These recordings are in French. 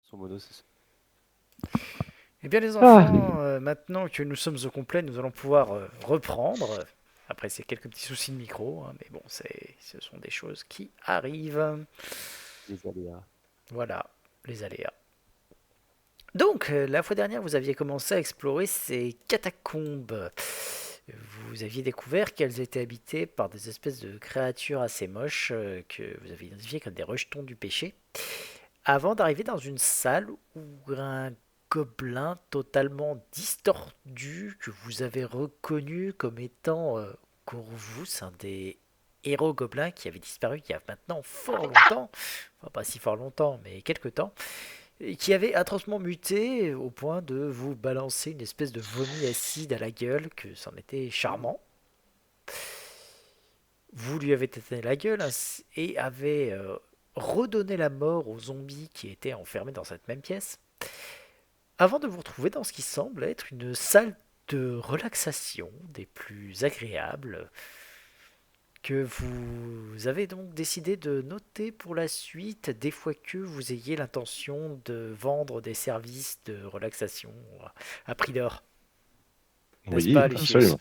Son mono, c'est ça. Eh bien les Ah, enfants, maintenant que nous sommes au complet, nous allons pouvoir reprendre. Après ces quelques petits soucis de micro, hein, mais bon, ce sont des choses qui arrivent. Les aléas. Voilà, les aléas. Donc, la fois dernière, vous aviez commencé à explorer ces catacombes. Vous aviez découvert qu'elles étaient habitées par des espèces de créatures assez moches que vous avez identifiées comme des rejetons du péché. Avant d'arriver dans une salle où un gobelin totalement distordu que vous avez reconnu comme étant Corvus, un des héros gobelins qui avait disparu il y a maintenant fort longtemps, enfin pas si fort longtemps, mais quelque temps, et qui avait atrocement muté au point de vous balancer une espèce de vomi acide à la gueule, que c'en était charmant. Vous lui avez éteint la gueule et avez redonné la mort aux zombies qui étaient enfermés dans cette même pièce, avant de vous retrouver dans ce qui semble être une salle de relaxation des plus agréables que vous avez donc décidé de noter pour la suite, des fois que vous ayez l'intention de vendre des services de relaxation à prix d'or. N'est-ce oui, pas, Lucius? absolument.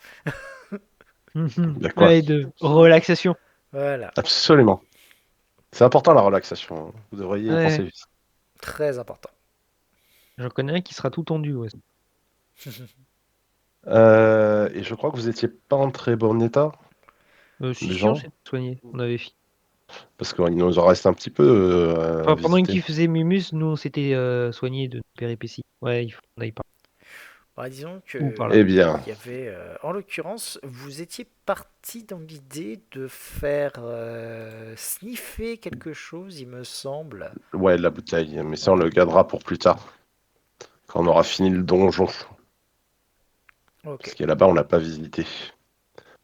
Il y a quoi? Ouais, de relaxation. Voilà, Absolument. C'est important la relaxation, hein. Vous devriez y Ouais. penser. très important. J'en connais un qui sera tout tendu. Ouais. Et je crois que vous étiez pas en très bon état, les Si, on gens, s'est soigné. On avait fini. parce qu'il nous en reste un petit peu à Enfin, pendant visiter. qu'il faisait Mumus, nous on s'était soigné de nos péripéties. Ouais, il faut qu'on aille par Bah, disons ou par que là. Eh bien, il y avait, en l'occurrence, vous étiez parti dans l'idée de faire sniffer quelque chose, il me semble. ouais, la bouteille, mais ça on Voilà. le gardera pour plus tard, quand on aura fini le donjon. Ok. Parce que là-bas, on n'a pas visité.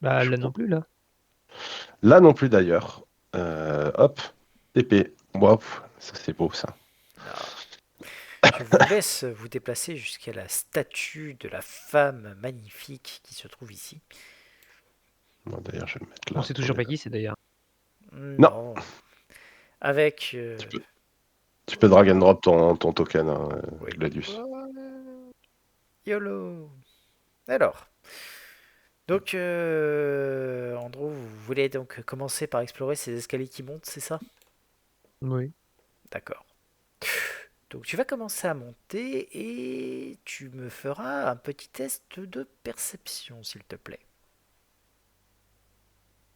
Bah Je là crois. non plus là. Là non plus d'ailleurs. Hop, épée. Wow, ça c'est beau ça. Alors, je vous laisse vous déplacer jusqu'à la statue de la femme magnifique qui se trouve ici. Bon, d'ailleurs, je vais me mettre On là. sait toujours pas qui c'est d'ailleurs. Non, Non. Avec. tu peux drag and drop ton token, hein, Oui. Gladius. YOLO. Alors. Donc, Andrew, vous voulez donc commencer par explorer ces escaliers qui montent, c'est ça? Oui. D'accord. Donc tu vas commencer à monter et tu me feras un petit test de perception, s'il te plaît.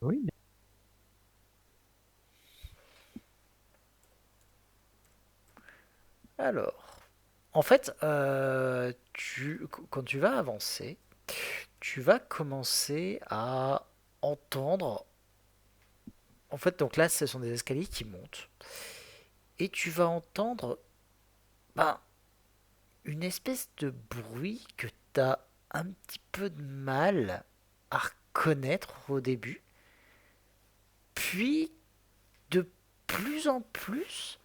Oui. Alors, en fait, quand tu vas avancer, tu vas commencer à entendre. En fait, donc là, ce sont des escaliers qui montent. Et tu vas entendre ben, une espèce de bruit que tu as un petit peu de mal à reconnaître au début. Puis, de plus en plus,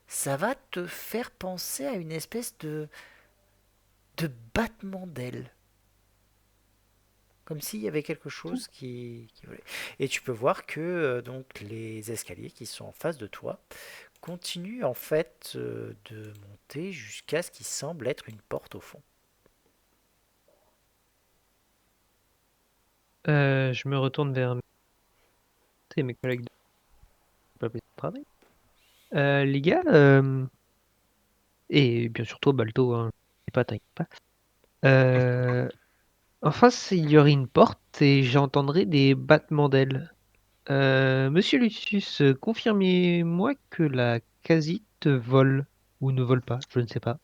ça va te faire penser à une espèce de battement d'ailes. Comme s'il y avait quelque chose qui volait. Et tu peux voir que donc les escaliers qui sont en face de toi continuent en fait de monter jusqu'à ce qui semble être une porte au fond. Je me retourne vers mes collègues de travail. Les gars, et bien sûr toi, Balto, hein, t'inquiète pas. En face, il y aurait une porte et j'entendrai des battements d'ailes. Monsieur Lucius, confirmez-moi que la casite vole ou ne vole pas, je ne sais pas.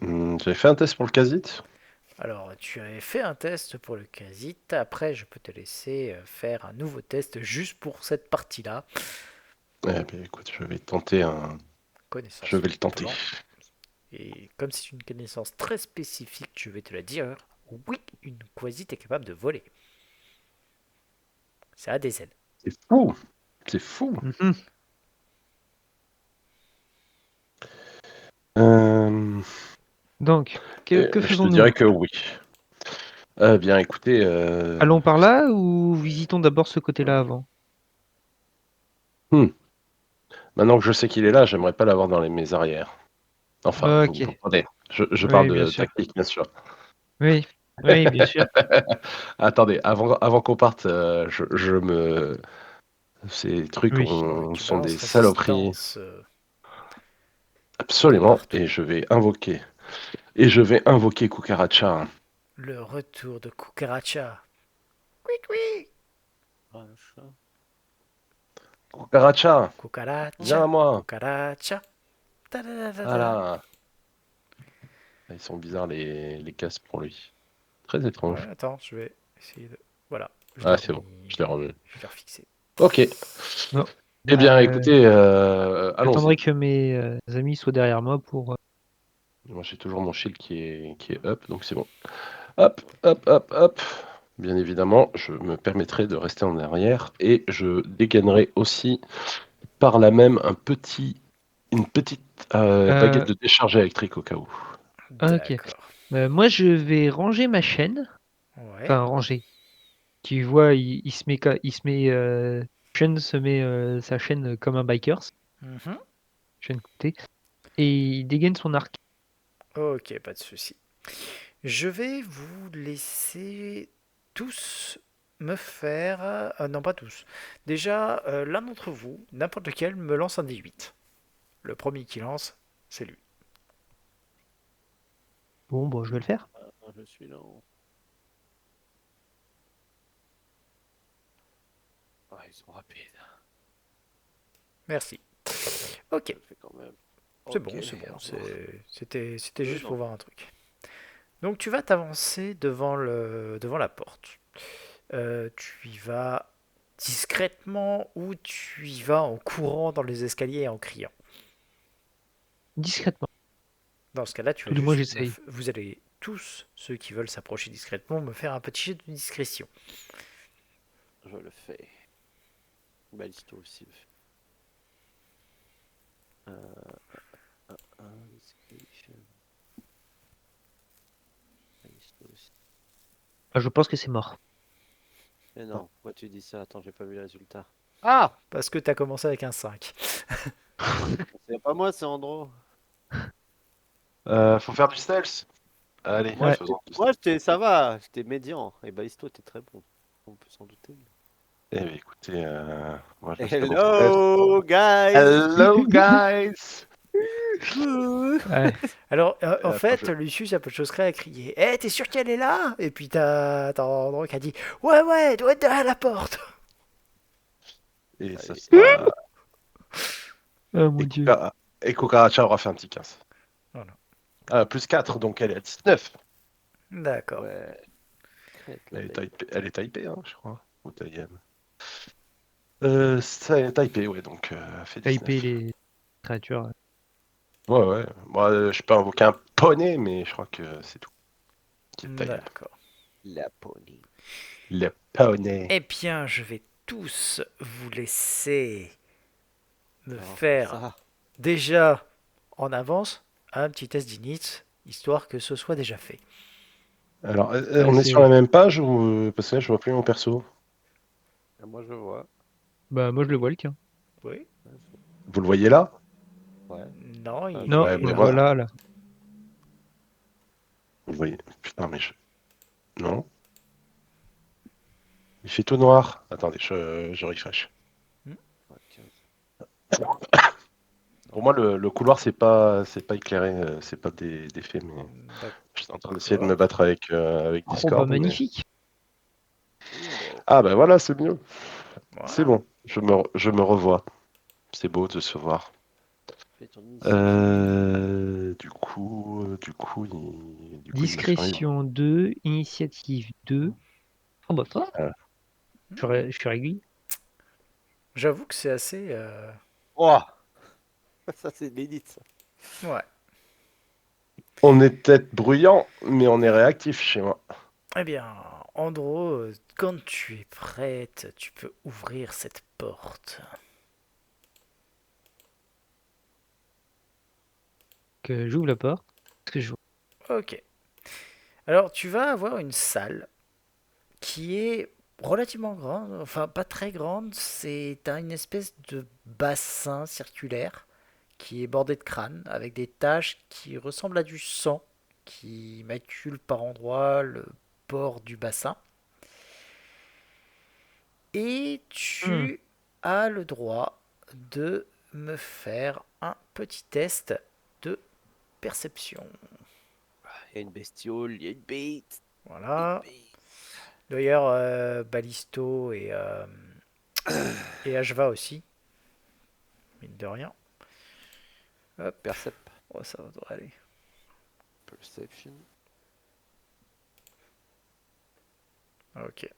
J'avais fait un test pour le casit. Alors, tu avais fait un test pour le Casit. Après, je peux te laisser faire un nouveau test juste pour cette partie-là. Eh bien, écoute, je vais tenter un. Je Connaissance vais le tenter. plan. Et comme c'est une connaissance très spécifique, je vais te la dire. Oui, une quasite est capable de voler. Ça a des ailes. C'est fou! C'est fou! Mhm. Euh, Donc, que je te faisons-nous? dirais que oui. Bien, écoutez, Allons par là ou visitons d'abord ce côté-là avant? hmm, maintenant que je sais qu'il est là, j'aimerais pas l'avoir dans mes arrières. Enfin, Ok. vous comprenez. Je parle Oui, bien de sûr. tactique, bien sûr. Oui, oui, bien sûr. Attendez, avant qu'on parte, ces trucs Oui. Tu sont des balances saloperies. résistance de Absolument. partout. Et je vais invoquer Cucaracha. Le retour de Cucaracha. Oui, oui. Ah, le chat. Cucaracha, viens à Cucaracha. moi. Cucaracha. Ta-da-da-da-da. Voilà. Ils sont bizarres les casques pour lui. Très Ouais, étrange. attends, je vais essayer de. Voilà, je l'ai Ah, c'est bon, remis. je l'ai remis. Je l'ai refixé. Ok. Bon. Eh bien, Bah, écoutez, allons-y. j'attendrai que mes amis soient derrière moi pour. Moi, j'ai toujours mon shield qui est up, donc c'est bon. Hop, hop, hop, hop. Bien évidemment, je me permettrai de rester en arrière et je dégainerai aussi par là même une petite baguette Euh, de décharge électrique au cas où. ok. D'accord. Moi, je vais ranger ma chaîne. Ouais. Enfin, ranger. Tu vois, il se met, il se met, Sean se met sa chaîne comme un biker, Mhm. chaîne côté, et il dégaine son arc. Ok, pas de souci. Je vais vous laisser tous me faire. Non, pas tous. Déjà, l'un d'entre vous, n'importe lequel, me lance un D8. Le premier qui lance, c'est lui. Bon, bon, je vais le faire. Ah, je suis là. Ah, ils sont rapides. Merci. Je Ok, le fais quand même. c'est Ok, bon, c'est bon. au revoir. C'était juste Non. pour voir un truc. Donc tu vas t'avancer devant la porte. Tu y vas discrètement ou tu y vas en courant dans les escaliers et en criant. Discrètement. Dans ce cas-là, tu vas Tous les mois, juste j'essaye. vous allez tous, ceux qui veulent s'approcher discrètement, me faire un petit jet de discrétion. Je le fais. Balisto aussi le fait. Discretion. Balisto aussi. Ah, je pense que c'est mort. Mais non, pourquoi tu dis ça? Attends, j'ai pas vu les résultats. Parce que tu as commencé avec un 5. C'est pas moi, c'est Andro. Faut faire du stealth. Allez, Moi, Ouais. faisons du j'étais, stealth. ça va, j'étais médian. Et Balisto, t'es très bon. On peut s'en douter. Eh bien, écoutez, moi je reste en stealth. Hello, guys! Hello guys! Ouais. Alors, en Attends, fait, Lucius a peu de choses près à crier. Eh, t'es sûr qu'elle est là? Et puis t'as Andro qui a dit ouais, ouais, elle doit être derrière la porte. Et ça Allez. sera. Oh mon Et, dieu. Et Cucaracha aura fait un petit 15. Voilà. Plus 4, donc elle est à 19. D'accord. Ouais, crête la bête. Elle est typée, hein, je crois. Ou taillée. Ça est typée, ouais, donc elle fait Hyper 19. les créatures. Ouais, ouais. Moi, je peux invoquer un poney, mais je crois que c'est tout. Qui est taillé. D'accord. La pony. Le poney. Eh bien, je vais tous vous laisser me Alors, faire ça. déjà en avance un petit test d'init, histoire que ce soit déjà fait. Alors, Ouais, on est sur la c'est... même page ou parce que là, je vois plus mon perso. Moi, je vois. Bah, moi, je le vois, le tien. Oui. Vous le voyez là? Ouais. Non, Ah, il Non, Ouais, on ben le est. voit voilà. là. Vous le voyez. Putain, mais je. Non. Il fait tout noir. Attendez, je refresh. Hmm. Ok. Pour moi, le couloir, c'est pas éclairé, c'est pas des faits, mais j'étais en train d'essayer de me D'accord. battre avec Oh, bah, Discord, mais. magnifique. Bon. Ah, ben voilà, c'est mieux. C'est Voilà. bon, je me revois. C'est beau de se voir. Fais ton initiative. Du coup, il me surveille. Discrétion 2, initiative 2. Oh, bah, ça va. Ah. Je suis régulier. J'avoue que c'est assez. Oh! Ça, c'est l'édite, ça. Ouais. On est peut-être bruyant, mais on est réactif chez moi. Eh bien, Andro, quand tu es prête, tu peux ouvrir cette porte. Que j'ouvre la porte. Parce que je... Ok. Alors, tu vas avoir une salle qui est relativement grande, enfin pas très grande. C'est t'as une espèce de bassin circulaire qui est bordé de crâne, avec des taches qui ressemblent à du sang, qui maculent par endroits le bord du bassin. Et Hmm. tu as le droit de me faire un petit test de perception. Il y a une bestiole, il y a une bête. Voilà. Une bête. D'ailleurs, Ballisto et Ashva aussi, mine de rien. Hop, Percep, oh, ça devrait aller. perception. Ok.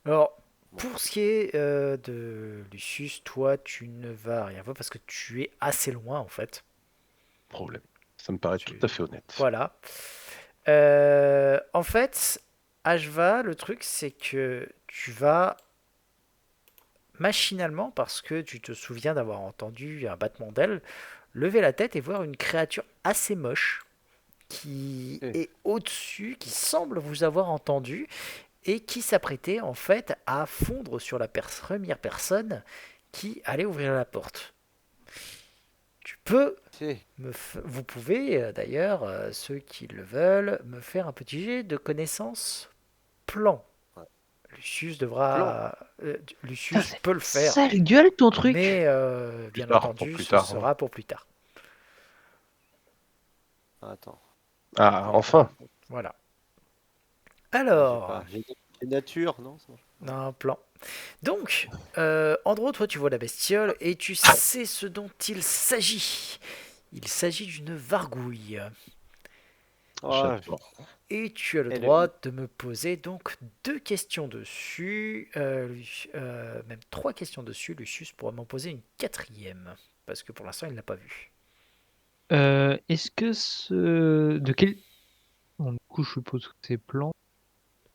Alors, pour ce qui est de Lucius, toi, tu ne vas rien voir parce que tu es assez loin en fait. Problème. Ça me paraît tout Tu- à fait honnête. Voilà. En fait, Ashva, le truc, c'est que tu vas machinalement, parce que tu te souviens d'avoir entendu un battement d'aile, lever la tête et voir une créature assez moche qui Eh. est au-dessus, qui semble vous avoir entendu et qui s'apprêtait en fait à fondre sur la première personne qui allait ouvrir la porte. Tu peux Eh. vous pouvez d'ailleurs, ceux qui le veulent, me faire un petit jet de connaissance plan. Ouais. Lucius Plan. devra. Putain, Lucius c'est peut le faire, sale gueule ton truc. mais Plus bien tard, pour entendu, plus ce tard. sera pour plus tard. Attends. Ah, enfin. Voilà. J'ai Alors, pas. J'ai nature, non ça marche pas. un plan. Donc, Andro, toi, tu vois la bestiole et tu sais ce dont il s'agit. Il s'agit d'une vargouille. Ah, J'adore. Et tu as le et droit de me poser donc 2 questions dessus, même 3 questions dessus. Lucius pourra m'en poser une 4e, parce que pour l'instant il ne l'a pas vu. Est-ce que ce... De quel... Bon, du coup, je suppose que c'est plan.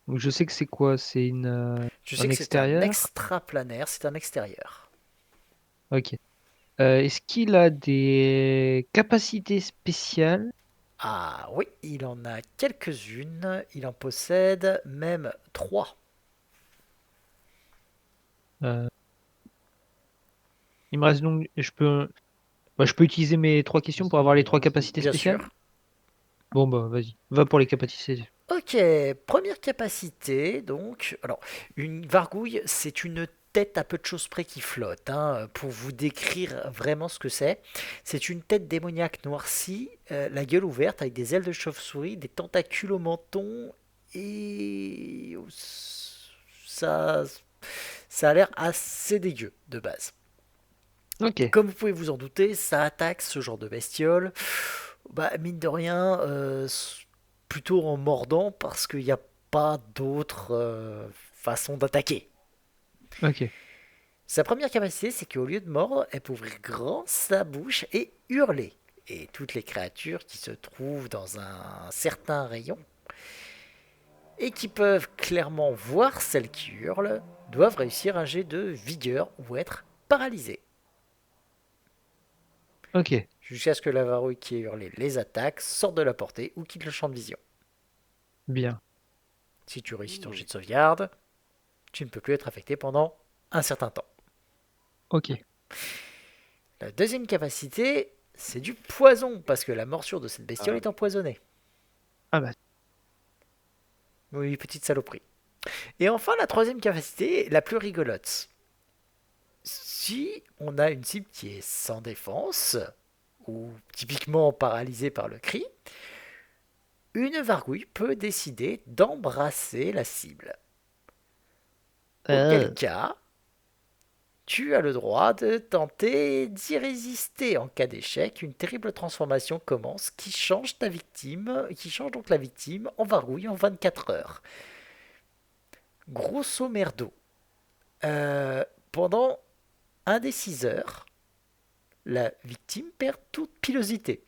Donc, je sais que c'est quoi? C'est Je sais un que c'est un extérieur? extraplanaire, c'est un extérieur. Ok. Est-ce qu'il a des capacités spéciales? Ah oui, il en a quelques-unes, il en possède même 3. Euh, Il me reste donc... je peux utiliser mes 3 questions pour avoir les 3 capacités Bien spéciales? sûr. Bon, bah, vas-y. Va pour les capacités. Ok, première capacité, donc. Alors, une vargouille, c'est une tête à peu de choses près qui flotte, hein. Pour vous décrire vraiment ce que c'est une tête démoniaque noircie, la gueule ouverte avec des ailes de chauve-souris, des tentacules au menton, et ça, ça a l'air assez dégueu de base. Ok. Comme vous pouvez vous en douter, ça attaque ce genre de bestiole. Bah, mine de rien, plutôt en mordant parce qu'il n'y a pas d'autre façon d'attaquer. Ok. Sa première capacité, c'est qu'au lieu de mordre, elle peut ouvrir grand sa bouche et hurler. Et toutes les créatures qui se trouvent dans un certain rayon et qui peuvent clairement voir celle qui hurle doivent réussir un jet de vigueur ou être paralysées. Ok. Jusqu'à ce que la varouille qui est hurlée les attaque, sorte de la portée ou quitte le champ de vision. Bien. Si tu réussis ton jet de sauvegarde, tu ne peux plus être affecté pendant un certain temps. Ok. La deuxième capacité, c'est du poison, parce que la morsure de cette bestiole Ah. est empoisonnée. Ah bah, Oui, petite saloperie. Et enfin, la troisième capacité, la plus rigolote. Si on a une cible qui est sans défense, ou typiquement paralysée par le cri, une vargouille peut décider d'embrasser la cible. Auquel cas, tu as le droit de tenter d'y résister. En cas d'échec, une terrible transformation commence qui change donc la victime en vargouille en 24 heures. Grosso merdo, pendant un des 6 heures, la victime perd toute pilosité.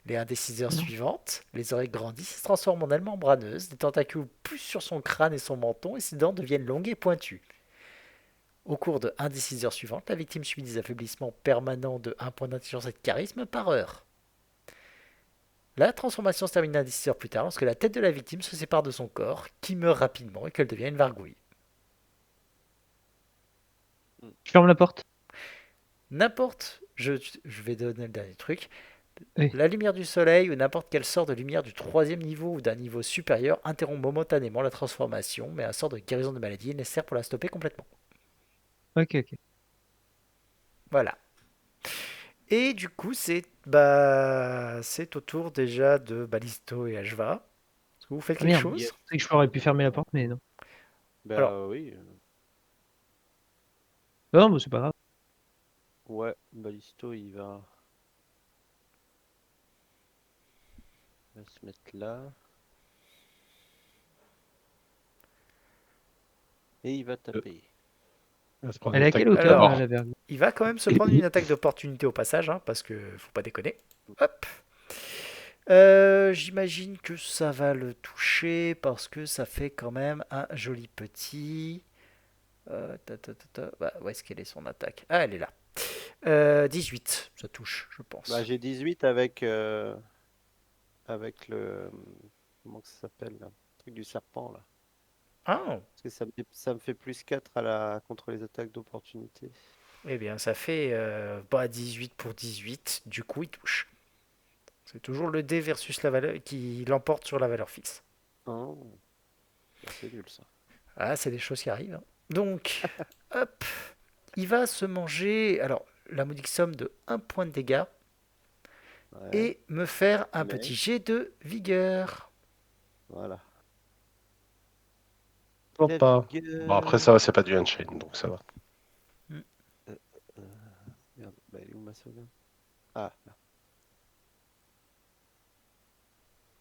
Les 1 des 6 heures suivantes, les oreilles grandissent et se transforment en elle membraneuse, des tentacules poussent sur son crâne et son menton et ses dents deviennent longues et pointues. Au cours de 1 des 6 heures suivantes, la victime subit des affaiblissements permanents de 1 point d'intelligence et de charisme par heure. La transformation se termine 1 des 6 heures plus tard lorsque la tête de la victime se sépare de son corps, qui meurt rapidement et qu'elle devient une vargouille. je ferme la porte. N'importe, je vais donner le dernier truc. Oui. La lumière du soleil ou n'importe quel sort de lumière du troisième niveau ou d'un niveau supérieur interrompt momentanément la transformation, mais un sort de guérison de maladie est nécessaire pour la stopper complètement. Ok. Voilà. Et du coup, c'est au tour déjà de Ballisto et Ashva. Est-ce que vous faites Ah quelque merde, chose? c'est que je aurais pu fermer la porte, mais non. Alors, Bah oui. Non, mais c'est pas grave. Ouais, Balisto, il va se mettre là. Et il va taper. Elle se prend Elle une est à attaque quelle hauteur, Alors, là, la vergue? il va quand même se prendre une attaque d'opportunité au passage, hein, parce que faut pas déconner. Hop. J'imagine que ça va le toucher parce que ça fait quand même un joli petit. Bah, où est-ce qu'elle est son attaque? Ah, elle est là. 18, ça touche, je Bah, pense. j'ai 18 avec comment que ça s'appelle là? Le truc du serpent là. Ah, Parce que ça me fait plus 4 contre les attaques d'opportunité. eh bien, ça fait 18 pour 18. Du coup, il touche. C'est toujours le dé versus la valeur qui l'emporte sur la valeur fixe. Oh, bah, c'est nul ça. Ah, c'est des choses qui arrivent, hein. Donc, hop, il va se manger, alors, la modique somme de 1 point de dégâts Ouais, et me faire un mais petit jet de vigueur. voilà. La Sympa. Bon, après, ça vigueur. va, c'est pas du Unchain, donc ça va. Hmm. Euh, euh, Merde, bah, elle est où ma sauvegarde? Ah, là.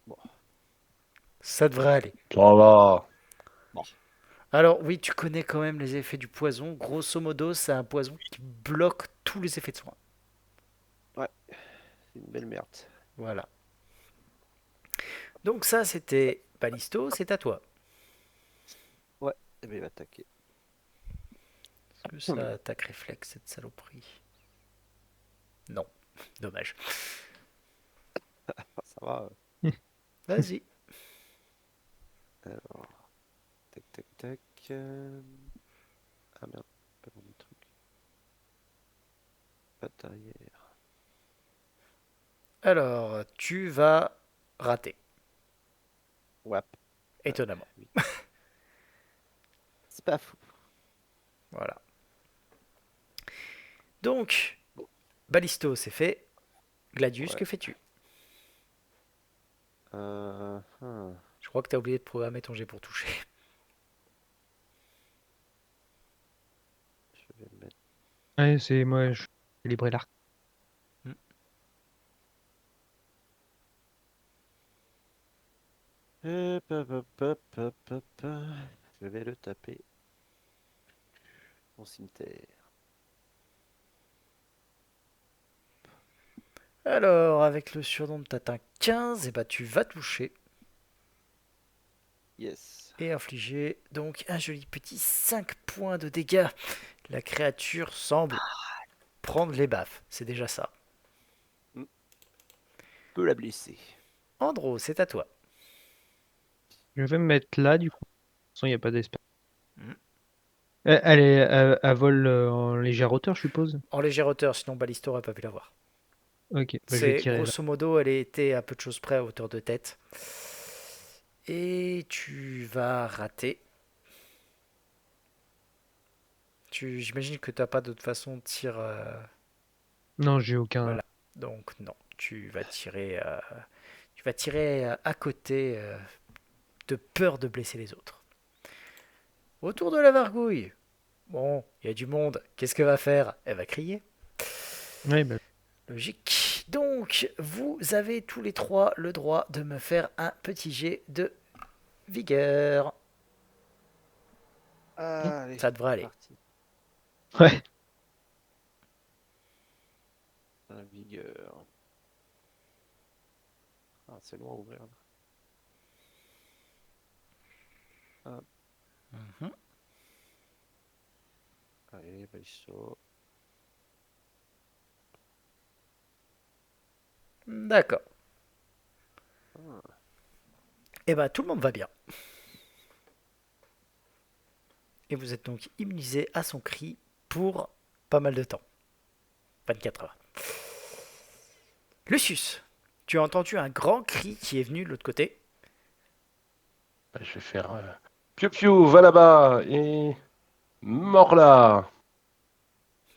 Bon. Ça devrait aller. Ça va. Bon. Alors, oui, tu connais quand même les effets du poison. Grosso modo, c'est un poison qui bloque tous les effets de soin. Ouais, c'est une belle merde. Voilà. Donc, ça, c'était Ballisto, c'est à toi. Ouais, eh ben, il va attaquer. Est-ce que ça attaque réflexe, cette saloperie? Non, dommage. Ah, ça va. Vas-y. Alors, tac, tac, tac. Ah merde, pas dans mes trucs. Patte arrière. Alors, tu vas rater, Wap. Ah, étonnamment. oui. C'est pas fou. Voilà. Donc, Ballisto, c'est fait. Gladius, Ouais. que fais-tu? Hum. Je crois que tu as oublié de programmer ton jet pour toucher. Je vais le mettre. Ouais, c'est moi, je vais libérer l'arc. Hmm. Hop, hop, hop, hop, hop, hop, hop. Je vais le taper. Mon cimetière. Alors, avec le surnom de Tatin 15, et bah, tu vas toucher Yes. et infliger donc un joli petit 5 points de dégâts. La créature semble prendre les baffes, c'est déjà ça. Peut la blesser. Andro, c'est à toi. Je vais me mettre là, du coup. De toute façon, il n'y a pas d'espace. Hmm. Elle est à vol en légère hauteur, je suppose. En légère hauteur, sinon Ballisto n'aurait pas pu l'avoir. Ok, bah, je vais C'est tirer là. grosso modo, elle était à peu de choses près à hauteur de tête. Et tu vas rater. J'imagine que tu n'as pas d'autre façon de tir. Non, j'ai aucun. Voilà. Donc non, tu vas tirer à côté de peur de blesser les autres. Autour de la vargouille. Bon, il y a du monde. Qu'est-ce qu'elle va faire? Elle va crier. Ouais, bah, Logique. Donc, vous avez tous les trois le droit de me faire un petit jet de vigueur. Allez, Ça devrait c'est aller. parti. ouais. La vigueur. Ah, c'est loin à ouvrir là. Mhm. Allez, Balisto. D'accord. Ah. Et ben, tout le monde va bien. Et vous êtes donc immunisé à son cri pour pas mal de temps. 24 heures. Lucius, tu as entendu un grand cri qui est venu de l'autre côté. Bah, je vais faire piou piou, va là-bas et mort là.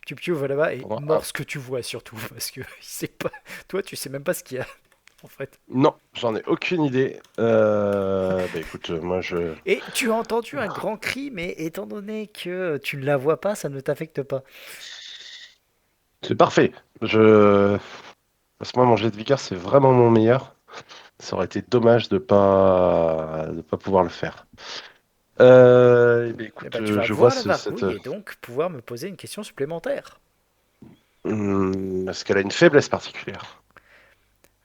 Tu va là-bas et Pendant mors ce que tu vois surtout, parce que il sait pas. Toi, tu sais même pas ce qu'il y a en fait. Non, j'en ai aucune idée. Bah écoute, moi je. Et tu as entendu un grand cri, mais étant donné que tu ne la vois pas, ça ne t'affecte pas. C'est parfait. Parce que moi, mon jet de vigueur, c'est vraiment mon meilleur. Ça aurait été dommage de pas pouvoir le faire. Eh ben, Eh écoute, ben, tu vas je vois voir la cette. vargouille et donc pouvoir me poser une question supplémentaire. Est-ce qu'elle a une faiblesse particulière?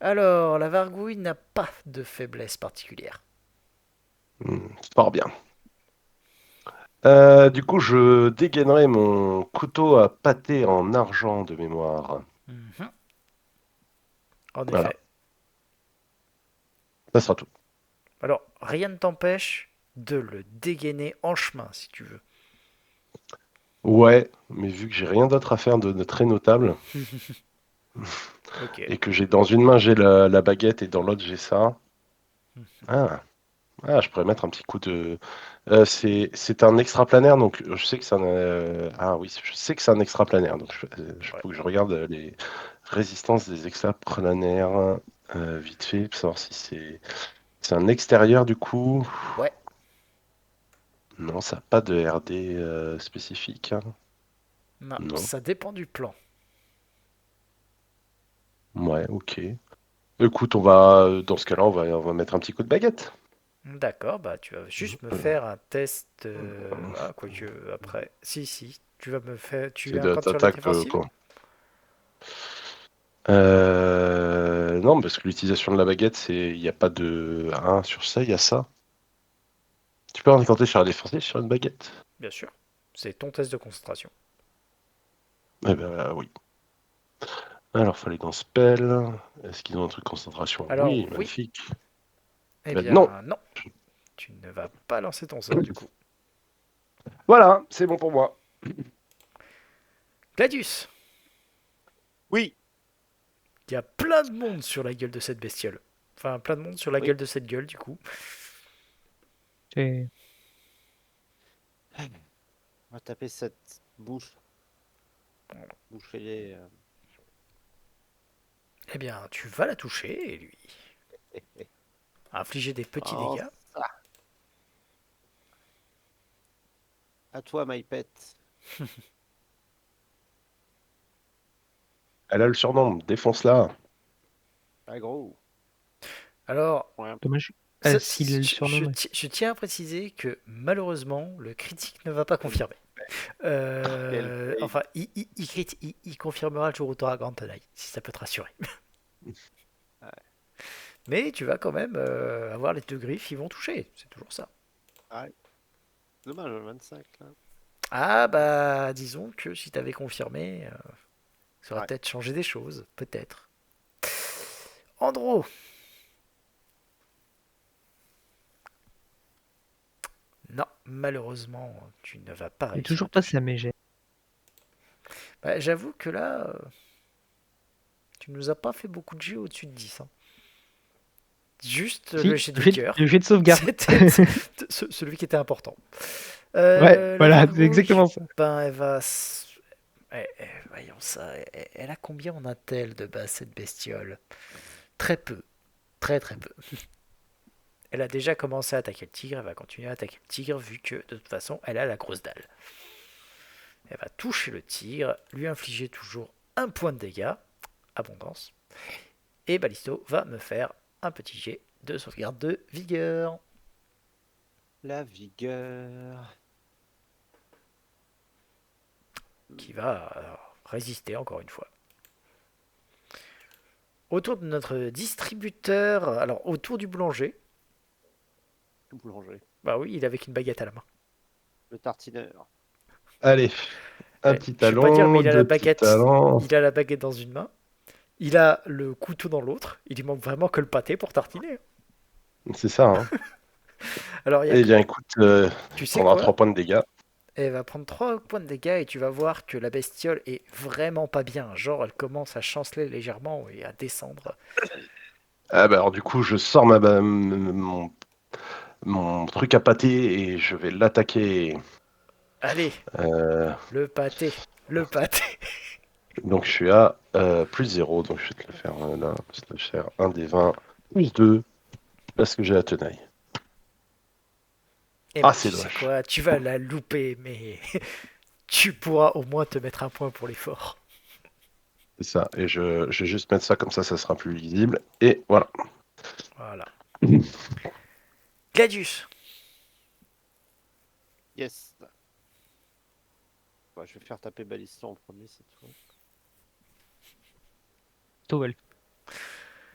Alors, la vargouille n'a pas de faiblesse particulière. Fort bien. Du coup, je dégainerai mon couteau à pâté en argent de mémoire. Mhm. En Voilà, effet. ça sera tout. Alors, rien ne t'empêche de le dégainer en chemin, si tu veux. Ouais, mais vu que j'ai rien d'autre à faire de très notable Ok. et que j'ai dans une main j'ai la baguette et dans l'autre j'ai ça. Ah. Ah, je pourrais mettre un petit coup de. C'est un extraplanaire, donc je sais que c'est un. Ah oui, je sais que c'est un extraplanaire, donc Ouais. faut que je regarde les résistances des extraplanaires vite fait pour savoir si c'est un extérieur du coup. Ouais. Non, ça n'a pas de RD spécifique, hein. Non, Non. ça dépend du plan. Ouais, ok. Écoute, on va dans ce cas-là, on va mettre un petit coup de baguette. D'accord, bah tu vas juste me faire un test. Ah, quoique, après. Si, tu vas me faire. Tu C'est es de encore sur la t'attaques défensive? quoi. Non, parce que l'utilisation de la baguette, il n'y a pas de. Ah, sur ça, il y a ça. Tu peux en compter sur la défensive sur une baguette? Bien sûr. C'est ton test de concentration. Eh ben oui. Alors, fallait dans spell. Est-ce qu'ils ont un truc concentration? Alors, Oui, oui. magnifique. Eh Non. bien, non. Tu ne vas pas lancer ton sort, du coup. Voilà, c'est bon pour moi. Gladius, Oui, il y a plein de monde sur la gueule de cette bestiole. Enfin, plein de monde sur la oui. gueule de cette gueule, du coup. C'est- On va taper cette bouche. Boucher-les. Eh bien, tu vas la toucher et lui infliger des petits Oh, dégâts. ça. À toi, my pet. Elle a le surnom, défonce-la. Pas gros. Alors, Ouais. Dommage. ça- S'il est le surnom. je tiens à préciser que malheureusement, le critique ne va pas confirmer. Quel Enfin, il confirmera le jour où tu auras Grand Tenaille, si ça peut te rassurer. Ouais. Mais tu vas quand même avoir les deux griffes qui vont toucher, c'est toujours ça. Dommage, 25 là. Ah bah, disons que si t'avais confirmé, ça aurait Ouais. peut-être changé des choses, peut-être. Andro, non, malheureusement, tu ne vas pas J'ai réussir toujours à pas toucher. sa mégère. Bah, j'avoue que là, tu nous as pas fait beaucoup de jeux au-dessus de 10, hein. Juste le Si, jet de vigueur. le jet de sauvegarde. C'était celui qui était important. Ouais, La voilà, c'est vargouille, exactement ça. ben, elle va. Voyons ça. Elle a combien en a-t-elle de base, cette bestiole? Très peu. Très très peu. Elle a déjà commencé à attaquer le tigre. Elle va continuer à attaquer le tigre vu que de toute façon, elle a la grosse dalle. Elle va toucher le tigre, lui infliger toujours un point de dégâts. Abondance. Et Ballisto va me faire un petit jet de sauvegarde de vigueur. La vigueur. Qui va résister encore une fois. Autour de notre distributeur, alors autour du boulanger, Le boulanger. bah oui, il est avec une baguette à la main. Le tartineur. Allez, un Eh, petit je vais pas dire, mais talon, il a la deux petits baguette. talons. Il a la baguette dans une main. Il a le couteau dans l'autre. Il lui manque vraiment que le pâté pour tartiner. C'est ça, hein. Alors, il y a... Eh bien, écoute, tu sais prendra quoi? 3 points de dégâts. Elle va prendre 3 points de dégâts et tu vas voir que la bestiole est vraiment pas bien. Genre, elle commence à chanceler légèrement et à descendre. Ah bah alors du coup, je sors mon truc à pâté et je vais l'attaquer. Allez, Euh, le pâté, le pâté. donc je suis à +0, donc je vais te le faire là, slash faire 1 des 20, +2, parce que j'ai la tenaille. Eh Ah, ben, c'est tu sais dommage. quoi, tu vas la louper, mais tu pourras au moins te mettre un point pour l'effort. C'est ça, et je vais juste mettre ça comme ça sera plus lisible. Et voilà. Voilà. Gladius. Yes. Bah, je vais faire taper Baliston en premier cette fois. Towel.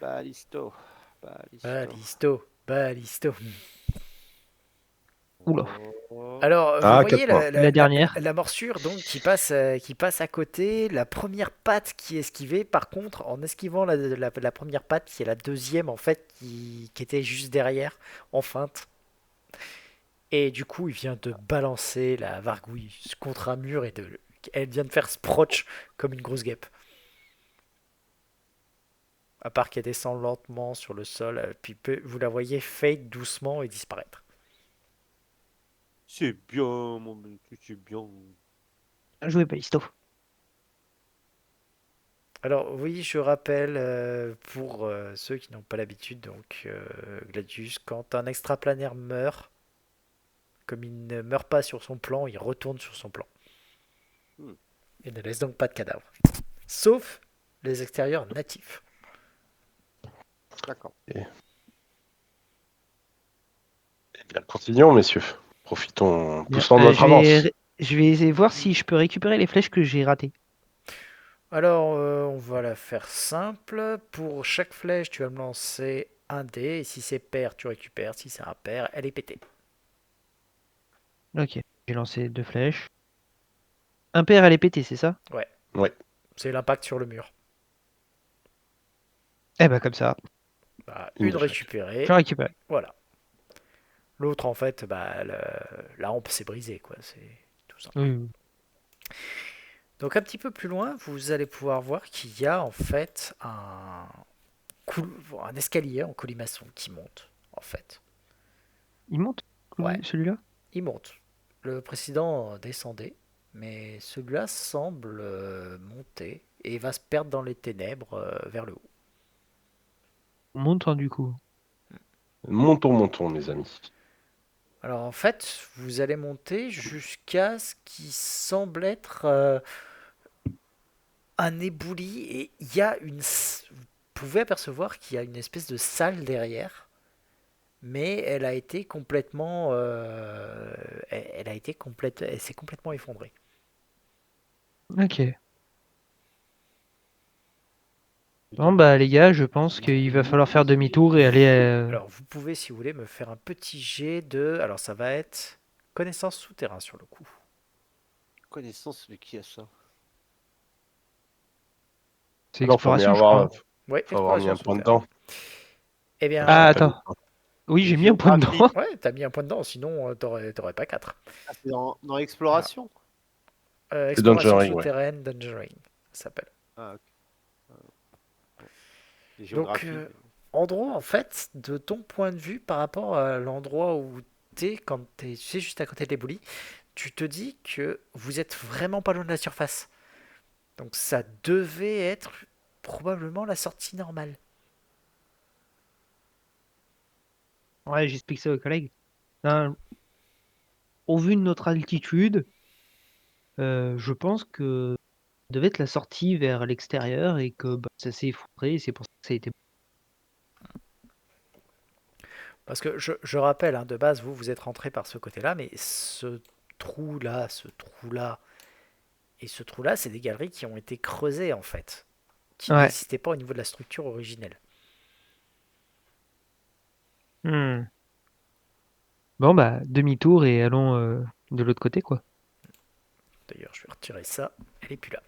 Balisto. Balisto. Balisto, balisto. Oula. Oh. Alors, vous Ah, voyez 4 points. La dernière. la morsure donc qui passe à côté, la première patte qui est esquivée. Par contre, en esquivant la première patte, il y a la deuxième en fait qui était juste derrière, en feinte. Et du coup, il vient de balancer la vargouille contre un mur elle vient de faire sproch comme une grosse guêpe. À part qu'elle descend lentement sur le sol, puis vous la voyez fade doucement et disparaître. C'est bien, mon mec, c'est bien. Jouez Balisto. Alors oui, je rappelle pour ceux qui n'ont pas l'habitude, donc Gladius, quand un extraplanaire meurt, comme il ne meurt pas sur son plan, il retourne sur son plan. Hmm. Et ne laisse donc pas de cadavre. Sauf les extérieurs natifs. D'accord. Eh bien, continuons, messieurs. Profitons, Bien. poussons notre avance. Je vais essayer de voir si je peux récupérer les flèches que j'ai ratées. Alors on va la faire simple. Pour chaque flèche, tu vas me lancer un dé. Et si c'est pair, tu récupères. Si c'est impair, elle est pétée. Ok. J'ai lancé 2 flèches. Impair, elle est pétée, c'est ça? Ouais, Ouais. c'est l'impact sur le mur. Eh ben comme ça. Bah, Une une de chaque. Je récupérée. récupère. Voilà. L'autre, en fait, bah, la hampe s'est brisée, quoi. C'est tout simple. Oui, oui. Donc, un petit peu plus loin, vous allez pouvoir voir qu'il y a en fait un escalier en colimaçon qui monte, en fait. Il monte, Ouais, celui-là? il monte. Le précédent descendait, mais celui-là semble monter et va se perdre dans les ténèbres vers le haut. On monte, hein, du coup. Montons, mes amis. Alors, en fait, vous allez monter jusqu'à ce qui semble être un éboulis et il y a vous pouvez apercevoir qu'il y a une espèce de salle derrière, mais elle a été complètement elle s'est complètement effondrée. Ok. Bon bah les gars, je pense qu'il va falloir faire demi-tour et aller... Alors vous pouvez si vous voulez me faire un petit jet de, alors ça va être connaissance souterrain sur le coup. Connaissance de qui a ça? C'est Non, faut exploration, je crois, hein. Ouais, faut avoir mis exploration un point souterrain. dedans. Eh bien Ah, Pas mis attends. Oui, j'ai mis un point Géographie. dedans. ouais, t'as mis un point dedans, sinon t'aurais pas 4. Ah, c'est dans l'exploration. C'est Exploration Dungeon ouais. souterraine, Dungeoning, ça s'appelle. Ah, ok. Et Donc, géographie. Andro, en fait, de ton point de vue, par rapport à l'endroit où t'es, quand t'es, tu sais, juste à côté de l'éboulis, tu te dis que vous êtes vraiment pas loin de la surface. Donc, ça devait être probablement la sortie normale. Ouais, j'explique ça aux collègues. Ben, au vu de notre altitude, je pense que ça devait être la sortie vers l'extérieur et que bah, ça s'est effondré et c'est pour ça que ça a été... Parce que je rappelle, hein, de base, vous êtes rentré par ce côté-là, mais ce trou-là et ce trou-là, c'est des galeries qui ont été creusées, en fait, qui Ouais. n'existaient pas au niveau de la structure originelle. Hmm. Bon bah, demi-tour et allons de l'autre côté, quoi. D'ailleurs, je vais retirer ça, elle est plus là.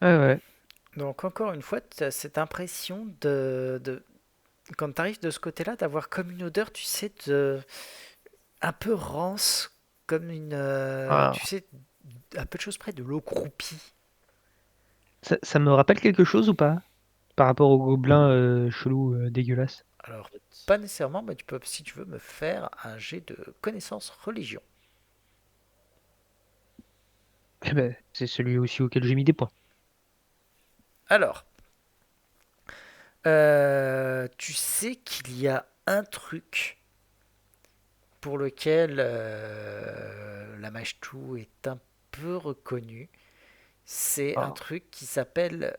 Ouais, ouais. Donc encore une fois, tu as cette impression quand tu arrives de ce côté-là, d'avoir comme une odeur, tu sais, un peu rance, comme Ah, tu sais, un peu de choses près de l'eau croupie. ça me rappelle quelque chose ou pas? Par rapport au gobelin chelou dégueulasse. Alors, pas nécessairement, mais tu peux, si tu veux, me faire un jet de connaissance religion. Eh ben, c'est celui aussi auquel j'ai mis des points. Alors, tu sais qu'il y a un truc pour lequel la Machtou est un peu reconnue. C'est un Ah. truc qui s'appelle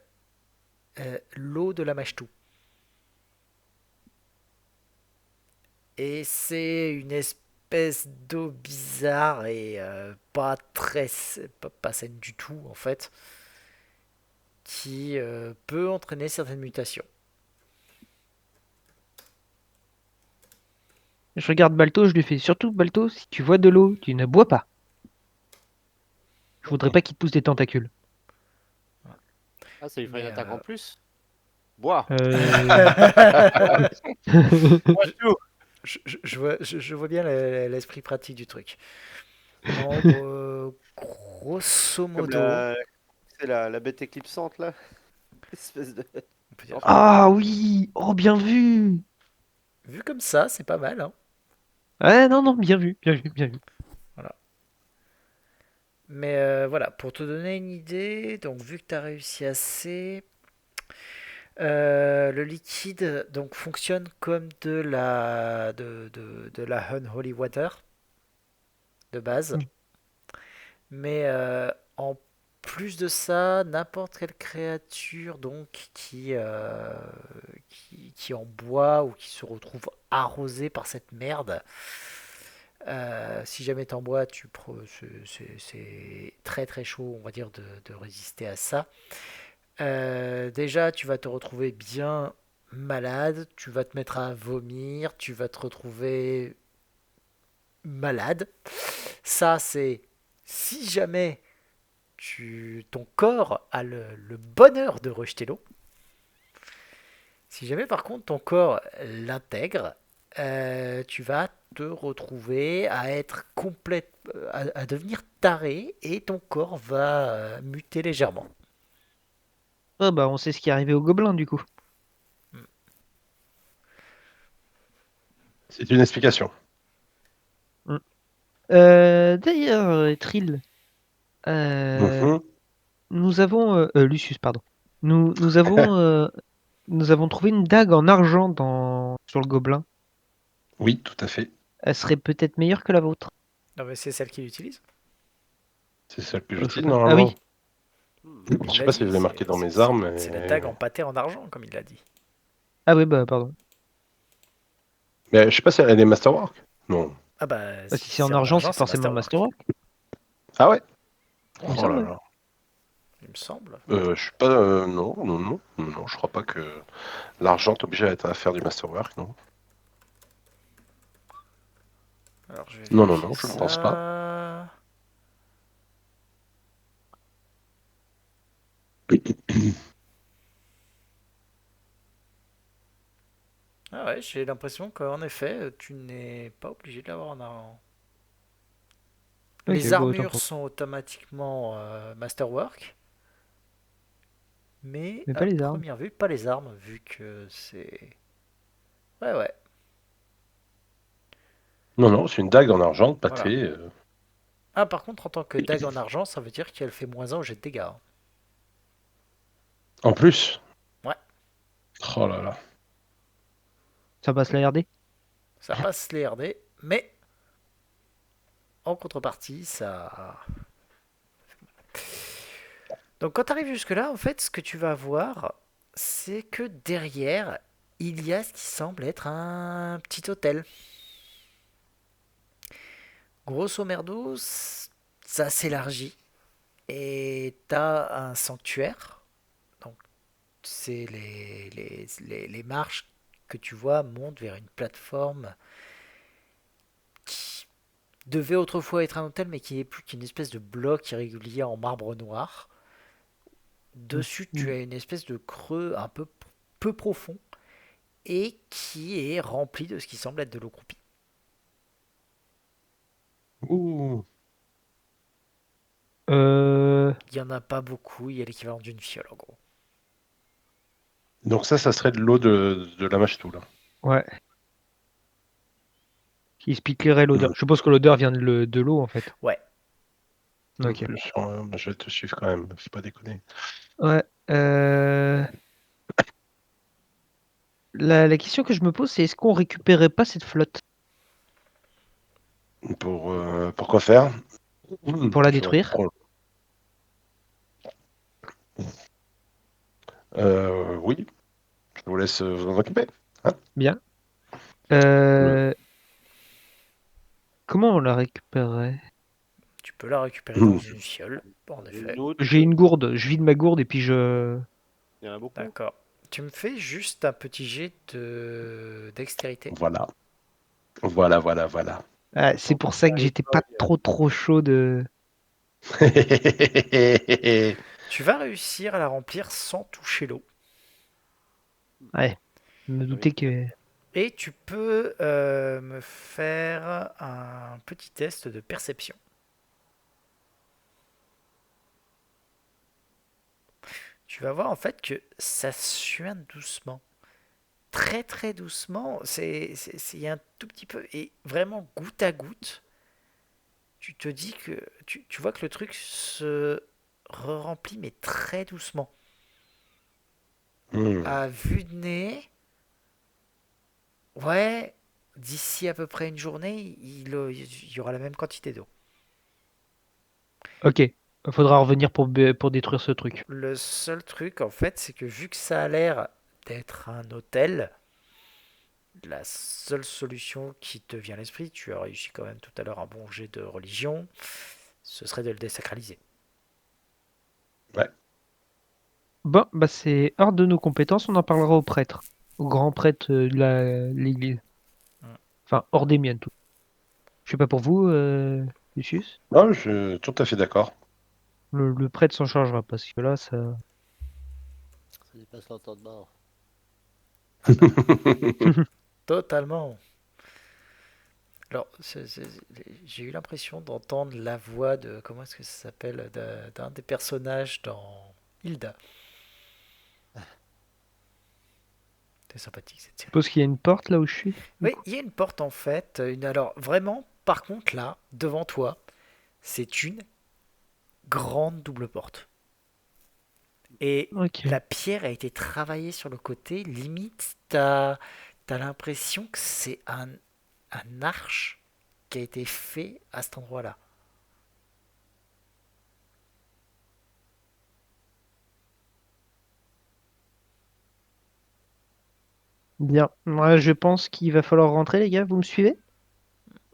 l'eau de la Machtou. Et c'est une espèce d'eau bizarre et pas saine du tout en fait, qui peut entraîner certaines mutations. Je regarde Balto, je lui fais surtout Balto, si tu vois de l'eau, tu ne bois pas. Je voudrais pas qu'il te pousse des tentacules. Ah, ça lui ferait une Mais attaque en plus. Bois. Euh... Bois tout. je vois bien l'esprit pratique du truc. Non, bon, grosso Comme modo, c'est la bête éclipsante là. Espèce de. on peut dire, Enfin, Ah oui! Oh, bien vu! vu comme ça, c'est pas mal, hein. Ouais, non, non, bien vu, bien vu, bien vu. Voilà. Mais voilà, pour te donner une idée, donc vu que tu as réussi assez, le liquide donc fonctionne comme de la Unholy Water de base, Mm. mais en plus de ça, n'importe quelle créature donc qui en boit ou qui se retrouve arrosée par cette merde, si jamais t'en bois, c'est très très chaud, on va dire, de résister à ça. Déjà, tu vas te retrouver bien malade, tu vas te mettre à vomir, tu vas te retrouver malade. Ça, c'est si jamais ton corps a le bonheur de rejeter l'eau. Si jamais par contre ton corps l'intègre, tu vas te retrouver à être à devenir taré et ton corps va muter légèrement. Ah bah, on sait ce qui est arrivé au gobelin, du coup. C'est une explication. Mm. D'ailleurs, Trill, euh, Mhm. nous avons... Lucius, pardon. Nous avons... nous avons trouvé une dague en argent sur le gobelin. Oui, tout à fait. Elle serait peut-être meilleure que la vôtre. Non mais c'est celle qu'il utilise. C'est celle que Je sais j'utilise pas. Ah normalement. oui. hmm. Comme Je il sais l'a pas si je dit, l'ai marqué dans mes armes, c'est la dague mais... empâtée en argent, comme il l'a dit. Ah oui, bah pardon. mais je sais pas si elle est Masterwork. Non. Ah bah Bah, si si c'est en c'est en argent, argent, c'est c'est forcément Masterwork, Masterwork, Ah ouais? il me Oh là semble. là. il me semble. Je suis pas... non, non, non, non, non, je crois pas que l'argent est obligé à faire du Masterwork, non. Alors je vais Non, non, vérifier non, je ne pense pas. ça. Ah ouais, j'ai l'impression qu'en effet, tu n'es pas obligé de l'avoir en argent. Ok, Les bon, autant armures pour... sont automatiquement Masterwork, mais Mais à pas les armes. première vue, pas les armes, vu que c'est... Ouais, ouais, Non, non, c'est une dague en argent, voilà. pâtée. Ah, par contre, en tant que dague en argent, ça veut dire qu'elle fait moins 1 au jet de dégâts, hein. En plus. Ouais, Oh là là. Ça passe la RD? ça passe les RD, mais en contrepartie, ça... Donc quand tu arrives jusque-là, en fait, ce que tu vas voir, c'est que derrière, il y a ce qui semble être un petit hôtel. Grosso merdo, ça s'élargit et t'as un sanctuaire. Donc c'est les marches que tu vois montent vers une plateforme qui devait autrefois être un hôtel, mais qui n'est plus qu'une espèce de bloc irrégulier en marbre noir. Dessus, tu Mhm. as une espèce de creux un peu profond et qui est rempli de ce qui semble être de l'eau croupie. Ouh. Euh, Il n'y en a pas beaucoup, il y a l'équivalent d'une fiole en gros. Donc ça serait de l'eau de la mâche-tout, là. ouais. Qui expliquerait l'odeur. Hmm. Je suppose que l'odeur vient de l'eau, en fait. Ouais, Ok. Je vais te suivre quand même, faut pas déconner. Ouais. La question que je me pose, c'est est-ce qu'on récupérait pas cette flotte Pour quoi faire? pour la Je détruire? reprends. Oui, je vous laisse vous en occuper. Hein. Bien. Le- Euh, Comment on la récupérerait? tu peux la récupérer dans une fiole, en Une effet. autre, J'ai une gourde, je vide ma gourde et puis je... il y en a beaucoup. D'accord. Tu me fais juste un petit jet de dextérité. Voilà, voilà. Ah, c'est pour ça que j'étais pas trop chaud de... Tu vas réussir à la remplir sans toucher l'eau. Ouais, je me Ah doutais oui. que... Et tu peux me faire un petit test de perception. Tu vas voir en fait que ça suinte doucement. Très très doucement. Il y a un tout petit peu. Et vraiment goutte à goutte, tu te dis que. Tu vois que le truc se remplit, mais très doucement. Hmm. À vue de nez, ouais, d'ici à peu près une journée, il y aura la même quantité d'eau. Ok, faudra revenir pour détruire ce truc. Le seul truc, en fait, c'est que vu que ça a l'air d'être un hôtel, la seule solution qui te vient à l'esprit, tu as réussi quand même tout à l'heure un bon jet de religion, ce serait de le désacraliser. Ouais. Bon, bah c'est hors de nos compétences, on en parlera au prêtre. Au grand prêtre de l'église. Hmm. Enfin, hors des miennes, tout. Je sais pas pour vous, Lucius. Non, je suis tout à fait d'accord. Le prêtre s'en chargera, parce que là, ça... Ça dépasse l'entendement. Totalement. Alors, j'ai eu l'impression d'entendre la voix de, comment est-ce que ça s'appelle, d'un des personnages dans Hilda. C'est sympathique cette Je série. suppose qu'il y a une porte là où je suis. Du Oui, coup. il y a une porte en fait. Alors, vraiment, par contre, là, devant toi, c'est une grande double porte. Et Ok. la pierre a été travaillée sur le côté. Limite, t'as l'impression que c'est un arche qui a été fait à cet endroit-là. Bien. Moi, je pense qu'il va falloir rentrer, les gars. Vous me suivez?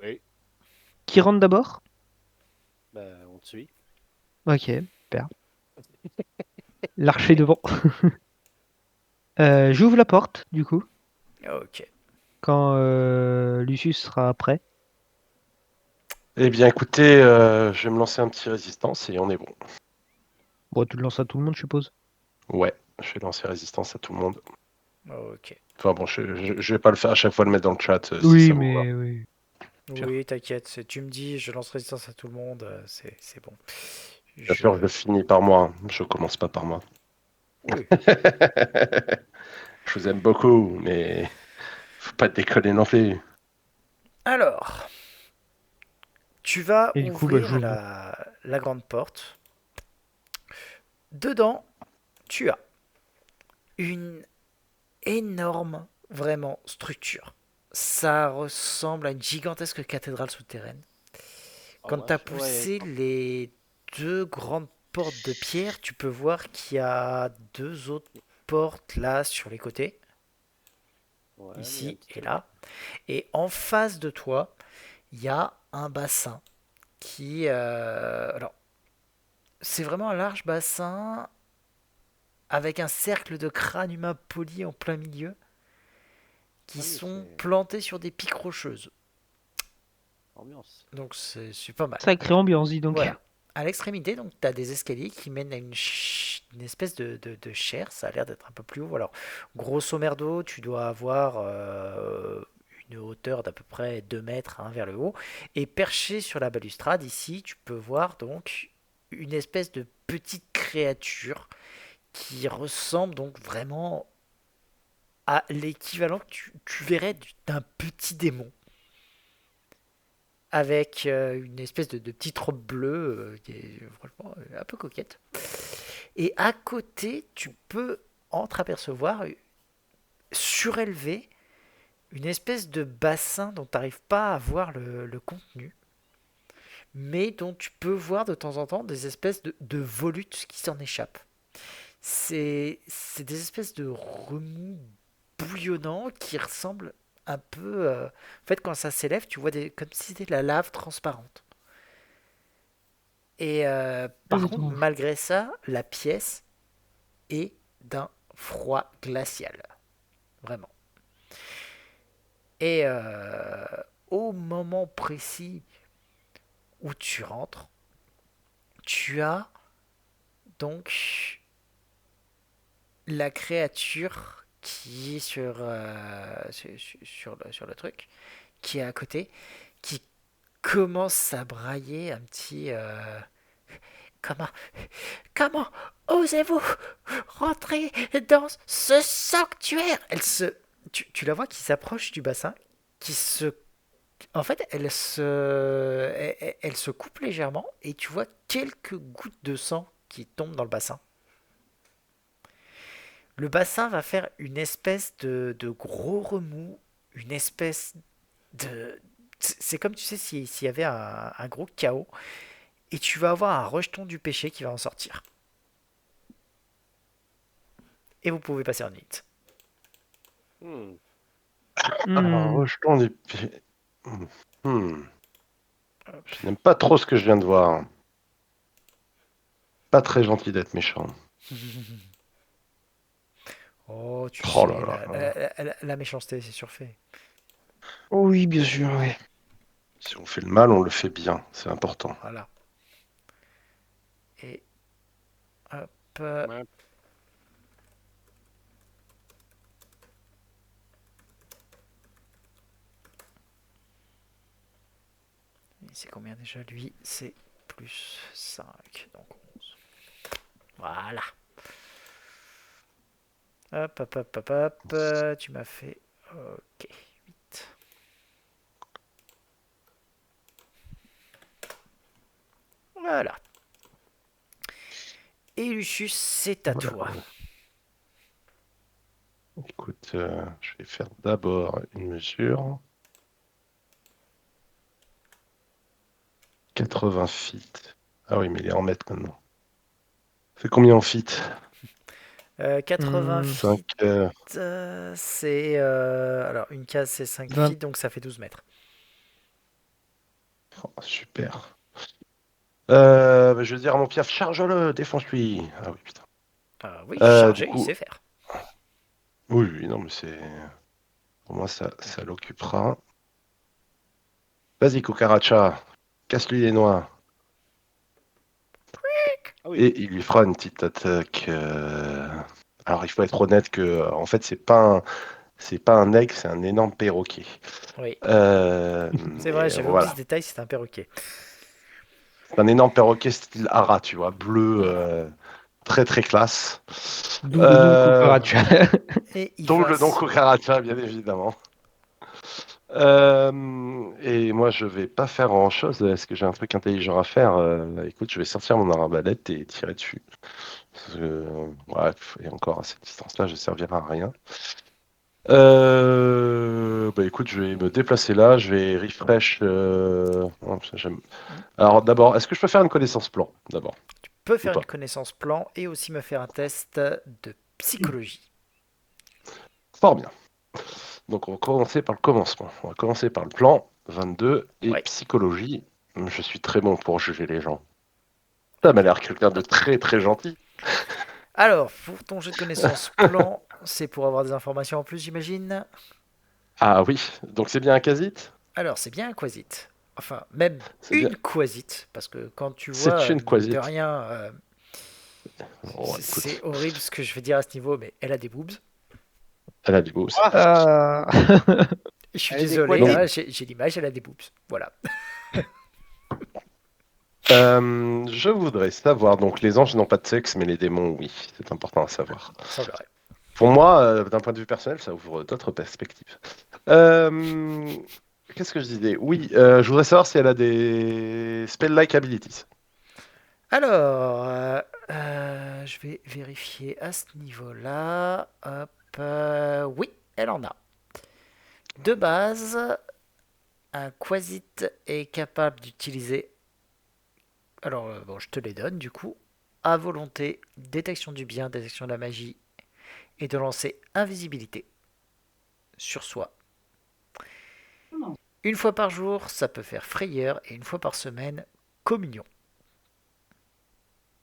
Oui, Qui rentre d'abord? ben on te suit. Ok, super. L'archer devant. J'ouvre la porte, du coup, Ok. quand Lucius sera prêt. Eh bien, écoutez, je vais me lancer un petit résistance et on est bon. Bon, tu le lances à tout le monde, je suppose. Ouais, je vais lancer résistance à tout le monde. Ok. Enfin bon, je vais pas le faire à chaque fois, le mettre dans le chat si Oui, ça vous va. mais oui. Bien, Oui, t'inquiète. Tu me dis, je lance résistance à tout le monde. C'est bon. Bien sûr, je finis par moi. Je commence pas par moi. Oui. Je vous aime beaucoup, mais faut pas déconner non plus. Alors, tu vas Et du coup, bah, ouvrir j'ouvre. la grande porte. Dedans, tu as une énorme, vraiment, structure. Ça ressemble à une gigantesque cathédrale souterraine. Oh, Quand tu as wesh, ouais. poussé les deux grandes portes de pierre, tu peux voir qu'il y a deux autres portes là sur les côtés, Ouais, mais il y a un ici petit et truc. là. Et en face de toi, il y a un bassin qui... alors, c'est vraiment un large bassin avec un cercle de crânes humains polis en plein milieu qui Ah oui, sont c'est plantés sur des pics rocheuses. ambiance. Donc c'est pas mal. Sacrée ambiance, dis donc. Voilà. À l'extrémité, donc tu as des escaliers qui mènent à une une espèce de chair, ça a l'air d'être un peu plus haut. Alors, grosso merdo, tu dois avoir une hauteur d'à peu près 2 mètres hein, vers le haut. Et perché sur la balustrade, ici, tu peux voir donc une espèce de petite créature qui ressemble donc vraiment à l'équivalent que tu verrais d'un petit démon avec une espèce de petite robe bleue qui est franchement un peu coquette. Et à côté, tu peux entreapercevoir surélevé une espèce de bassin dont tu n'arrives pas à voir le contenu, mais dont tu peux voir de temps en temps des espèces de volutes qui s'en échappent. C'est des espèces de remous bouillonnants qui ressemblent un peu. En fait, quand ça s'élève, tu vois comme si c'était de la lave transparente. Et Très par contre, étrange. malgré ça, la pièce est d'un froid glacial. Vraiment. Et au moment précis où tu rentres, tu as donc la créature qui est sur le truc, qui est à côté, qui commence à brailler un petit... comment, comment osez-vous rentrer dans ce sanctuaire? Tu la vois qui s'approche du bassin, qui se... En fait, elle se coupe légèrement et tu vois quelques gouttes de sang qui tombent dans le bassin. Le bassin va faire une espèce de gros remous, une espèce de... C'est comme tu sais s'il y avait un gros chaos et tu vas avoir un rejeton du péché qui va en sortir. Et vous pouvez passer en nuit. Hmm. Alors, Hmm. rejetons des pieds. Hmm. Je n'aime pas trop ce que je viens de voir. Pas très gentil d'être méchant. Oh, tu Oh là sais, là là. la méchanceté, c'est surfait. Oui, bien sûr, oui. Si on fait le mal, on le fait bien. C'est important. Voilà. Et hop. Ouais. C'est combien déjà lui? C'est plus 5, donc 11. Voilà. Hop, hop, hop, hop, hop. Tu m'as fait. Ok, 8. Voilà. Et Lucius, c'est à Voilà, toi. voilà. Écoute, je vais faire d'abord une mesure. 80 feet. Ah oui, mais il est en mètres maintenant. Ça fait combien en feet? 80 5. feet, c'est. Alors, une case, c'est 5 20. feet, donc ça fait 12 mètres. Super. Bah, je veux dire à mon piaf, charge-le, défonce-lui. Ah oui, putain. Oui, Du chargé, il coup, sait faire. oui, oui, non, mais c'est. Pour moi, ça l'occupera. Vas-y, cucaracha, casse-lui les noix. Ah oui. Et il lui fera une petite attaque. Alors, il faut être honnête que, en fait, c'est pas un aigle, c'est un énorme perroquet. Oui, c'est vrai, Et j'avais oublié ce voilà. détail, c'est un perroquet. C'est un énorme perroquet style Hara, tu vois, bleu, très très classe. D'où le nom Euh, cucaracha. Et il donc va. le nom cucaracha, bien évidemment. Et moi, je vais pas faire grand-chose. Est-ce que j'ai un truc intelligent à faire? Écoute, je vais sortir mon arbalète et tirer dessus. Parce que, bref, et encore à cette distance-là, je servirai à rien. Bah écoute, je vais me déplacer là, je vais refresh. Non, ça, alors d'abord, est-ce que je peux faire une connaissance plan d'abord Tu peux ou faire une pas? connaissance plan et aussi me faire un test de psychologie. Fort bien. Donc on va commencer par le commencement. On va commencer par le plan 22 et Ouais. psychologie. Je suis très bon pour juger les gens. Ça m'a Ok. l'air quelqu'un de très très gentil. Alors, pour ton jeu de connaissances plan, c'est pour avoir des informations en plus, j'imagine. Ah oui, donc c'est bien un quasite? Alors, c'est bien un quasite. Enfin, même C'est bien. une quasite, parce que quand tu vois, C'est une mine de quasite. rien, Oh, écoute, C'est horrible ce que je vais dire à ce niveau, mais elle a des boobs. elle a du beau. Ah. Je suis Elle est désolé, décoiffée. hein, j'ai l'image, elle a des boobs. Voilà. Je voudrais savoir, donc les anges n'ont pas de sexe, mais les démons, oui, c'est important à savoir. Il semblerait. Pour moi, d'un point de vue personnel, ça ouvre d'autres perspectives. Euh, Qu'est-ce que je disais? Oui, je voudrais savoir si elle a des spell-like abilities. Alors, je vais vérifier à ce niveau-là. Hop, oui, elle en a. De base, un Quasit est capable d'utiliser. Alors, bon, je te les donne du coup. À volonté, détection du bien, détection de la magie, et de lancer invisibilité sur soi. Une fois par jour, ça peut faire frayeur, et une fois par semaine, communion.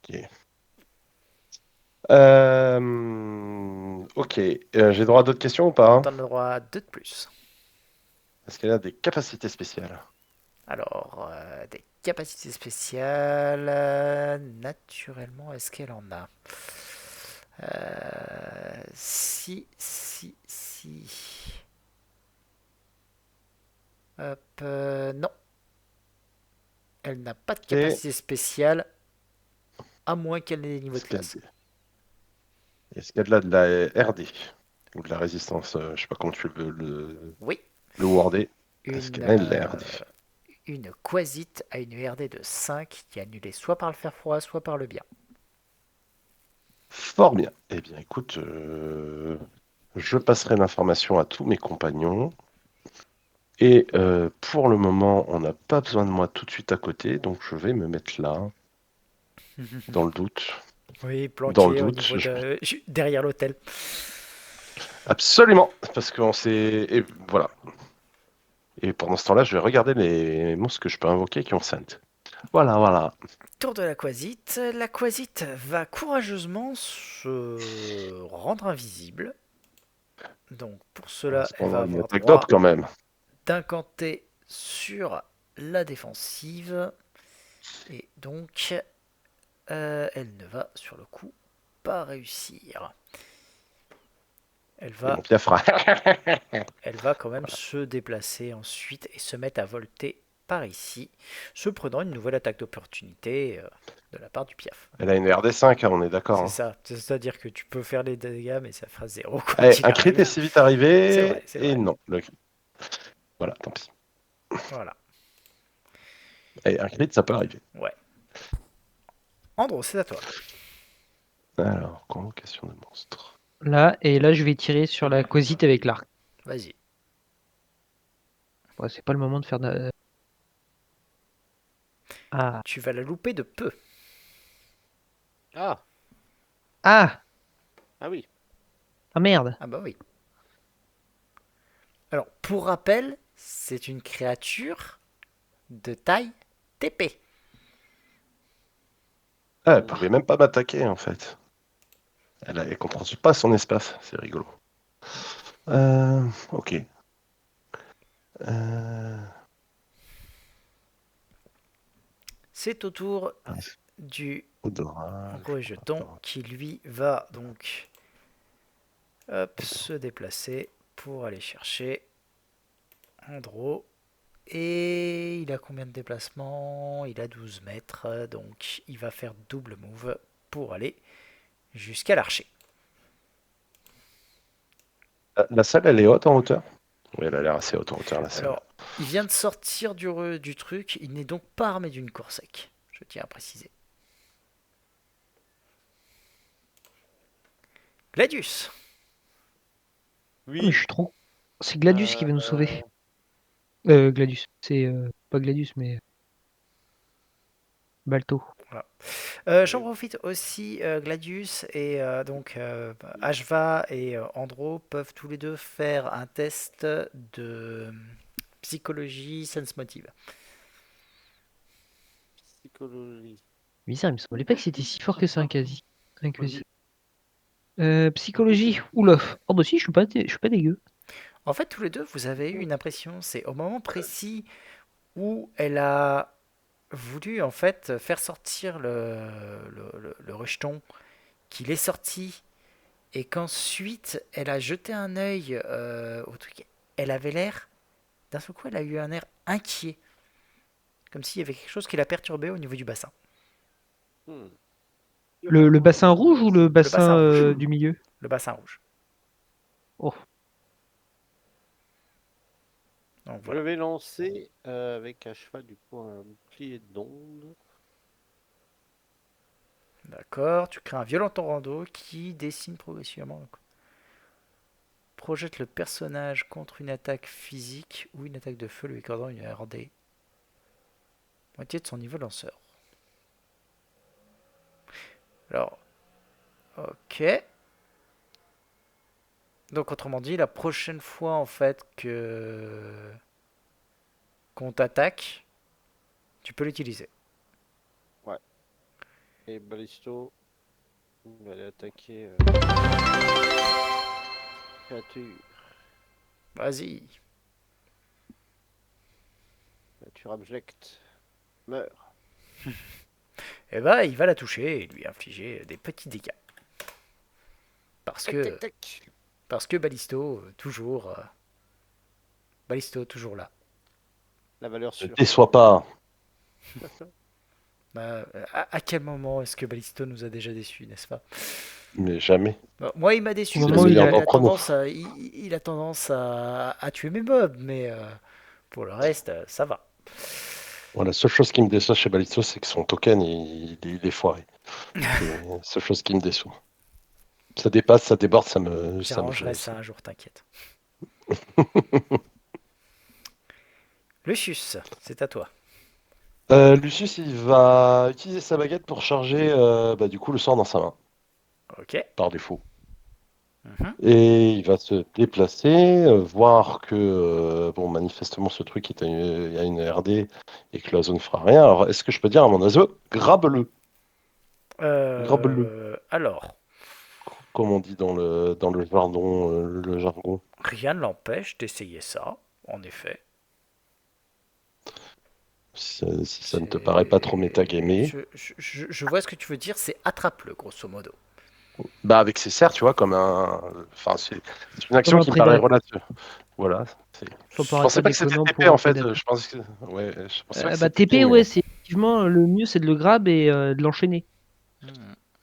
Ok. Ok. J'ai droit à d'autres questions ou pas, hein? T'en auras deux de plus. Est-ce qu'elle a des capacités spéciales? Alors, des capacités spéciales, naturellement, est-ce qu'elle en a? Si. Hop, non, elle n'a pas de Ok. capacité spéciale, à moins qu'elle ait des niveaux de Est-ce qu'elle classe. est-ce qu'elle a de la RD? Ou de la résistance, je sais pas comment tu veux Oui, le worder. Est-ce une, qu'elle a de la RD? une Quasit a une RD de 5 qui est annulée soit par le fer froid, soit par le bien. Fort bien. Eh bien, écoute, je passerai l'information à tous mes compagnons. Et pour le moment, on n'a pas besoin de moi tout de suite à côté, donc je vais me mettre là, dans le doute. Oui, Dans le planqué au doute, niveau de derrière l'hôtel. absolument, parce qu'on s'est... Et voilà. Et pendant ce temps-là, je vais regarder les monstres que je peux invoquer qui ont Saint. Voilà, voilà. Tour de la Quasit. La Quasit va courageusement se rendre invisible. Donc pour cela, C'est elle va une avoir attaque d'op droit quand même. d'incanter sur la défensive. Et donc, elle ne va sur le coup pas réussir. Elle Et mon va, piafra. elle va quand même se déplacer ensuite et se mettre à volter par ici, se prenant une nouvelle attaque d'opportunité de la part du Piaf. Elle a une RD5, hein, on est d'accord. C'est Hein. ça, c'est-à-dire que tu peux faire les dégâts, mais ça fera zéro quand Allez, il un crit est arrive. si vite arrivé, C'est et vrai. non. Voilà, tant pis. Voilà, Allez, un crit, ça peut arriver. ouais. Andro, c'est à toi. Alors, convocation de monstres. Là, et là, je vais tirer sur la cosite avec l'arc. Vas-y. Ouais, c'est pas le moment de faire de... Ah. Tu vas la louper de peu. Ah, Ah! ah oui. Ah merde! Ah bah oui. Alors, pour rappel, c'est une créature de taille TP. Ah, elle pouvait même pas m'attaquer, en fait. Elle contrôle pas son espace, c'est rigolo. Ok. Euh, C'est au tour du Odorat. rejeton qui lui va donc se déplacer pour aller chercher Andro. Et il a combien de déplacements? Il a 12 mètres, donc il va faire double move pour aller jusqu'à l'archer. La salle, elle est haute en hauteur? Oui, elle a l'air assez haute en hauteur, la salle. Alors, il vient de sortir du truc, il n'est donc pas armé d'une corde sec, je tiens à préciser. Gladius. Ah, mais Oui. je suis trop... C'est Gladius qui va nous sauver. Gladius. C'est pas Gladius, mais... Balto. J'en profite aussi, Gladius et donc Ashva et Andro peuvent tous les deux faire un test de psychologie sense motive. Psychologie. Bizarre, il me semblait pas que c'était si fort que ça, un quasi. Un quasi. Psychologie. Oula. Oh bah si, je suis pas dégueu. En fait, tous les deux, vous avez eu une impression, c'est au moment précis où elle a voulu en fait faire sortir le rejeton, qu'il est sorti et qu'ensuite elle a jeté un œil au truc. Elle avait l'air, d'un seul coup, elle a eu un air inquiet, comme s'il y avait quelque chose qui l'a perturbé au niveau du bassin. Hmm. Le bassin rouge ou le bassin bassin rouge. du milieu? Le bassin rouge. Oh, Donc Je voilà. vais lancer avec à cheval du coup un bouclier d'onde. D'accord, tu crées un violent tornado qui dessine progressivement. Projette le personnage contre une attaque physique ou une attaque de feu lui accordant une RD. Moitié de son niveau lanceur. Alors, ok. Donc autrement dit, la prochaine fois en fait qu'on t'attaque, tu peux l'utiliser. Et Ballisto va aller attaquer créature. Vas-y. Créature abjecte. Meurt. Et bah il va la toucher et lui infliger des petits dégâts. Parce Tac, que, tac, tac. parce que Ballisto, toujours là. La valeur Ne sûre. déçois pas. Bah, à quel moment est-ce que Ballisto nous a déjà déçus, n'est-ce pas? Mais jamais. Bon, moi, il m'a déçu Au C'est parce le moment où qu'il meilleur a d'entre nous. tendance il a tendance à tuer mes mobs, mais pour le reste, ça va. Bon, la seule chose qui me déçoit chez Balisto, c'est que son token, il est foiré. C'est la seule chose qui me déçoit. Ça dépasse, ça déborde, ça me J'arrangerai fait. ça un jour, t'inquiète. Lucius, c'est à toi. Lucius, il va utiliser sa baguette pour charger du coup le sort dans sa main, Ok. par défaut. Mhm. Et il va se déplacer, voir que bon, manifestement ce truc il y a une RD et que l'oiseau ne fera rien. Alors est-ce que je peux dire à mon oiseau, grabe-le, grabe-le, Alors, comme on dit dans le jargon. rien ne l'empêche d'essayer ça, en effet. Si ça ne te paraît pas trop métagamé. Je vois ce que tu veux dire, c'est attrape-le, grosso modo. Bah avec ses serres, tu vois, comme un. Enfin, c'est une action Comme un qui me paraît prédateur. relative. Voilà. Ça Je paraît pensais pas pas que c'était déconnant TP pour un en fait. prédateur. Je pensais que. Ouais, je pensais pas que Bah, c'était TP, TP, mais. ouais, c'est effectivement le mieux, c'est de le grab et de l'enchaîner. Hmm.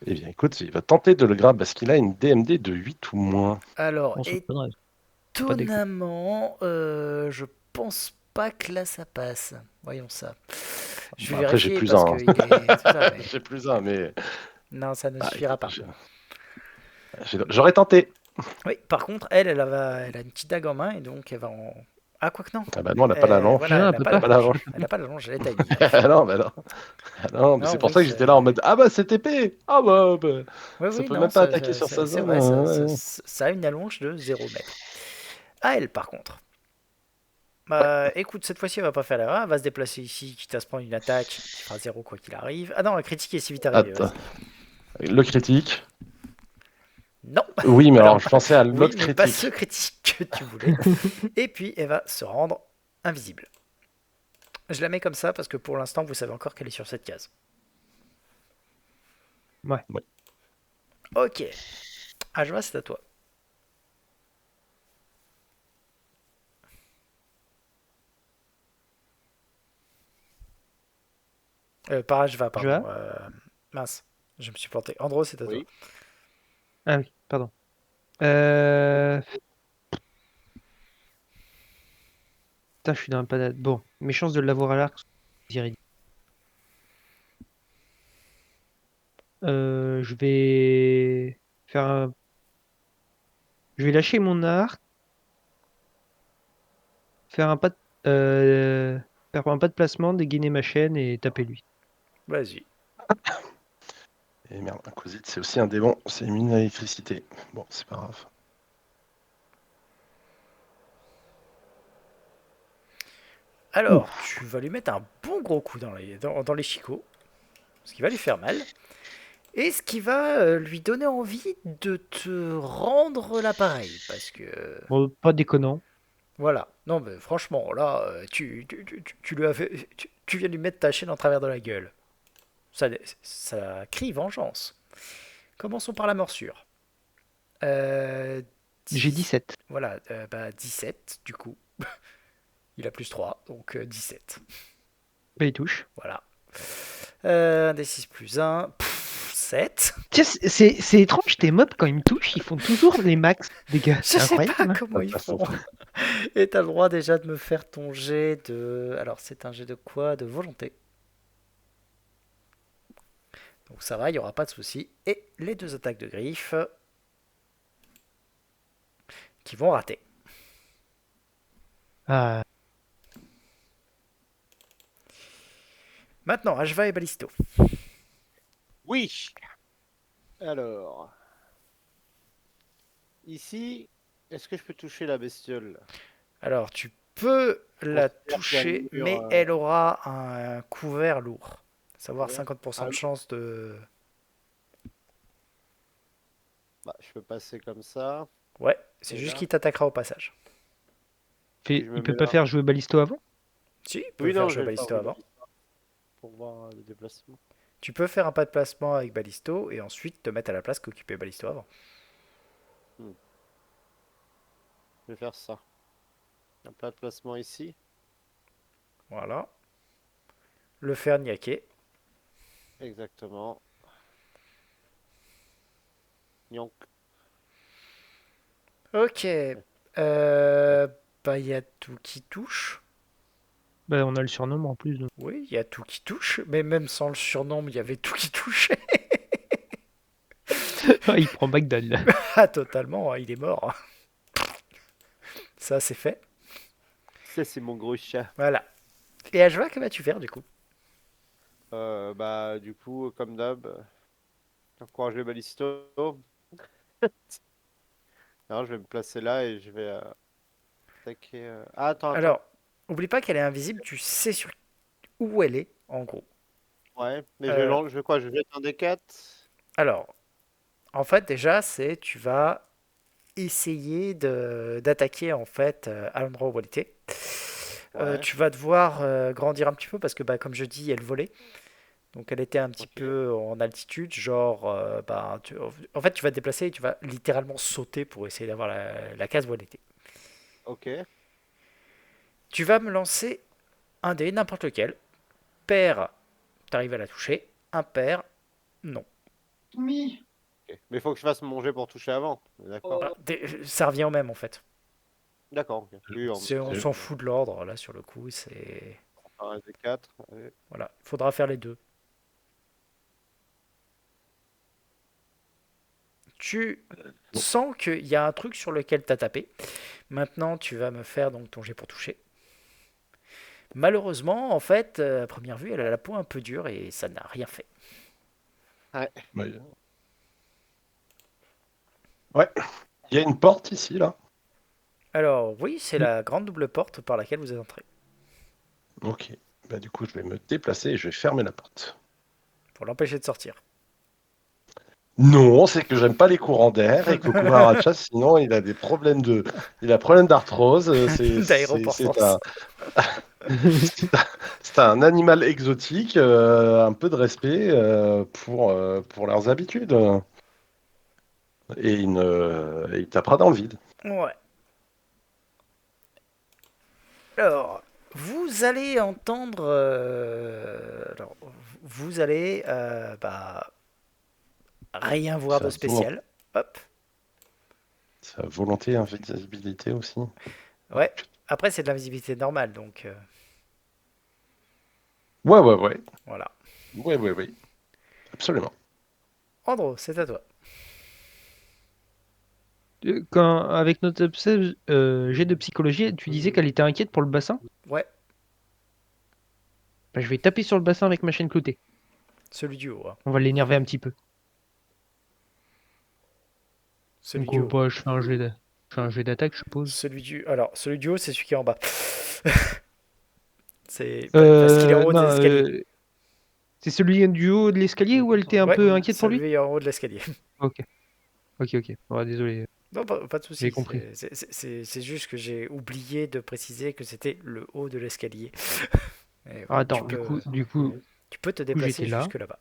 Eh bien, écoute, il va tenter de le grab parce qu'il a une DMD de 8 ou moins. Alors, On se connaît, c'est pas déconnant. étonnamment, je pense pas que là ça passe. Voyons ça. Je vais Bah, après, j'ai vérifier plus parce un. qu'il est tout ça, mais J'ai plus un, mais. non, ça ne Ah, suffira écoute, pas. j'aurais tenté. Oui, par contre, elle a une petite dague en main et donc elle va en. Ah, quoique non. Ah bah non, elle n'a pas la lance. Voilà, Non, elle elle n'a peut pas Elle la n'a pas. pas la longe. lance. Elle n'a pas la longe, elle est tiny. Ah non, bah non. Ah non, mais Non, c'est pour oui, ça que j'étais là en mode ah bah c'est TP. Ah bah, oui, ça oui, peut non, même pas attaquer sur sa c'est zone. vrai, Ouais. ça a une allonge de 0 mètre. À elle, par contre. Bah, écoute, cette fois-ci, elle va pas faire l'erreur. Elle va se déplacer ici, quitte à se prendre une attaque qui fera 0 quoi qu'il arrive. Ah non, un critique est si vite arrivé, Attends. vas-y. Le critique. Non, Oui, mais alors alors, je pensais à oui, l'autre mais pas ce critique. critique que tu voulais. Et puis, elle va se rendre invisible. Je la mets comme ça parce que pour l'instant, vous savez encore qu'elle est sur cette case. Ouais. Ok. Ajwa, c'est à toi. Pas Ajwa, pardon. Ajwa Mince, je me suis planté. Andro, c'est à toi. Oui. Ah oui, pardon. Putain, je suis dans un panade. Bon, mes chances de l'avoir à l'arc sont irréductibles. Je vais faire un... Je vais lâcher mon arc, faire un pas de... faire un pas de placement, dégainer ma chaîne et taper lui. Vas-y. Et merde, un Cosite, c'est aussi un démon, c'est immune à l'électricité. Bon, c'est pas grave. Alors, tu vas lui mettre un bon gros coup dans les chicots, ce qui va lui faire mal, et ce qui va lui donner envie de te rendre l'appareil, parce que Bon, pas déconnant. voilà. Non, mais franchement, là, tu lui as tu viens de lui mettre ta chaîne en travers de la gueule. Ça crie vengeance. Commençons par la morsure. Euh, J'ai 10. 17. Voilà, 17 du coup. Il a plus 3, donc 17. Bah, il touche. Voilà. Un des 6 plus 1, 7. Tiens, c'est étrange, tes mobs, quand ils me touchent, ils font toujours les max dégâts. Je C'est sais pas incroyable. comment ils Pas font. façon. Et t'as le droit déjà de me faire ton jet de... Alors c'est un jet de quoi? De volonté. Donc ça va, il n'y aura pas de souci. Et les 2 attaques de griffe qui vont rater. Ah, Maintenant, Ashva et Ballisto. Oui. Alors, ici, est-ce que je peux toucher la bestiole? Alors tu peux la Considère qu'il y a le toucher, mur, mais elle aura un couvert lourd. Savoir ouais. 50% de Ah, chance de... bah, je peux passer comme ça. Ouais, c'est Et juste là, qu'il t'attaquera au passage. et je me il peut mets pas là. faire jouer Ballisto avant? Si, tu peux Oui, faire non, je jouer vais le faire Ballisto avant. pour voir le déplacement. Tu peux faire un pas de placement avec Ballisto et ensuite te mettre à la place qu'occupait Ballisto avant. Je vais faire ça. Un pas de placement ici. Voilà. Le faire niaquer. Exactement. Yonk. Ok. Bah, il y a tout qui touche. Bah, on a le surnom en plus. Donc. Oui, il y a tout qui touche. Mais même sans le surnom, il y avait tout qui touchait. Ah, il prend Bagdad là. Ah, totalement, il est mort. Ça, c'est fait. Ça, c'est mon gros chat. Voilà. Et Ajwa, que vas-tu faire du coup? Bah, du coup, comme d'hab, encourager Ballisto. Alors, je vais me placer là et je vais attaquer. Ah, attends, attends. Alors, oublie pas qu'elle est invisible, tu sais sur où elle est, en gros. Ouais, mais Euh, je vais quoi? Je jette un des 4. alors, en fait, déjà, tu vas essayer d'attaquer en fait à l'endroit où elle était. Ouais, Tu vas devoir grandir un petit peu parce que, bah, comme je dis, elle volait. Donc elle était un petit ok. peu en altitude, genre, en fait, tu vas te déplacer et tu vas littéralement sauter pour essayer d'avoir la case où elle était. Ok. Tu vas me lancer un dé, n'importe lequel. Pair, t'arrives à la toucher. Impair, non. Ok. Mais il faut que je fasse mon jet pour toucher avant. D'accord. Bah, ça revient au même en fait. D'accord, ok. Oui, On C'est- s'en fout de l'ordre là sur le coup. C'est un des 4. Allez. voilà, il faudra faire les deux. Tu Bon. sens qu'il y a un truc sur lequel t'as tapé. Maintenant, tu vas me faire donc ton jet pour toucher. Malheureusement, en fait, à première vue, elle a la peau un peu dure et ça n'a rien fait. Ouais. Ouais. Ouais. Il y a une porte ici, là. Alors oui, c'est la grande double porte par laquelle vous êtes entré Ok. Bah, du coup, je vais me déplacer et je vais fermer la porte. pour l'empêcher de sortir. Non, c'est que j'aime pas les courants d'air et que Kukumaracha, sinon, il a problème d'arthrose. D'aéroportance. C'est un animal exotique. Un peu de respect pour leurs habitudes. Et il tapera dans le vide. Ouais. Alors, vous allez entendre. Alors, vous allez rien voir de Sa spécial. Hop. volonté, invisibilité aussi. Ouais. Après, c'est de l'invisibilité normale, donc Ouais, ouais, ouais. voilà. Ouais, ouais, ouais. Absolument. Andro, c'est à toi. Avec notre jet de psychologie, tu disais qu'elle était inquiète pour le bassin. Ouais, Bah, je vais taper sur le bassin avec ma chaîne cloutée. celui du haut. Hein. On va l'énerver un petit peu. Celui Donc, du haut. bah, je fais un jet d'attaque, je suppose. Celui du haut, c'est celui qui est en bas. C'est parce qu'il est en haut des Non, escaliers. c'est celui du haut de l'escalier où elle était un Ouais, peu inquiète pour lui? celui en haut de l'escalier. Ok, ok, ok. Ouais, désolé, Non, pas de j'ai souci. compris. C'est juste que j'ai oublié de préciser que c'était le haut de l'escalier. Et Ah, ouais, attends, du coup, tu peux te j'étais déplacer là. jusque là-bas.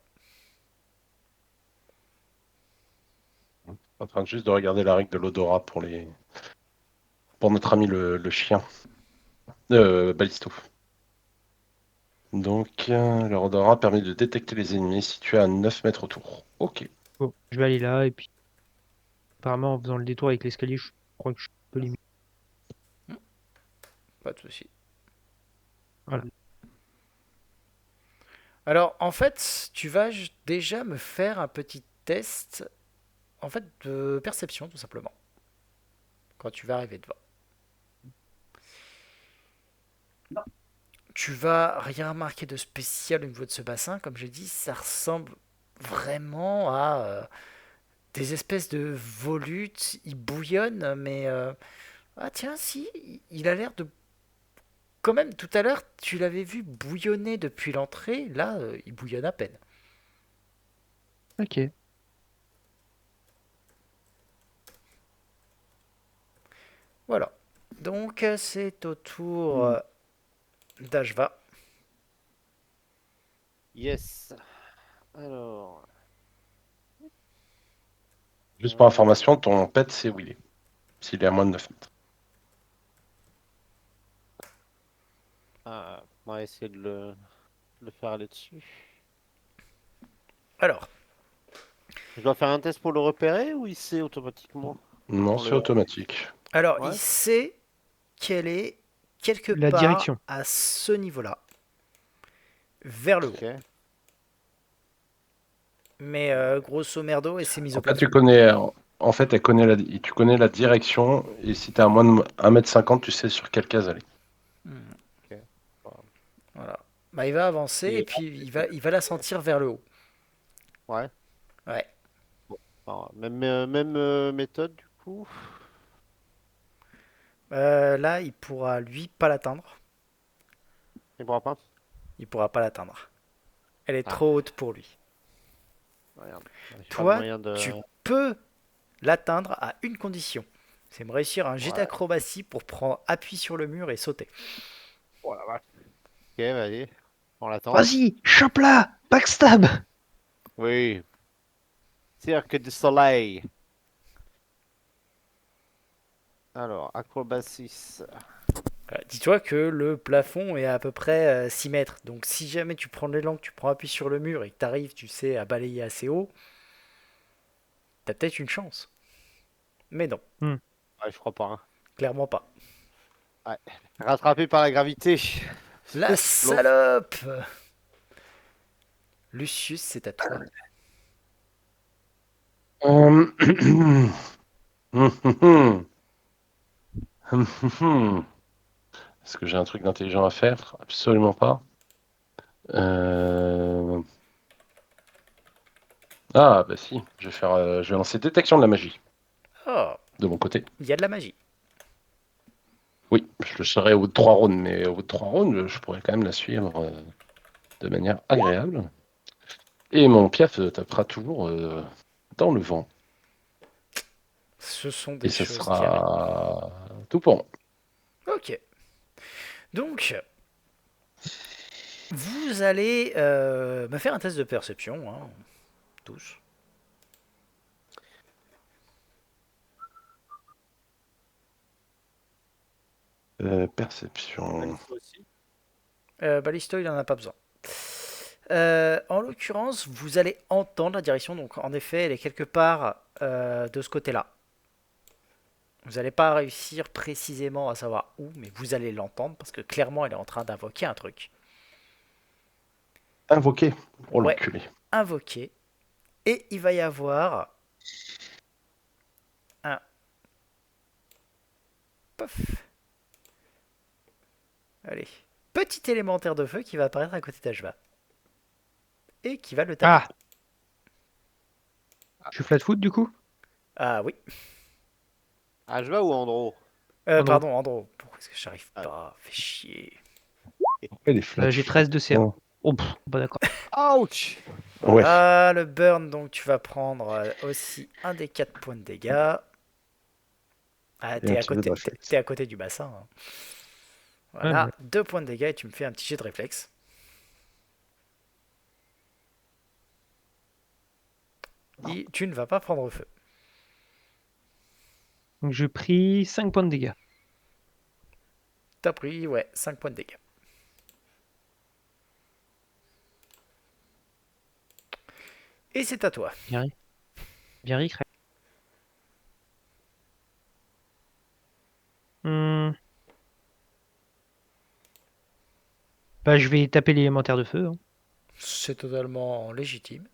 En train juste de regarder la règle de l'odorat pour notre ami le chien. Balisto. Donc, leur odorat permet de détecter les ennemis situés à 9 mètres autour. Ok. Bon, je vais aller là et puis apparemment en faisant le détour avec l'escalier, je crois que je peux limiter. Pas de souci. Voilà. Alors, en fait, tu vas déjà me faire un petit test, en fait, de perception, tout simplement, quand tu vas arriver devant. Tu vas rien remarquer de spécial au niveau de ce bassin, comme j'ai dit, ça ressemble vraiment à des espèces de volutes, ils bouillonnent, mais ah tiens, si, il a l'air de... Quand même, tout à l'heure, tu l'avais vu bouillonner depuis l'entrée, là, il bouillonne à peine. Ok. Voilà. Donc, c'est au tour Hmm. d'Ajva. Yes. Alors. Juste pour information, ton pet, c'est Willy. S'il est à moins de 9 mètres. On va essayer de le faire aller dessus. Alors, Je dois faire un test pour le repérer ou il sait automatiquement? Non, Pour c'est le... automatique. il Ouais. sait qu'elle est quelque La part direction. à ce niveau-là, vers le haut. Ok. Mais grosso merdo, elle s'est mise En au fait, plafond. en fait, tu connais la direction, et si tu es à moins de 1,50 m, tu sais sur quelle case aller. Hmm, Ok. Voilà. voilà. Bah, il va avancer et Et puis il va la sentir vers le haut. ouais. Ouais. Alors, même méthode du coup. Là, il pourra lui pas l'atteindre. Il pourra pas. Il pourra pas l'atteindre. Elle est Ah, trop haute pour lui. merde. J'ai pas de Toi, moyen de. tu peux l'atteindre à une condition. C'est me réussir un jet Ouais. d'acrobatie pour prendre appui sur le mur et sauter. Oh la vache. Ok, vas-y. On l'attend. Vas-y, chope-la! Backstab! Oui. Cirque du Soleil. Alors, acrobatie. Dis-toi que le plafond est à peu près 6 mètres. Donc si jamais tu prends l'élan, que tu prends appui sur le mur et que tu arrives, tu sais, à balayer assez haut, t'as peut-être une chance. Mais non, Hmm. Ouais, je crois pas. Hein. clairement pas. Ouais. Rattrapé par la gravité. La L'autre. salope! Lucius, c'est à toi. Est-ce que j'ai un truc d'intelligent à faire? Absolument pas. Euh, Ah, bah si, je vais lancer détection de la magie, Oh, de mon côté. il y a de la magie. Oui, je le saurai au bout de 3 rounds, mais au bout de 3 rounds, je pourrais quand même la suivre de manière agréable. Et mon piaf tapera toujours dans le vent. Ce sont Et des ce choses qui arrivent. sera tout pour moi. Ok. Donc, vous allez me faire un test de perception, hein, tous. Perception. Balisto aussi. Ballisto, il en a pas besoin. En l'occurrence, vous allez entendre la direction. Donc, en effet, elle est quelque part de ce côté-là. Vous n'allez pas réussir précisément à savoir où, mais vous allez l'entendre parce que clairement, elle est en train d'invoquer un truc. Invoqué. Oh Ouais, l'enculé. invoquer. Et il va y avoir un pof. Allez, petit élémentaire de feu qui va apparaître à côté d'Ajva et qui va le taper. Ah! Je suis flat-foot du coup? Ah oui. Ajva ou Andro? Andro. Pardon, Andro. Pourquoi est-ce que j'arrive Ah. pas? Fais chier. Pourquoi il est flat J'ai foot 13 de CA. Oh, bah d'accord. Ouch! Ouais. Ah, le burn, donc tu vas prendre aussi un des 4 points de dégâts. Ah, Et un petit peu de réflexe. t'es à côté du bassin. Hein. Ouais, Voilà, 2 points de dégâts et tu me fais un petit jet de réflexe. Et tu ne vas pas prendre feu. Donc j'ai pris 5 points de dégâts. T'as pris, ouais, 5 points de dégâts. Et c'est à toi. Bien, bien ric. Bah, je vais taper l'élémentaire de feu, hein. C'est totalement légitime.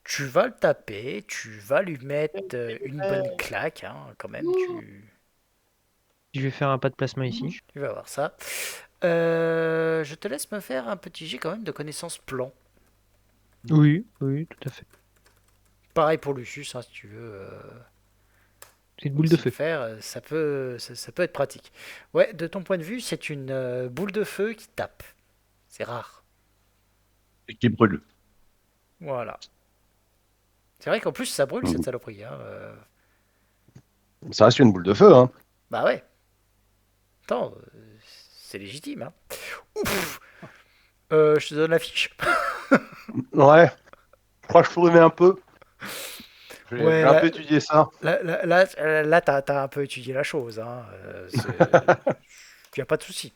Tu vas le taper, tu vas lui mettre une bonne claque, hein, quand même, Je vais faire un pas de placement ici. tu vas voir ça. Je te laisse me faire un petit jet quand même de connaissance plan. Oui, oui, tout à fait. Pareil pour Lucius, hein, si tu veux C'est une boule de aussi le feu. faire, ça peut être pratique. Ouais, de ton point de vue, c'est une boule de feu qui tape. C'est rare. Et qui brûle. Voilà. C'est vrai qu'en plus, ça brûle cette Mhm. saloperie, hein. Ça reste une boule de feu, hein. Bah ouais. Attends, c'est légitime, hein. Ouf. Je te donne la fiche. Ouais, je crois que je pourrais un peu. J'ai Ouais, un peu étudié ça. là, t'as un peu étudié la chose, hein. Y a pas de souci.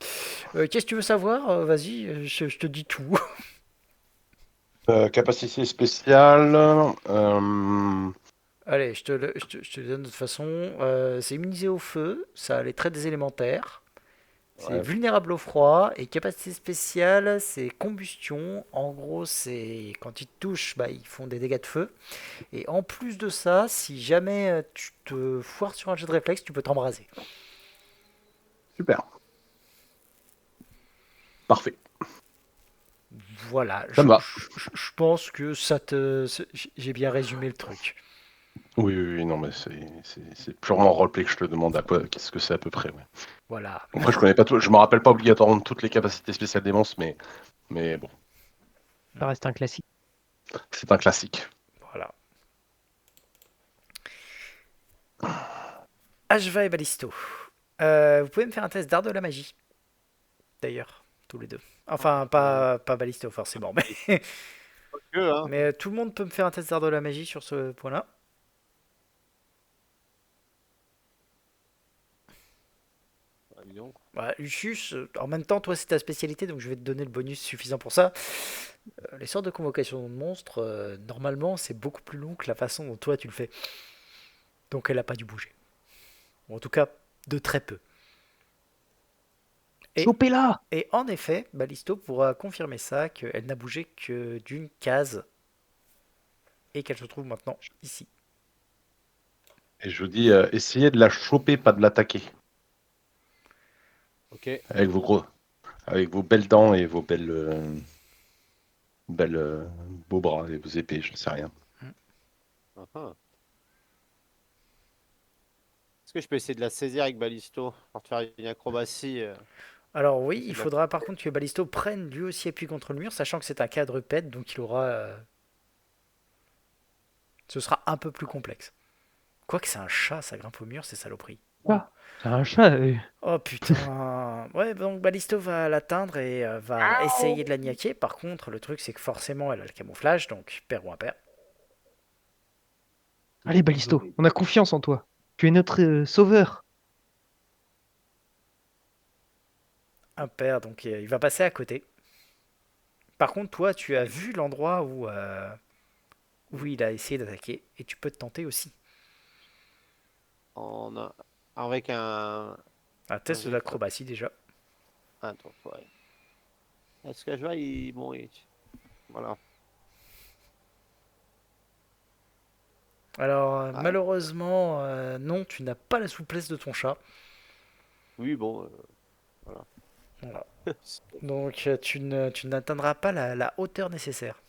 Qu'est-ce que tu veux savoir? Vas-y, je te dis tout. Capacité spéciale. Allez, je te le donne de toute façon. C'est immunisé au feu, ça a les traits des élémentaires. C'est Ouais, vulnérable au froid et capacité spéciale, c'est combustion. En gros, c'est quand ils te touchent, bah, ils font des dégâts de feu. Et en plus de ça, si jamais tu te foires sur un jet de réflexe, tu peux t'embraser. super. Parfait. Voilà, Ça me va. je pense que j'ai bien résumé le truc. Oui, oui, oui, non, mais c'est purement roleplay que je te demande à quoi, qu'est-ce que c'est à peu près. Ouais. Voilà, Après, je connais pas tout, je me rappelle pas obligatoirement de toutes les capacités spéciales des monstres, mais bon, Ça reste un classique. c'est un classique. voilà. Ashva et Ballisto. Vous pouvez me faire un test d'art de la magie, d'ailleurs, tous les deux. Enfin, pas Ballisto forcément, mais, Que, hein. mais tout le monde peut me faire un test d'art de la magie sur ce point-là. Ah, dis donc. Bah, Lucius, en même temps, toi c'est ta spécialité, donc je vais te donner le bonus suffisant pour ça. Les sortes de convocation de monstres, normalement, c'est beaucoup plus long que la façon dont toi tu le fais. Donc elle n'a pas dû bouger. Ou en tout cas, de très peu. Et, Chopez-la! et en effet, Ballisto pourra confirmer ça, qu'elle n'a bougé que d'une case et qu'elle se trouve maintenant ici. Et je vous dis, essayez de la choper, pas de l'attaquer. Ok. Avec vos belles dents et vos belles beaux bras et vos épées, je ne sais rien. Ah, ah. Est-ce que je peux essayer de la saisir avec Ballisto pour te faire une acrobatie Alors oui, c'est il de la- faudra par contre que Ballisto prenne lui aussi appui contre le mur, sachant que c'est un quadrupède, donc il aura... ce sera un peu plus complexe. Quoique c'est un chat, ça grimpe au mur, c'est saloperie. Ah, c'est un chat. Oh putain. Ouais, donc Ballisto va l'atteindre et va essayer de la niaquer. Par contre, le truc c'est que forcément elle a le camouflage, donc pair ou impair. Allez, Ballisto, on a confiance en toi. Tu es notre sauveur. Impair, donc il va passer à côté. Par contre, toi, tu as vu l'endroit où il a essayé d'attaquer et tu peux te tenter aussi. en un- avec Un un test jet quoi? d'acrobatie déjà. Attends, ouais. Est-ce que je vois, voilà. Alors, Ah, malheureusement, non, tu n'as pas la souplesse de ton chat. oui, bon, voilà. Voilà. Donc, tu n'atteindras pas la hauteur nécessaire.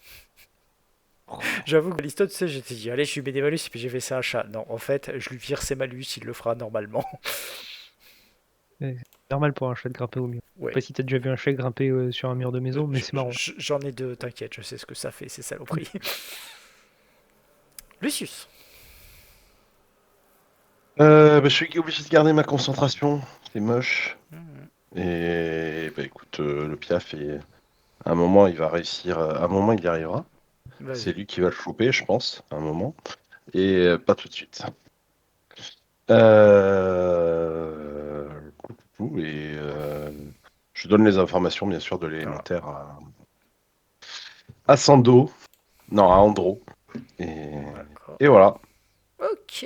J'avoue que l'histoire, tu sais, j'étais dit, allez, je lui mets des malus et puis j'ai fait ça un chat. Non, en fait, je lui vire ses malus, il le fera normalement. C'est normal pour un chat de grimper au mur. Je sais Ouais. pas si t'as déjà vu un chat grimper sur un mur de maison, mais c'est marrant. J'en ai deux, t'inquiète, je sais ce que ça fait, ces saloperies. Lucius. Je suis obligé de garder ma concentration, c'est moche. Mhm. Et bah écoute, le piaf, à un moment il va réussir, à un moment il y arrivera. C'est Vas-y. lui qui va le choper, je pense, à un moment. Et pas tout de suite. Et je donne les informations, bien sûr, de Voilà. l'élémentaire à Sando. Non, à Andro. Et, D'accord. et voilà. Ok.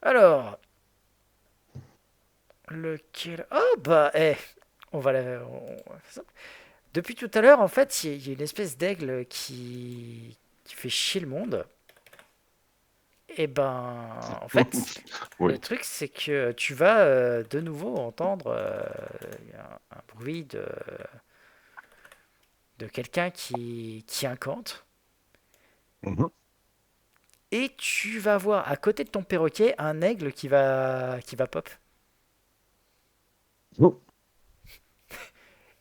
Alors, lequel... Oh, bah, on va la... Depuis tout à l'heure, en fait, il y a une espèce d'aigle qui fait chier le monde. Et ben, en fait, le Oui. truc, c'est que tu vas de nouveau entendre un bruit de quelqu'un qui incante. Mhm. Et tu vas voir à côté de ton perroquet un aigle qui va pop. Oh.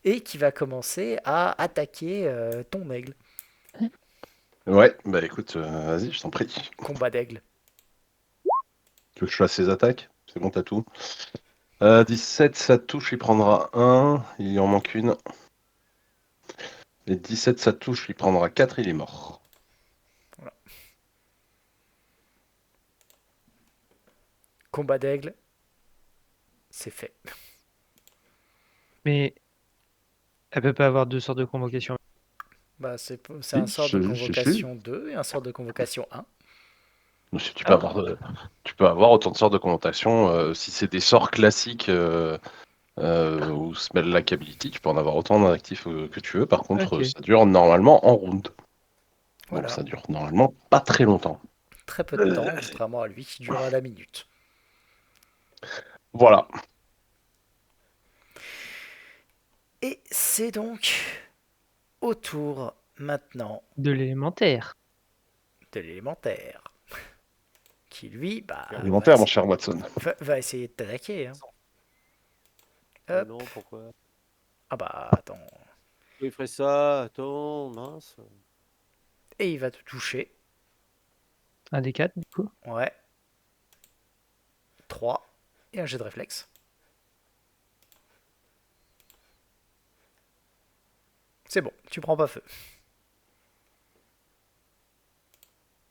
Et qui va commencer à attaquer ton aigle. Ouais, bah écoute, vas-y, je t'en prie. Combat d'aigle. Tu veux que je fasse ses attaques? C'est bon, t'as tout. 17, ça touche, il prendra 1. Il en manque une. Et 17, ça touche, il prendra 4, il est mort. Voilà. Combat d'aigle, c'est fait. Mais elle peut pas avoir deux sortes de convocation. Bah, c'est un Si, sort de je suis. convocation 2 et un sort de convocation 1. Si tu peux Ah, avoir, tu peux avoir autant de sorts de connotation. Si c'est des sorts classiques ou spell like ability, tu peux en avoir autant d'actifs que tu veux. Par contre, ok. ça dure normalement en round. Donc Voilà. ça dure normalement pas très longtemps. Très peu de temps, contrairement à lui qui dure à la minute. Voilà. Et c'est donc au tour maintenant De l'élémentaire. de l'élémentaire. Qui lui, bah, va, Alimentaire, mon cher Watson. va essayer de t'attaquer. Hein. Mais Hop. non, pourquoi? Ah bah attends. Il ferait ça, attends, mince. Et il va te toucher. Un des quatre, du coup. Ouais. 3. Et un jet de réflexe. C'est bon, tu prends pas feu.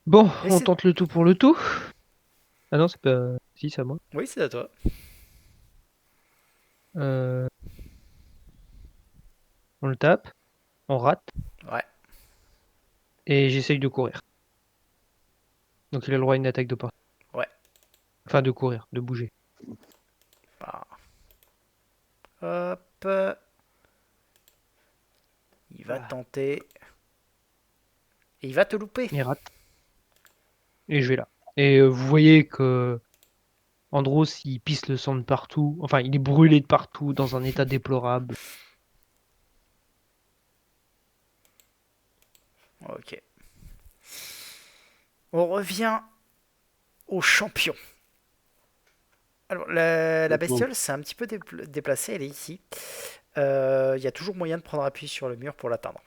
Bon, Et on c'est... tente le tout pour le tout. Ah non, c'est pas. Si, c'est à moi. Oui, c'est à toi. Euh, On le tape, on rate, Ouais. et j'essaye de courir. Donc il a le droit à une attaque de portée. Ouais. Enfin, de courir, de bouger. Bah, hop. Il va tenter. Et il va te louper. Il rate. Et je vais là. Et vous voyez que Andros, il pisse le sang de partout. Enfin, il est brûlé de partout, dans un état déplorable. Ok. On revient au champion. Alors, la bestiole s'est un petit peu déplacée, elle est ici. Il y a toujours moyen de prendre appui sur le mur pour l'atteindre.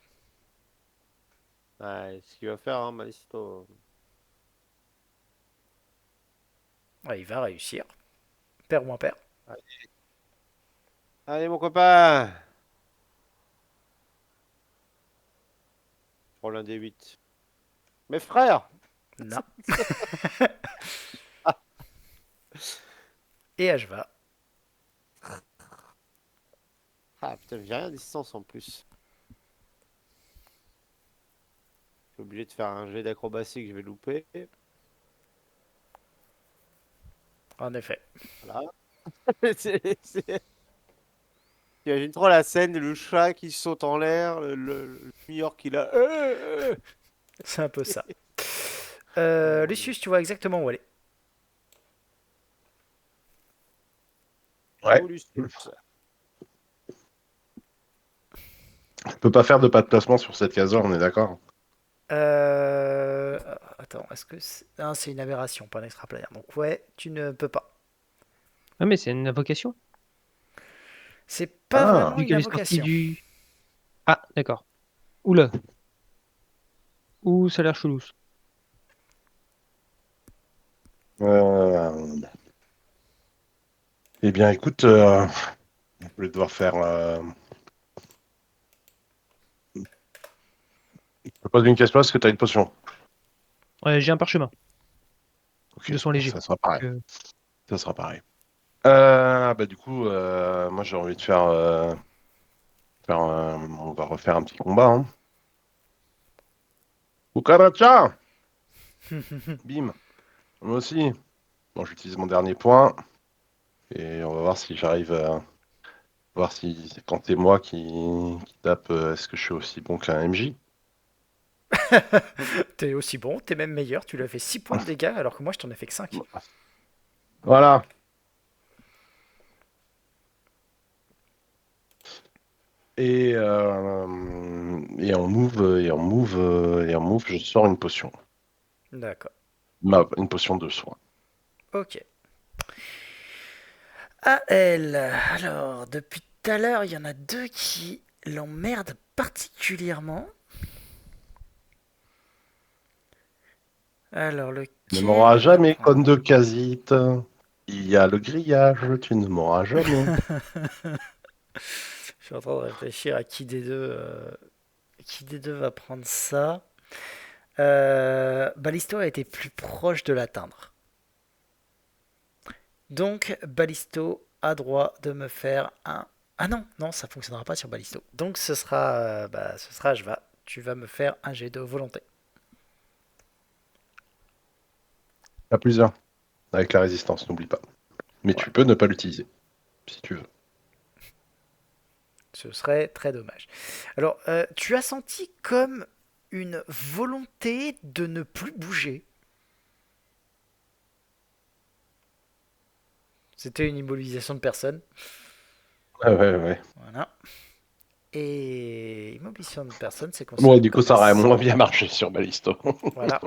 Ouais, ce qu'il va faire, hein, Malisto. Ouais, il va réussir. Père ou moins père. Allez, mon copain! Pour l'un des 8. Mes frères! Non. Et Ashva. Ah putain, j'ai rien à distance en plus. Je suis obligé de faire un jet d'acrobatie que je vais louper. En effet. Voilà. J'imagine trop la scène, le chat qui saute en l'air, le New York qui l'a. C'est un peu ça. Oh, mon Dieu. Lucius, tu vois exactement où elle est. Ouais. Oh, Lucius. Je peux pas faire de pas de placement sur cette case-là, on est d'accord. Attends, est-ce que c'est... Non, c'est une aberration, pas un extraplanaire. Donc ouais, tu ne peux pas. Ah, mais c'est une invocation. C'est pas Ah. vraiment Vu une qu'elle est sortie invocation. du. Ah, d'accord. Oula. Ouh, ça a l'air chelou. Euh, Eh bien, écoute, je vais devoir faire. Je pose une question, est-ce que tu as une potion? J'ai un parchemin Ok, de soins légers. ça sera pareil. Donc, Ça sera pareil. Bah du coup, moi j'ai envie de on va refaire un petit combat. Hein. Cucaracha! Bim! Moi aussi. Bon, j'utilise mon dernier point. Et on va voir si j'arrive à voir si quand c'est moi qui tape, est-ce que je suis aussi bon qu'un MJ? T'es aussi bon, t'es même meilleur, tu lui as fait 6 points de dégâts alors que moi je t'en ai fait que 5. Voilà. Et en move, je sors une potion. D'accord, Une potion de soin. ok. À elle. Alors, depuis tout à l'heure, il y en a deux qui l'emmerdent particulièrement. Alors, Tu ne m'auras lequel va jamais, prendre? conne de casite. Il y a le grillage, tu ne m'auras jamais. Je suis en train de réfléchir à qui des deux va prendre ça. Ballisto a été plus proche de l'atteindre. Donc, Ballisto a droit de me faire un. Ah non, non, ça fonctionnera pas sur Ballisto. Donc, ce sera Jva. Tu vas me faire un jet de volonté. À plusieurs, avec la résistance, n'oublie pas. Mais Ouais, tu peux ne pas l'utiliser, si tu veux. ce serait très dommage. Alors, tu as senti comme une volonté de ne plus bouger. C'était une immobilisation de personne. Ouais, ouais, ouais. Voilà. Et immobilisation de personne, c'est Bon, considéré du coup, comme ça un aurait sort. moins bien marché sur Ballisto. Voilà.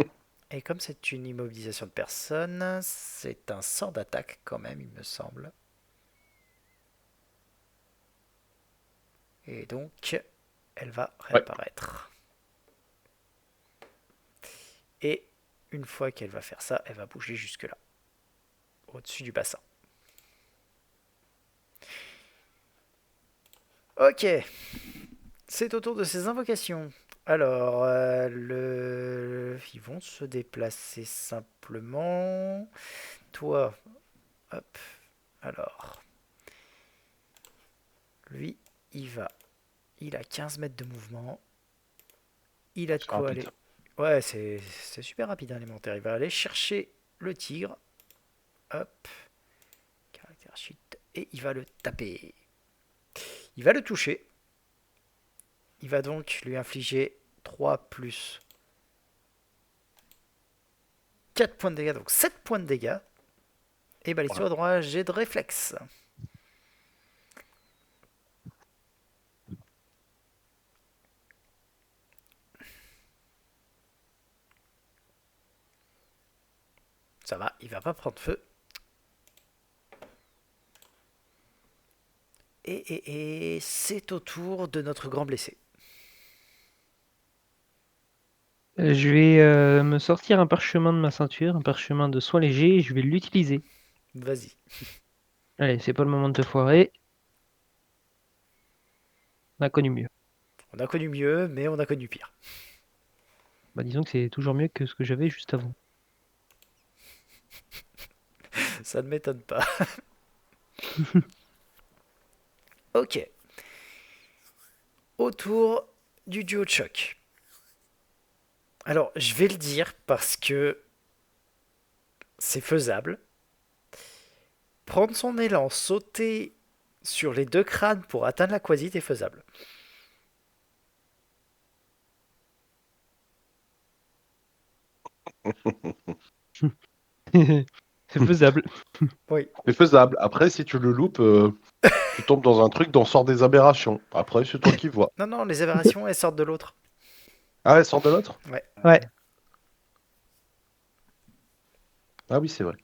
Et comme c'est une immobilisation de personne, c'est un sort d'attaque quand même, il me semble. Et donc, elle va Ouais. réapparaître. Et une fois qu'elle va faire ça, elle va bouger jusque là, au-dessus du bassin. Ok, c'est au tour de ces invocations. Alors, ils vont se déplacer simplement. Toi, hop. Alors, lui, il a 15 mètres de mouvement. Il a de C'est quoi rapide. aller. Ouais, c'est super rapide, hein, l'élémentaire. Il va aller chercher le tigre. Hop. Caractère chute. Et il va le taper. Il va le toucher. Il va donc lui infliger 3 plus 4 points de dégâts, donc 7 points de dégâts. Et Balistio a droit à un jet de réflexe. Ça va, il va pas prendre feu. Et c'est au tour de notre grand blessé. Je vais me sortir un parchemin de ma ceinture, un parchemin de soins légers, et je vais l'utiliser. Vas-y. Allez, c'est pas le moment de te foirer. On a connu mieux. On a connu mieux, mais on a connu pire. Bah, disons que c'est toujours mieux que ce que j'avais juste avant. Ça ne m'étonne pas. Ok. Autour du duo de choc. Alors, je vais le dire parce que c'est faisable. Prendre son élan, sauter sur les deux crânes pour atteindre la quasite est faisable. C'est faisable. Oui. C'est faisable. Après, si tu le loupes, tu tombes dans un truc dont sort des aberrations. Après, c'est toi qui vois. Non, non, les aberrations, elles sortent de l'autre. Ah, elle sort de l'autre? Ouais. Ouais. Ah oui, c'est vrai.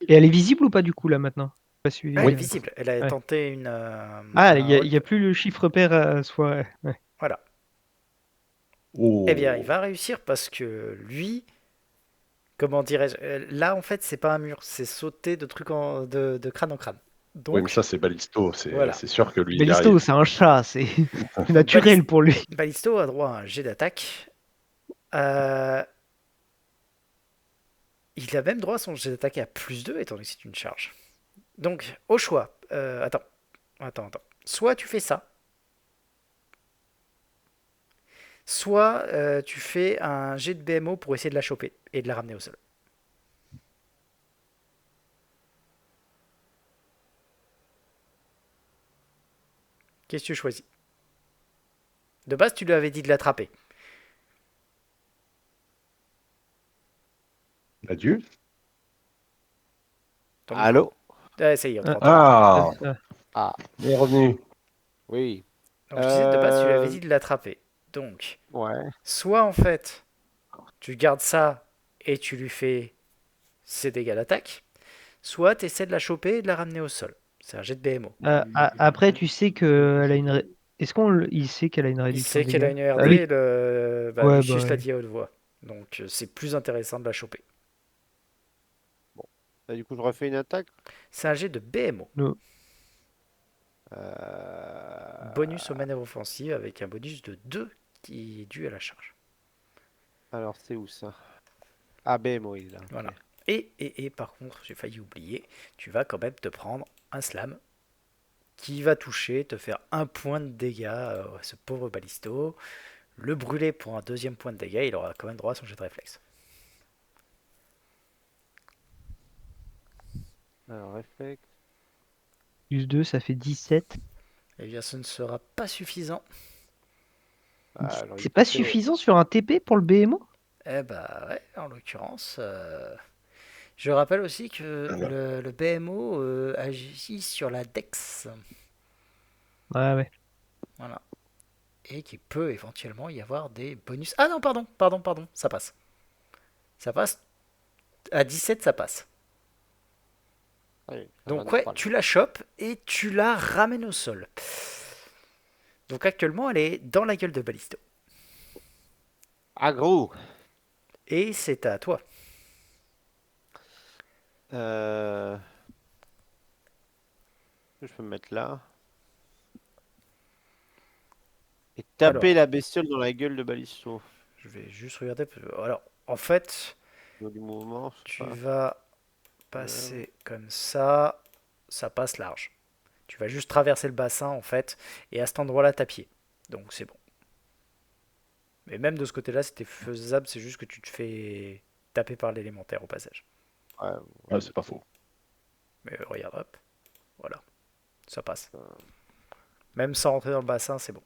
Et elle est visible ou pas du coup là maintenant? Pas suivi. Ah, elle est visible. Elle a Ouais. tenté Ah, un il y a hold. plus le chiffre pair à soi. Ouais. Voilà. Eh bien, il Oh. va réussir parce que lui, comment dirais-je, là en fait, c'est pas un mur, c'est sauter de crâne en crâne. Oui, mais Donc, ça, c'est Balisto. voilà. C'est sûr que lui, il y Balisto, arrive. c'est un chat, c'est Donc, naturel pour lui. Ballisto a droit à un jet d'attaque. Euh, il a même droit à son jet d'attaque à +2, étant donné que c'est une charge. Donc, au choix. Attends. Soit tu fais ça, soit tu fais un jet de BMO pour essayer de la choper et de la ramener au sol. Qu'est-ce que tu choisis? De base, tu lui avais dit de l'attraper. Adieu. Ton micro. Allô? Ça y est, on Ah, t'entend. Ah, ah, Ah, il est revenu. oui. Donc, je disais, de base, tu lui avais Euh, dit de l'attraper. Donc, ouais. soit en fait, tu gardes ça et tu lui fais ses dégâts d'attaque, soit tu essaies de la choper et de la ramener au sol. C'est un jet de BMO. après, tu sais que elle a une. Est-ce il sait qu'elle a une Il réduction sait de qu'elle a dégâts? une Ah RD, oui. Ouais, bah Lucius l'a ouais. dit à haute voix. Donc c'est plus intéressant de la choper. Bon. Du coup, je refais une attaque. C'est un jet de BMO. No. Bonus aux manœuvres offensives avec un bonus de 2 qui est dû à la charge. Alors, c'est où ça? Ah, BMO, il est là. Ok. Voilà. Et par contre, j'ai failli oublier, tu vas quand même te prendre un slam qui va toucher, te faire un point de dégâts à ce pauvre balisto. Le brûler pour un deuxième point de dégâts, il aura quand même droit à son jet de réflexe. Alors, réflexe. Plus 2, ça fait 17. Eh bien, ce ne sera pas suffisant. Alors, C'est pas suffisant sur un TP pour le BMO? Eh bah ouais, en l'occurrence. Je rappelle aussi que Alors, le BMO agit sur la Dex. Ouais, ouais. Voilà. Et qu'il peut éventuellement y avoir des bonus. Ah non, pardon, ça passe. Ça passe. À 17, ça passe. allez, à Donc ouais, 23, là. tu la chopes et tu la ramènes au sol. Donc actuellement, elle est dans la gueule de Ballisto. Ah, gros! Et c'est à toi. Euh... Je peux me mettre là. Et taper Alors, la bestiole dans la gueule de Balisto. je vais juste regarder. Alors, en fait, Au niveau du mouvement, je sais tu pas. vas passer comme ça. Ça passe large. Tu vas juste traverser le bassin en fait, et à cet endroit-là, t'as pied. Donc c'est bon. Mais même de ce côté-là, c'était faisable, c'est juste que tu te fais taper par l'élémentaire au passage. Ouais, ouais, c'est pas faux. Mais regarde, hop, voilà, ça passe. Même sans rentrer dans le bassin, c'est bon.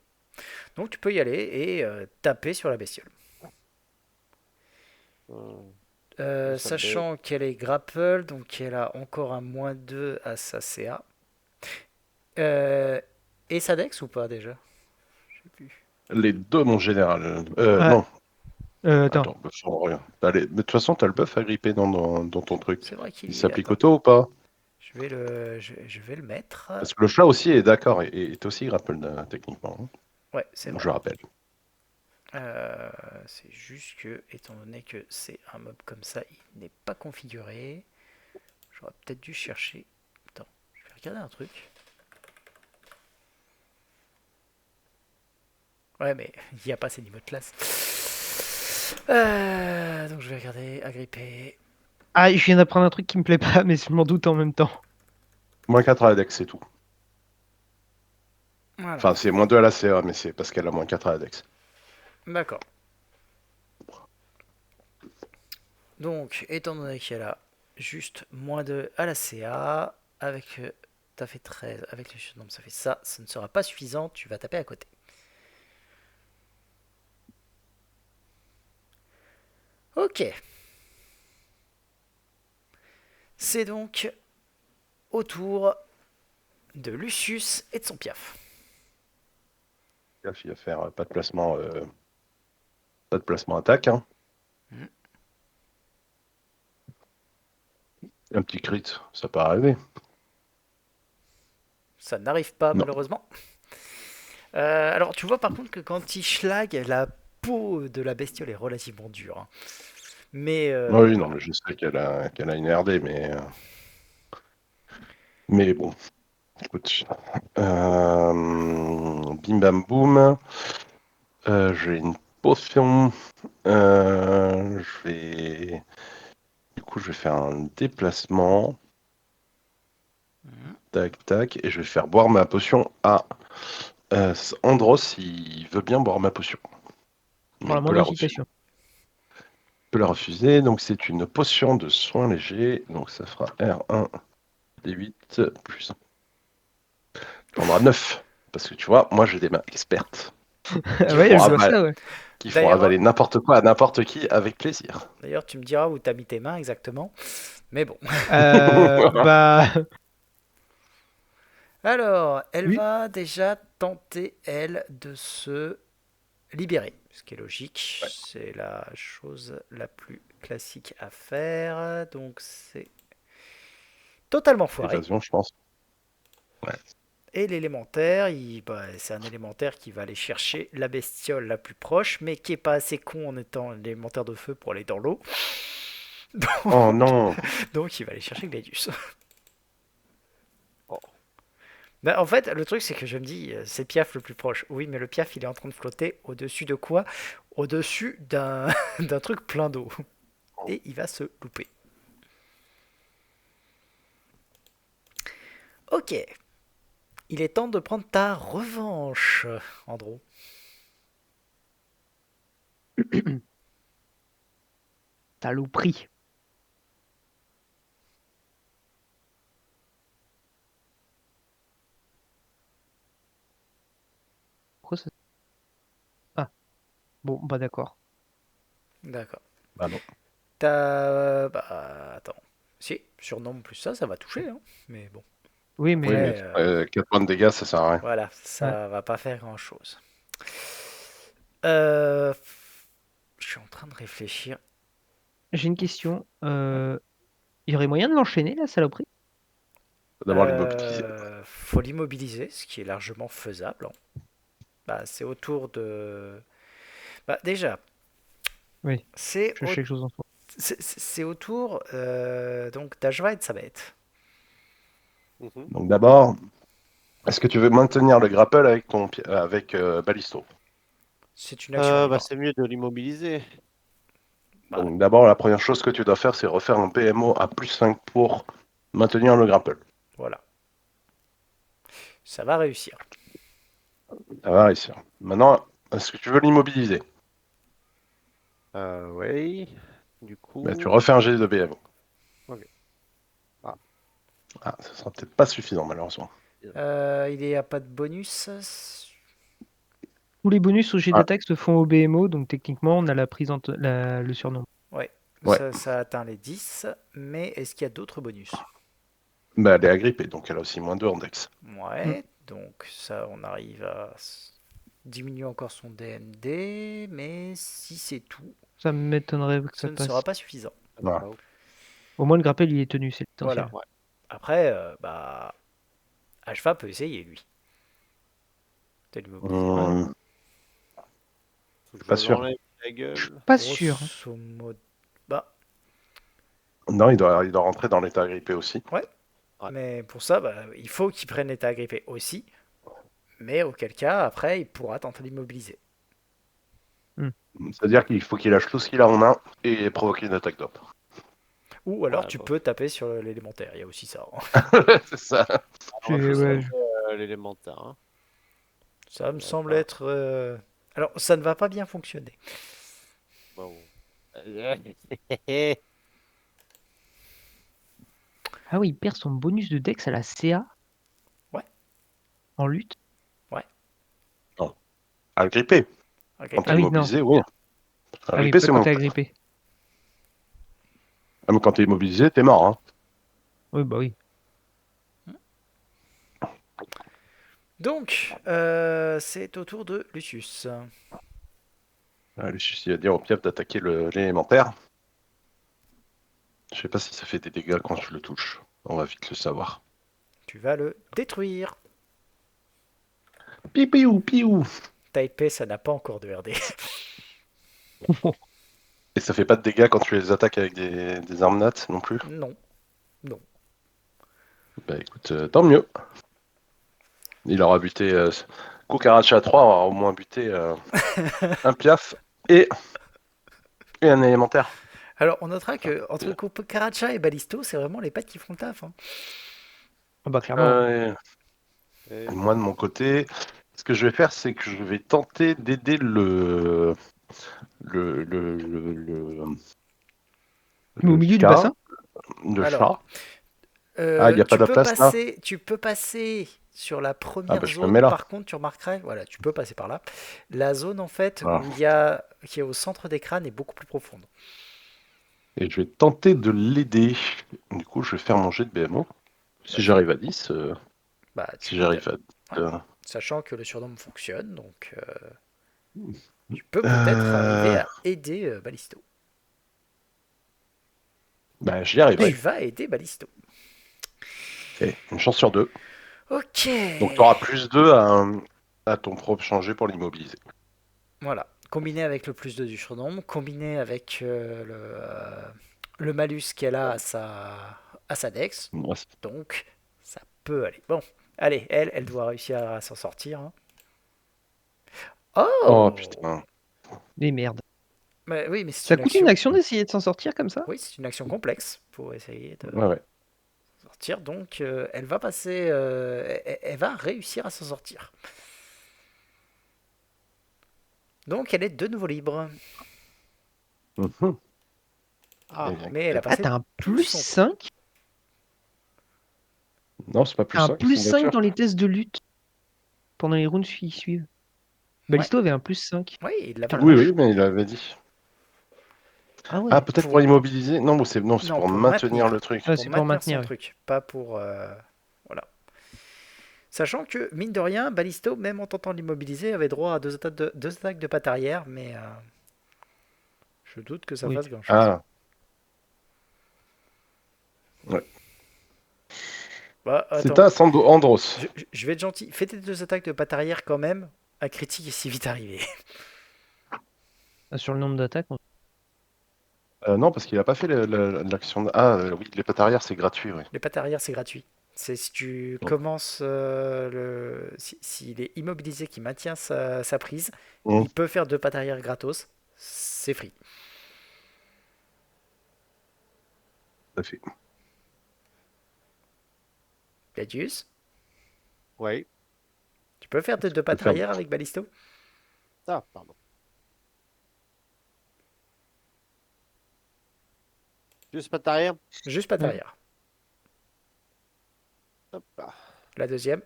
Donc tu peux y aller et taper sur la bestiole. ça Sachant qu'elle est grapple, donc elle a encore un -2 à sa CA. Et sa dex ou pas déjà? Je sais plus. Les deux, mon général. Ouais. Non, Attends. attends, rien. Mais de toute façon, t'as le buff à gripper dans ton truc. C'est vrai qu'il Il y est. s'applique Attends, auto ou pas? je vais le mettre. Parce que le chat aussi est d'accord et est aussi grapple techniquement, hein. Ouais, c'est vrai. Je rappelle. C'est juste que, étant donné que c'est un mob comme ça, il n'est pas configuré. J'aurais peut-être dû chercher. Attends, je vais regarder un truc. Ouais, mais il n'y a pas ces niveaux de classe. Donc je vais regarder, agripper. Ah, je viens d'apprendre un truc qui me plaît pas, mais je m'en doute en même temps. -4 à la dex, c'est tout. Voilà, Enfin, c'est -2 à la CA, mais c'est parce qu'elle a -4 à la dex. d'accord. Donc, étant donné qu'elle a juste -2 à la CA, avec. T'as fait 13, avec le surnom, ça fait ça. Ça ne sera pas suffisant, tu vas taper à côté. Ok. C'est donc au tour de Lucius et de son piaf. Il va faire pas de placement attaque, hein. Mhm. Un petit crit, ça peut arriver. Ça n'arrive pas, Non. malheureusement. Alors, tu vois par contre que quand il schlag, la peau de la bestiole est relativement dure, hein. Mais Oui, non, voilà. mais je sais qu'elle a une RD, mais Mais bon, écoute. Bim bam boum. J'ai une potion. Je vais. Du coup, je vais faire un déplacement. Mhm. Tac, tac. Et je vais faire boire ma potion à Andros. Il veut bien boire ma potion. Mais Pour la il peut moindre la refuser. hésitation. Il peut la refuser. Donc, c'est une potion de soins légers. Donc, ça fera R1 D8 plus 1. Tu en auras 9. Parce que tu vois, moi, j'ai des mains expertes qui Ouais, font je vois avaler, ça, ouais. qui font D'ailleurs, avaler n'importe quoi à n'importe qui avec plaisir. d'ailleurs, tu me diras où t'as mis tes mains exactement. Mais bon. Bah, Alors, elle oui. va déjà tenter, elle, de se libérer. Ce qui est logique. C'est la chose la plus classique à faire. Donc, c'est totalement foiré. Évasion, je pense. Ouais. Et l'élémentaire, c'est un élémentaire qui va aller chercher la bestiole la plus proche, mais qui est pas assez con en étant l'élémentaire de feu pour aller dans l'eau. Donc, Oh non. donc il va aller chercher Gladius. Oh. Ben, en fait, le truc, c'est que je me dis, c'est Piaf le plus proche. Oui, mais le Piaf, il est en train de flotter au-dessus de quoi? Au-dessus d'un d'un truc plein d'eau. Et il va se louper. Ok. Il est temps de prendre ta revanche, Andro. Saloperie. Pourquoi ça... Ah, bon, bah d'accord. D'accord. Bah non. Bah, attends. Si, surnombre plus ça va toucher, hein. Mais bon. Oui, Oui, mais Après, 4 points de dégâts, ça sert à rien. voilà, ouais. ça va pas faire grand-chose. Euh, Je suis en train de réfléchir. J'ai une question. Il y aurait moyen de l'enchaîner, la saloperie? Faut d'abord l'immobiliser. Faut l'immobiliser, ce qui est largement faisable, hein. Bah, c'est autour de. Bah, déjà, Oui, c'est je au- cherche quelque chose en soi. c'est autour donc d'Ashva et de sa bête. Mhm. Donc d'abord, est-ce que tu veux maintenir le grapple avec avec Balisto? C'est une action Bah, libre. c'est mieux de l'immobiliser. Bah, Donc d'abord, la première chose que tu dois faire, c'est refaire un PMO à plus 5 pour maintenir le grapple. voilà, ça va réussir. Ça va réussir. Maintenant, est-ce que tu veux l'immobiliser? Oui. Du Bah, tu coup. refais un G de PMO. Ok. Ah. Ah, ça sera peut-être pas suffisant, malheureusement. Il n'y a pas de bonus. Tous les bonus au jet Ah, d'attaque se font au BMO, donc techniquement, on a la prise le surnom. Ouais, ouais. ça atteint les 10. Mais est-ce qu'il y a d'autres bonus? Bah, elle est agrippée, donc elle a aussi moins 2 en dex. Mm. Ouais, donc ça, on arrive à diminuer encore son DMD. Mais si c'est tout, Ça m'étonnerait que ce ça ne sera passe. pas suffisant. Voilà. Au moins, le grappel, il est tenu, c'est Voilà. l'essentiel. Ouais. Après, bah, Ashva peut essayer, lui, de l'immobiliser. Ouais. Hum, Faut que je pas lui sûr. enlève la gueule. Pas sûr, hein. Grosso modo. Bah, Non, il doit rentrer dans l'état agrippé aussi. ouais. Ouais. Mais pour ça, bah, il faut qu'il prenne l'état agrippé aussi. Mais auquel cas, après, il pourra tenter d'immobiliser. Mm. C'est-à-dire qu'il faut qu'il lâche tout ce qu'il a en main et provoquer une attaque d'op. Ou alors, Ouais, tu bah. peux taper sur l'élémentaire. Il y a aussi ça, hein. C'est ça. On va C'est- tous ouais, taper, l'élémentaire. Hein. Ça me Ça va semble pas. être. Alors, ça ne va pas bien fonctionner. Bon. Ah oui, il perd son bonus de dex à la CA Ouais, en lutte. ouais. Non. Agrippé. Quand Agrippé, t'es Ah oui, oui. non. immobilisé, oui. Ah oui, Agrippé, pas c'est quand moins t'es 4. agrippé. Même quand t'es immobilisé, t'es mort. Hein. Oui, bah oui. Donc, c'est au tour de Lucius. Lucius, il va dire au Piaf d'attaquer l'élémentaire. Je sais pas si ça fait des dégâts quand je le touche. On va vite le savoir. Tu vas le détruire. Pipiou, piou. Ta épée, ça n'a pas encore de RD. Et ça fait pas de dégâts quand tu les attaques avec des armes nat non plus. Non, non. Bah écoute, tant mieux. Il aura buté. Cucaracha 3 aura au moins buté un piaf et, et un élémentaire. Alors, on notera Enfin, que entre Caracha et Balisto, c'est vraiment les pattes qui font le taf. Hein. Ah bah clairement. euh, Et et moi de mon côté, ce que je vais faire, c'est que je vais tenter d'aider le Mais au milieu du chat, bassin? le Alors, chat. Ah, il n'y a pas de place là? tu peux passer sur la Ah première bah je me mets zone. là. Par contre, tu remarquerais, voilà, tu peux passer par là. La zone en fait Voilà. où il y a, qui est au centre des crânes est beaucoup plus profonde. Et je vais tenter de l'aider. Du coup, je vais faire mon jet de BMO. Si Vas-y, j'arrive à 10, bah tu si peux, j'arrive à... ouais. euh, Sachant que le surnom fonctionne, donc tu peux peut-être arriver euh, à aider Balisto. bah, j'y Tu arriverai. vas aider Balisto. Et une chance sur deux. Ok. Donc tu auras plus 2 à ton propre changer pour l'immobiliser. Voilà. Combiné avec le plus 2 du surnom, combiné avec le malus qu'elle a à sa dex. Ouais, c'est- Donc, ça peut aller. Bon, allez, elle doit réussir à s'en sortir. Hein. Oh Oh putain. Mais merde. oui, mais c'est Ça une coûte une action. action d'essayer de s'en sortir comme ça? Oui, c'est une action complexe pour essayer de Ouais, ouais. sortir. Donc, elle va passer. Elle va réussir à s'en sortir. Donc, elle est de nouveau libre. Mhm. Ah, Eh bien, Mais elle a écoutez. Ah, passé t'as un tout plus son tour. 5? Non, c'est pas plus T'as un 5, plus c'est une 5 voiture. dans les tests de lutte pendant les rounds qui suivent. Ouais, Balisto avait un plus 5. oui, il l'avait. Putain la Oui, oui, vache. mais il avait dit. Ah Ah, ouais. peut-être pour immobiliser? Non, c'est Non, pour pour maintenir maintenir. le truc. Ah, Pour c'est pour maintenir son maintenir, ouais. truc, pas pour. Voilà. Sachant que, mine de rien, Balisto, même en tentant de l'immobiliser, avait droit à deux attaques de patte arrière, mais je doute que ça Oui. fasse grand-chose. Ah, ouais. Bah, C'est attends, à Andros. je vais être gentil. Fais tes deux attaques de patte arrière quand même. Un critique est si vite arrivé. Ah, sur le nombre d'attaques, Non, parce qu'il a pas fait l'action. Ah, oui, les pattes arrière, c'est gratuit, oui. Les pattes arrière, c'est gratuit. C'est si tu Mm. commences s'il est immobilisé, qui maintient sa prise, Mm, il peut faire deux pattes arrière gratos. C'est free. tout à fait. Gladius, oui. tu peux faire tes deux Je peux pattes faire... arrière avec Balisto? Ah, pardon. Juste patte arrière. Juste pattes Ouais. arrière. Hop. La deuxième?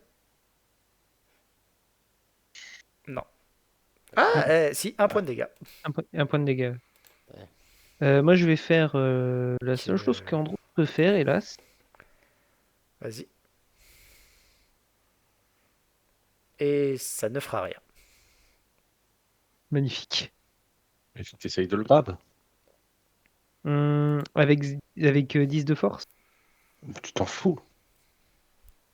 Non. Ah, si, un point de dégâts. un point de dégâts. Ouais. Moi, je vais faire la seule Que- chose qu'Andro peut faire, hélas. Vas-y. Et ça ne fera rien. Magnifique. Il faut que tu essayes de le grab. Avec 10 de force. Tu t'en fous.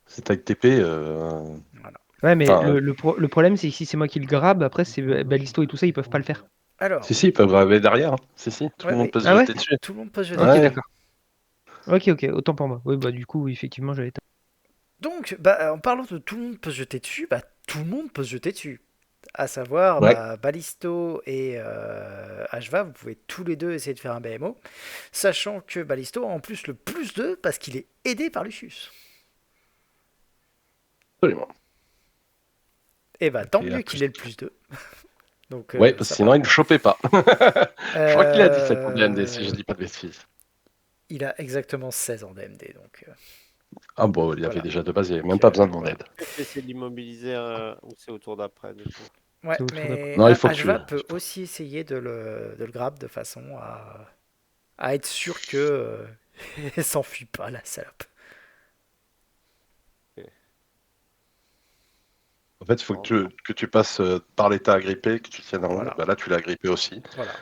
C'est avec TP. Voilà. Ouais, mais Enfin, le problème, c'est que si c'est moi qui le grabe, après, c'est Balisto et tout ça, ils peuvent pas le faire. Alors, si, ils peuvent graver derrière. Hein. Si, tout ouais, le monde oui, peut se Ah ouais? jeter dessus. tout le monde peut se jeter Ok, Ouais. dessus. d'accord. Ok, autant pour moi. Oui, bah du coup, effectivement, j'avais tort. Donc, bah, en parlant de tout le monde peut se jeter dessus, bah, tout le monde peut se jeter dessus. À savoir, Ouais. bah, Balisto et Ashva, vous pouvez tous les deux essayer de faire un BMO. Sachant que Balisto a en plus le plus 2 parce qu'il est aidé par Lucius. Absolument. Et bah, tant Et mieux à qu'il plus. ait le plus 2. Donc, Ouais, parce ça que sinon, va. il ne chopait pas. Je crois qu'il a 17 en DMD, si je Euh, dis pas de bêtises. il a exactement 16 en DMD. Donc, Ah bon, il y avait voilà. déjà de base, il n'y avait Donc, même pas besoin de mon aide. Je vais essayer de l'immobiliser ou c'est au tour d'après, du coup. ouais, C'est au tour mais Non, il faut que Ashva tu... peut aussi essayer de le grab de façon à être sûr que elle s'enfuit pas, la salope. En fait, il faut que tu passes par l'état agrippé, que tu tiennes en haut. Voilà. Bah là, tu l'as agrippé aussi. Voilà.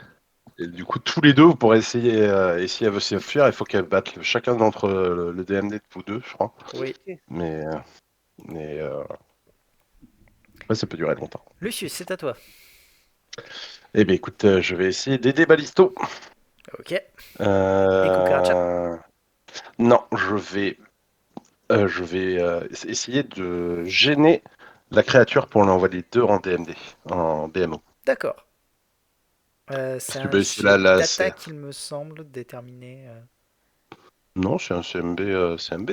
Et du coup, tous les deux, vous pourrez essayer, si elle veut s'enfuir, il faut qu'elle batte chacun d'entre le DMD de vous deux, je crois. Oui. Mais ouais, ça peut durer longtemps. Lucius, c'est à toi. Eh bien, écoute, je vais essayer d'aider Balisto. Ok. Euh, Et Cucaracha. Non, je vais je vais essayer de gêner la créature pour l'envoyer 2 en DMD, en BMO. D'accord. Parce C'est que un bah, c'est jet là, c'est... d'attaque, il me semble, déterminé. Non, c'est un CMB, CMB.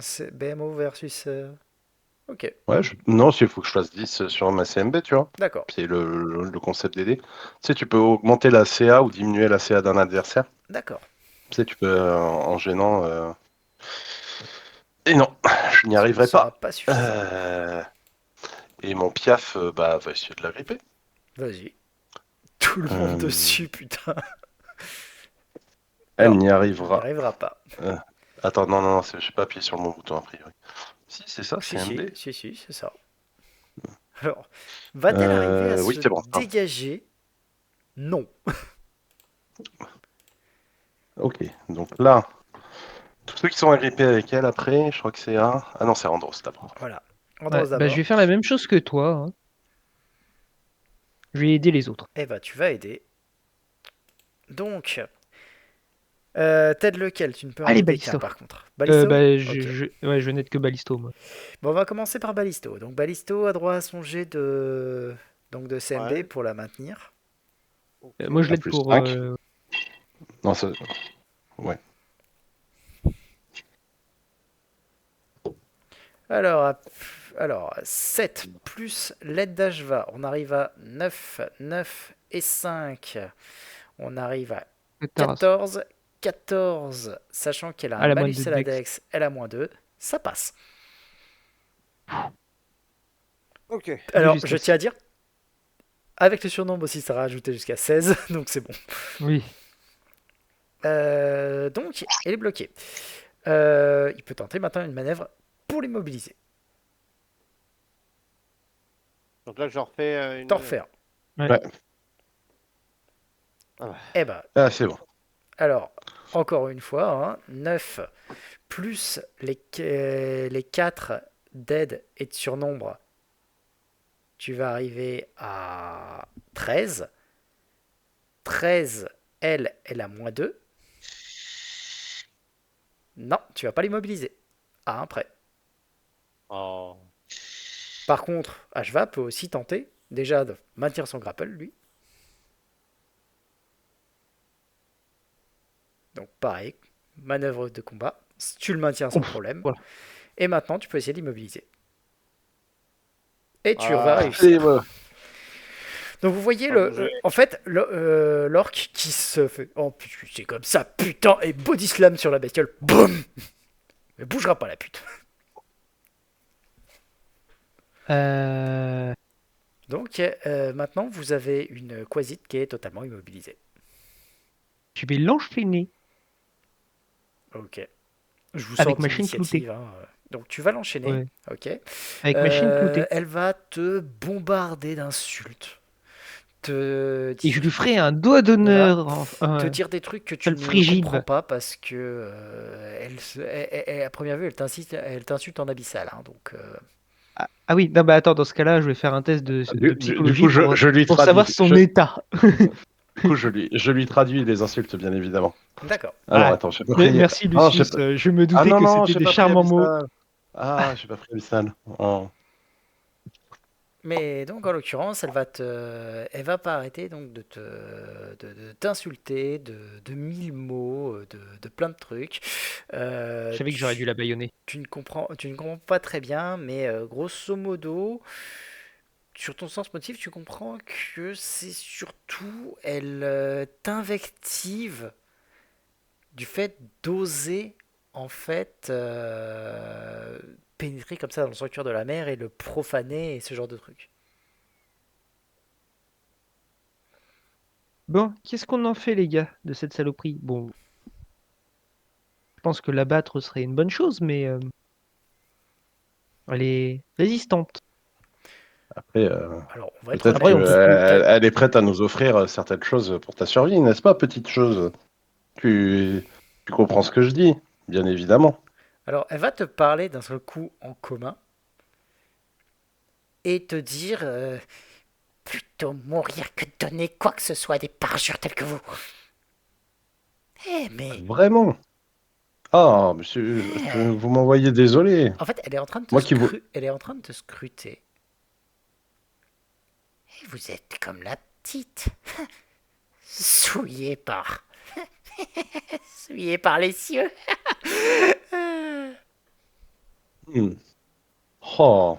C'est BMO versus. Ok, Ouais, non, il faut que je fasse 10 sur ma CMB, tu vois. d'accord. C'est le concept des dés. Tu sais, tu peux augmenter la CA ou diminuer la CA d'un adversaire. D'accord. Tu sais, tu peux en gênant. Et non, je n'y Ce ne arriverai sera pas. pas suffisant. Euh, Et mon piaf, bah, va essayer de la gripper. Vas-y. Tout le monde Euh, dessus, putain. Elle Alors, n'y il n'y arrivera. arrivera pas. Euh, Attends, non, non, non, j'ai pas appuyé sur le bon bouton a priori. Si, c'est ça, Si, CMB. c'est ça. Alors, va-t-elle arriver à Oui, se c'est bon. Pardon. dégager? Non. Ok, donc là, tous ceux qui sont agrippés avec elle après, je crois que c'est A. Ah non, c'est Andros d'abord. Voilà. Ouais, Andros bah, je d'abord. vais faire la même chose que toi, hein. Je vais aider les autres. Eh bah, tu vas aider. Donc, t'aides lequel? Tu ne peux en Allez, aider qu'un Balisto. par contre. Balisto? Bah, Ok. ouais, je n'aide que Balisto, moi. Bon, on va commencer par Balisto. Donc, Balisto a droit à son jet de CMB Ouais. pour la maintenir. Ok. Moi, je A l'aide plus pour. 5. Non, ça... Ouais. Alors, alors 7 plus l'aide d'Ashva. On arrive à 9, 9 et 5. On arrive à 14. 14. 14, sachant qu'elle a un À la moins malus de à la Dex. dex, elle a moins 2. Ça passe. Ok. Alors, je Jusqu'à tiens à dire, avec le surnombre aussi, ça a rajouté jusqu'à 16, donc c'est bon. Oui. Donc, elle est bloquée. Il peut tenter maintenant une manœuvre pour l'immobiliser. Donc là, je refais une. T'en refais un. Ouais. Ouais. Ah, Eh ben, Ah, c'est bon. alors, encore une fois, hein, 9 plus les 4 d'aide et de surnombre, tu vas arriver à 13. 13, elle a moins 2. Non, tu vas pas l'immobiliser. À un prêt. oh. Par contre, Ashva peut aussi tenter déjà de maintenir son grapple, lui. Donc pareil, manœuvre de combat. Tu le maintiens sans Ouf, problème. voilà. Et maintenant, tu peux essayer d'immobiliser. Et tu vas Ah. Et, réussir. Donc vous voyez, Pas bouger. en fait, l'orc qui se fait... Oh, putain, c'est comme ça, putain, et body slam sur la bestiole. Boum. Elle bougera pas, la pute. Euh, Donc maintenant, vous avez une quasite qui est totalement immobilisée. Je vais l'enchaîner Ok. Je vous avec sors ma chaîne cloutée. d'initiative. Donc tu vas l'enchaîner. Ouais. Ok. Avec ma chaîne cloutée. Elle va te bombarder d'insultes. Te Et je dire, lui ferai un doigt d'honneur. te dire des trucs que tu Sale ne frigide. comprends pas parce que à première vue, elle t'insulte en abyssal. Hein, donc, Ah oui, non, bah attends, dans ce cas-là, je vais faire un test de du psychologie coup, je lui pour traduis. savoir son état. Du coup, je lui traduis les insultes, bien évidemment. d'accord. Alors, Ah, attends, j'ai pas mais pris. merci Ah, j'ai Lucius, pas... je me Ah doutais non, que non, c'était j'ai des pas pris charmants mots. Abyssal. Ah, j'ai pas pris Abyssal. Oh. Mais donc en l'occurrence, elle va pas arrêter donc de t'insulter de mille mots, de plein de trucs. Je savais que j'aurais dû la bâillonner. Tu ne comprends pas très bien, mais grosso modo, sur ton sens motif, tu comprends que c'est surtout elle t'invective du fait d'oser en fait pénétrer comme ça dans le sanctuaire de la mer et le profaner et ce genre de trucs. Bon, qu'est-ce qu'on en fait, les gars, de cette saloperie? Bon, je pense que l'abattre serait une bonne chose, mais elle est résistante. Après, Alors, on va être peut-être Après, honnête. on peut qu'elle elle est prête à nous offrir certaines choses pour ta survie, n'est-ce pas, petite chose? Tu comprends ce que je dis, bien évidemment. Alors, elle va te parler d'un seul coup en commun et te dire plutôt mourir que de donner quoi que ce soit à des parjures tels que vous. Eh, mais Vraiment? Ah, monsieur, Eh, vous m'envoyez désolé. En fait, elle est en train de Moi qui vous... elle est en train de te scruter. Et vous êtes comme la petite, souillée par, souillée par les cieux. Hmm. Oh,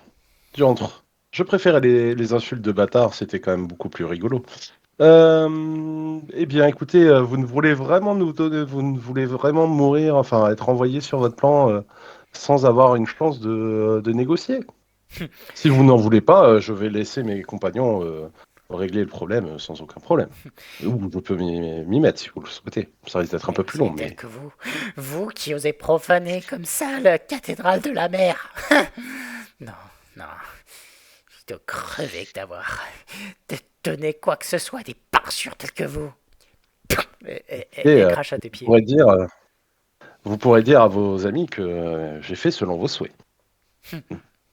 diantre. Je préférais les insultes de bâtard, c'était quand même beaucoup plus rigolo. Eh bien, écoutez, vous ne voulez vraiment nous donner, vous ne voulez vraiment mourir, enfin, être envoyé sur votre plan sans avoir une chance de négocier. Si vous n'en voulez pas, je vais laisser mes compagnons régler le problème sans aucun problème. Ou je peux m'y mettre si vous le souhaitez. Ça risque d'être un Mais peu vous plus long, savez tel mais que vous qui osez profaner comme ça la cathédrale de la mer. Non, non, je dois crever que d'avoir de donner quoi que ce soit à des parjures tels que vous. et, Et crache à tes pieds. vous pourrez dire à vos amis que j'ai fait selon vos souhaits.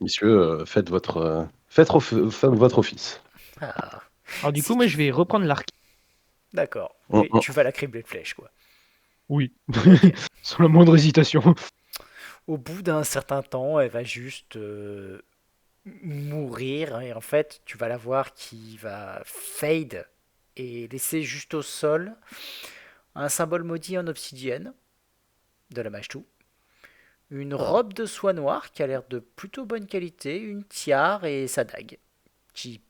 Messieurs, faites votre office. Ah, Alors du si coup, moi, tu... je vais reprendre l'arc. D'accord, Hum, oui, hum. tu vas la cribler de flèches, quoi. Oui, Ok. sans la moindre hésitation. Au bout d'un certain temps, elle va juste mourir, hein, et en fait, tu vas la voir qui va fade et laisser juste au sol un symbole maudit en obsidienne de la mage tout, une Ah. robe de soie noire qui a l'air de plutôt bonne qualité, une tiare et sa dague, qui,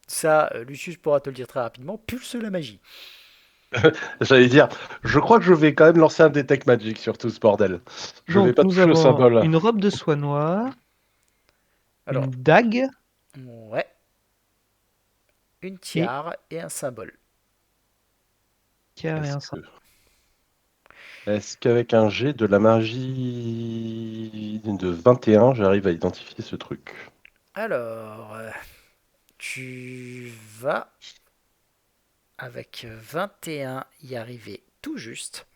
ça, Lucius pourra te le dire très rapidement, pulse la magie. J'allais dire, je crois que je vais quand même lancer un Detect Magic sur tout ce bordel. Je vais Donc, pas nous toucher au avons symbole. une robe de soie noire, Alors, une dague, ouais, une et tiare et un symbole. tiare et Est-ce un que, cintre. est-ce qu'avec un jet de la magie de 21, j'arrive à identifier ce truc? Alors, tu vas avec 21 y arriver tout juste.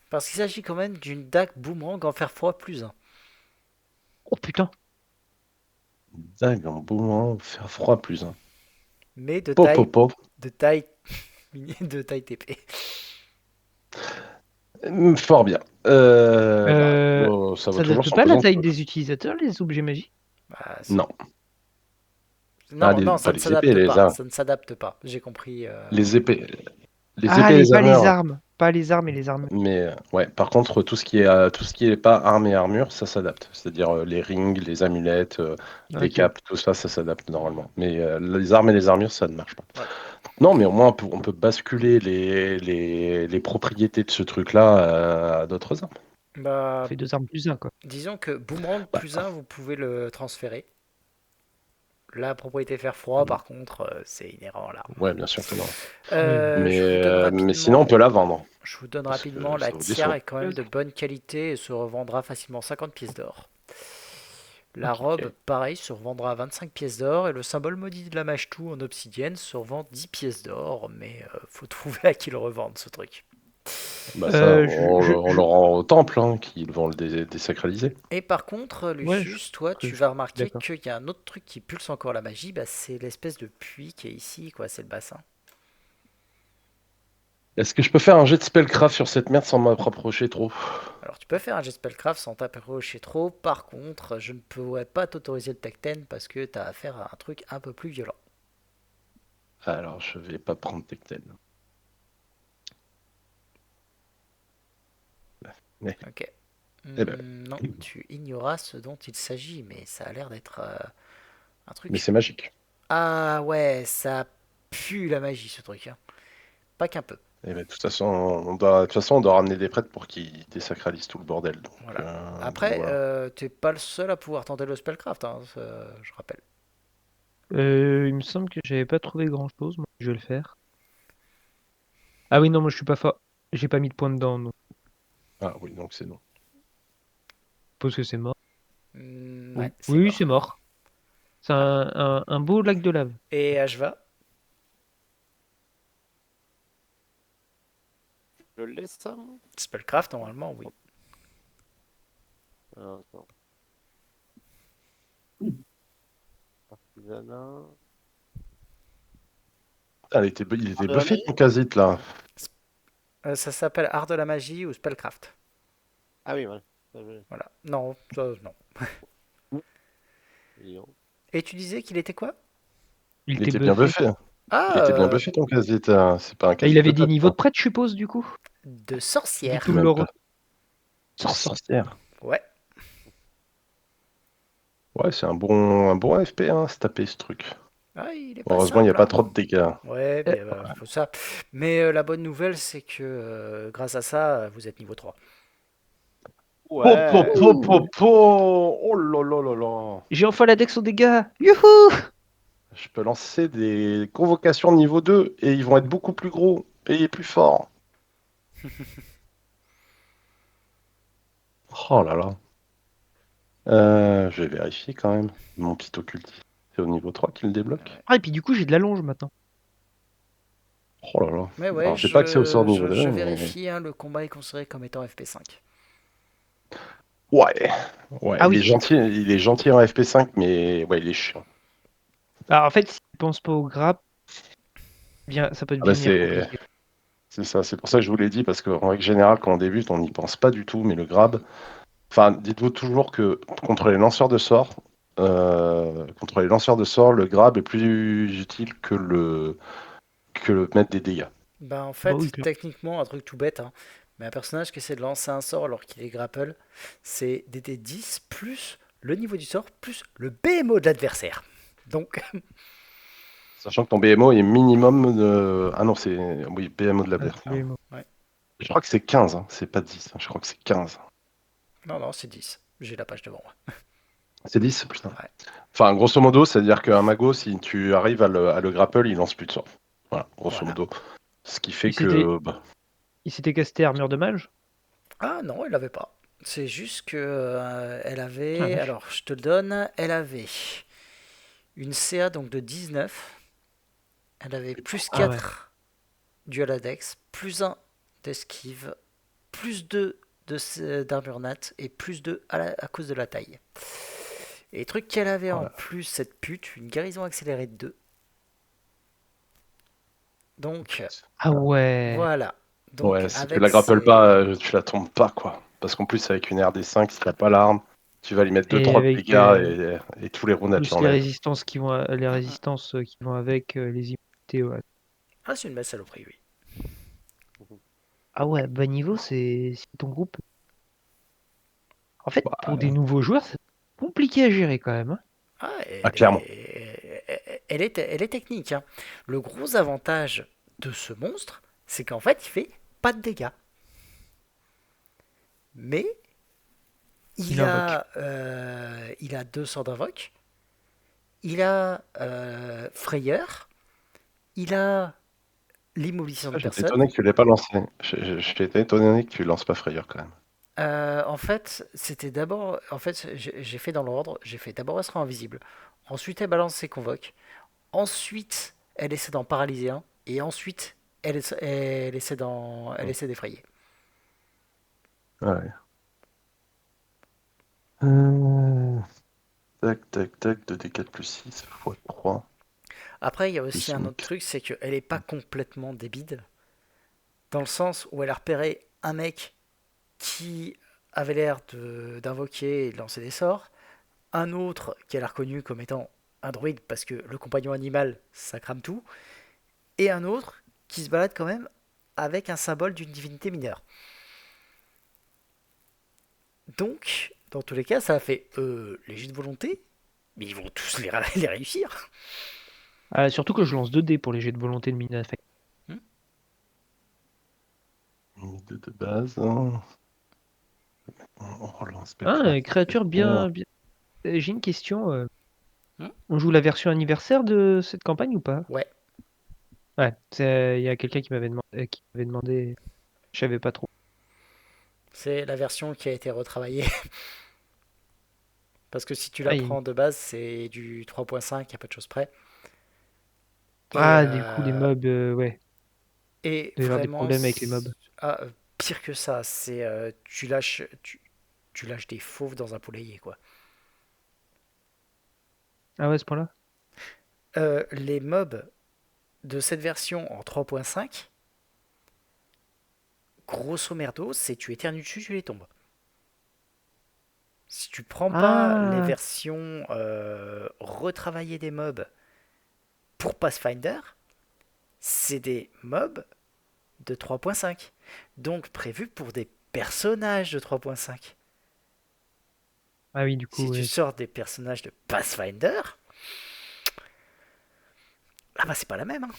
Parce qu'il s'agit quand même d'une dague boomerang en fer froid plus 1. Oh putain! Dague en boumant, faire froid plus un. Mais Pop, pop, pop. de taille, de taille TP. Fort bien. Euh, Ça vaut Ça toujours date son pas la pesant de taille peu. des utilisateurs, les objets magiques? Bah, si. Non, Non, non, pas ça ne les épées, s'adapte pas. Ça ne s'adapte pas. J'ai compris. les épées, les Ah, épées et les pas les armures. armes. Pas les armes et les armes. Mais ouais, par contre, tout ce qui est pas armes et armure, ça s'adapte. C'est-à-dire les rings, les amulettes, les Ok. capes, tout ça, ça s'adapte normalement. Mais les armes et les armures, ça ne marche pas. Voilà. Non, mais au moins, on peut basculer les propriétés de ce truc-là à d'autres armes. Bah, Ça fait 2 armes plus un, quoi. disons que boomerang Bah, plus 1, vous pouvez le transférer. La propriété fer froid, par contre, c'est inhérent à l'arme. ouais, bien sûr que non. Oui, Mais sinon, on peut la vendre. Je vous donne Parce rapidement, que la ça vaut des tiare sous. est quand même de bonne qualité et se revendra facilement 50 pièces d'or. La ok. robe, pareil, se revendra à 25 pièces d'or et le symbole maudit de la mage tout en obsidienne se revend 10 pièces d'or, mais faut trouver à qui le revendre ce truc. Bah ça, Je, on le rend au temple, hein, qu'ils vont le désacraliser. Et par contre, ouais, Lucius, toi, je tu suis vas remarquer d'accord. qu'il y a un autre truc qui pulse encore la magie, bah, c'est l'espèce de puits qui est ici, quoi, c'est le bassin. Est-ce que je peux faire un jet de spellcraft sur cette merde sans m'approcher trop? Alors tu peux faire un jet spellcraft sans t'approcher trop, par contre, je ne pourrais pas t'autoriser le tech 10 parce que tu as affaire à un truc un peu plus violent. Alors, je vais pas prendre Tecten. Mais, Ok. eh ben, Non, tu ignoras ce dont il s'agit, mais ça a l'air d'être un mais truc. c'est magique. Ah ouais, ça pue la magie ce truc, hein. Pas qu'un peu. Eh ben, de toute façon, de toute façon, on doit ramener des prêtres pour qu'ils désacralisent tout le bordel. Voilà. Donc Après, voilà. t'es pas le seul à pouvoir tenter le spellcraft, hein, je rappelle. Il me semble que j'avais pas trouvé grand-chose. Moi, je vais le faire. Ah oui, non, moi, je suis pas fort. J'ai pas mis de point dedans, donc Ah oui, donc c'est non. je suppose que c'est mort. Ouais, Oui, c'est oui, mort. c'est mort. C'est Ah. un beau lac de lave. Et Ashva? Je le laisse ça? Spellcraft, normalement, oui. Alors, attends. Artisanat. Ah, il était De la buffé magie? ton casite là. Ça s'appelle Art de la magie ou Spellcraft. Ah oui, voilà. Voilà. Non, ça, non. Voyons. Et tu disais qu'il était quoi? Il Il était était bien buffé. buffé. Il Ah, était bien buffé ton quasi. C'est pas un Ah, il quasi de avait des base, niveaux ça. de prêtre, je suppose, du coup. de Vu sorcière. tout Même l'or. pas. Sorcière. Ouais. Ouais, c'est un bon FP, hein, se taper ce truc. Ah, il est pas Heureusement, il n'y a simple, pas hein. trop de dégâts. Ouais, Euh, bien, faut ça. Mais la bonne nouvelle, c'est que grâce à ça, vous êtes niveau 3. Po, po, Ouais. po, po, Ouh, po. Oh là là là là. j'ai enfin la dex aux dégâts. Youhou! Je peux lancer des convocations niveau 2 et ils vont être beaucoup plus gros et plus forts. Oh là là. Je vais vérifier quand même. Mon petit occultiste. C'est au niveau 3 qu'il le débloque. Ah, et puis du coup, j'ai de la longe maintenant. Oh là là. Mais ouais, Alors, j'ai pas accès au sort niveau 2, je mais... vérifie, hein, le combat est considéré comme étant FP5. Ouais. Ouais, Ah il oui. est gentil en FP5, mais ouais, il est chiant. Alors, en fait, si tu penses pas au grappe, bien, ça peut Ah bah devenir c'est compliqué. c'est ça, c'est pour ça que je vous l'ai dit, parce qu'en règle générale, quand on débute, on n'y pense pas du tout, mais le grab... Enfin, dites-vous toujours que contre les lanceurs de sorts, le grab est plus utile que le mettre des dégâts. Ben, en Bah oui, fait, clair. techniquement, un truc tout bête, hein, mais un personnage qui essaie de lancer un sort alors qu'il est grapple, c'est des D10 plus le niveau du sort plus le BMO de l'adversaire. Donc, Sachant que ton BMO est minimum de... Ah non, c'est... Oui, BMO de Ah, l'adversaire. BMO. ouais. Je crois que c'est 15, hein, c'est pas 10, hein, je crois que c'est 15. Non, non, c'est 10. J'ai la page devant moi. C'est 10, putain. Ouais. Enfin, grosso modo, c'est-à-dire qu'un mago, si tu arrives à le grapple, il lance plus de sorts. Voilà, grosso Voilà. modo. Ce qui fait Il s'était, que... bah, il s'était casté armure de mage. Ah non, elle l'avait pas. C'est juste que elle Ah, avait. vache. Alors, je te le donne. Elle avait une CA donc de 19. Elle avait plus Ah ouais. 4 du à la dex, plus 1 d'esquive, plus 2 d'armure nat et plus 2 à cause de la taille. Et truc qu'elle avait en voilà. plus, cette pute, une guérison accélérée de 2. Donc, Ah ouais. voilà. Donc, Ouais, si tu avec la grapples pas, ces. tu la tombes pas, quoi. Parce qu'en plus, avec une RD5, si t'as pas l'arme, tu vas lui mettre Et 2-3 de avec dégâts et tous les runes, tu plus les enlèves. résistances qui vont, les résistances qui vont avec les immunités. Ouais. Ah, c'est une belle saloperie, oui. Ah ouais, bas niveau, c'est ton groupe. En fait, pour des Bah, nouveaux joueurs, c'est compliqué à gérer quand même, hein. Ah, clairement. elle est technique, hein. Le gros avantage de ce monstre, c'est qu'en fait, il fait pas de dégâts. Mais Il invoque. il a deux sorts d'invoque. Il a frayeur. Il a l'immobilisation Ça, de j'étais personne. étonné que tu l'aies pas lancé. J'étais étonné que tu lances pas Frayeur, quand même. En fait, c'était d'abord. En fait, j'ai fait dans l'ordre. J'ai fait d'abord elle sera invisible. Ensuite, elle balance ses convoques. Ensuite, elle essaie d'en paralyser un. Et ensuite, elle Hmm. essaie d'effrayer. Ouais. Euh, Tac, tac, tac, 2d4 plus 6 x 3 Après, il y a aussi plus un une... autre truc, c'est qu'elle n'est pas complètement débile. Dans le sens où elle a repéré un mec qui avait l'air d'invoquer et de lancer des sorts. Un autre qu'elle a reconnu comme étant un druide parce que le compagnon animal, ça crame tout. Et un autre qui se balade quand même avec un symbole d'une divinité mineure. Donc, dans tous les cas, ça a fait les jets de volonté, mais ils vont tous les réussir. Surtout que je lance 2 dés pour les jets de volonté de mine affect. Hmm. de base. Hein. On relance Ah, spectre. créature bien. J'ai une question. Hmm. On joue la version anniversaire de cette campagne ou pas? Ouais, Ouais, il y a quelqu'un qui m'avait demandé. Je savais pas trop. c'est la version qui a été retravaillée. Parce que si tu la Ah, prends de base, c'est du 3.5, à peu de choses près. Et, Du coup, les mobs, ouais. et Il doit y avoir des vraiment, problèmes avec les mobs. pire que ça, c'est tu lâches des fauves dans un poulailler, quoi. Ah ouais, à ce point-là? Les mobs de cette version en 3.5, grosso merdo, c'est tu éternues dessus, tu les tombes. Si tu prends pas les Ah, versions retravaillées des mobs pour Pathfinder, c'est des mobs de 3.5. Donc prévus pour des personnages de 3.5. ah oui, du Si coup, tu ouais. sors des personnages de Pathfinder, ah bah c'est pas la même. Hein.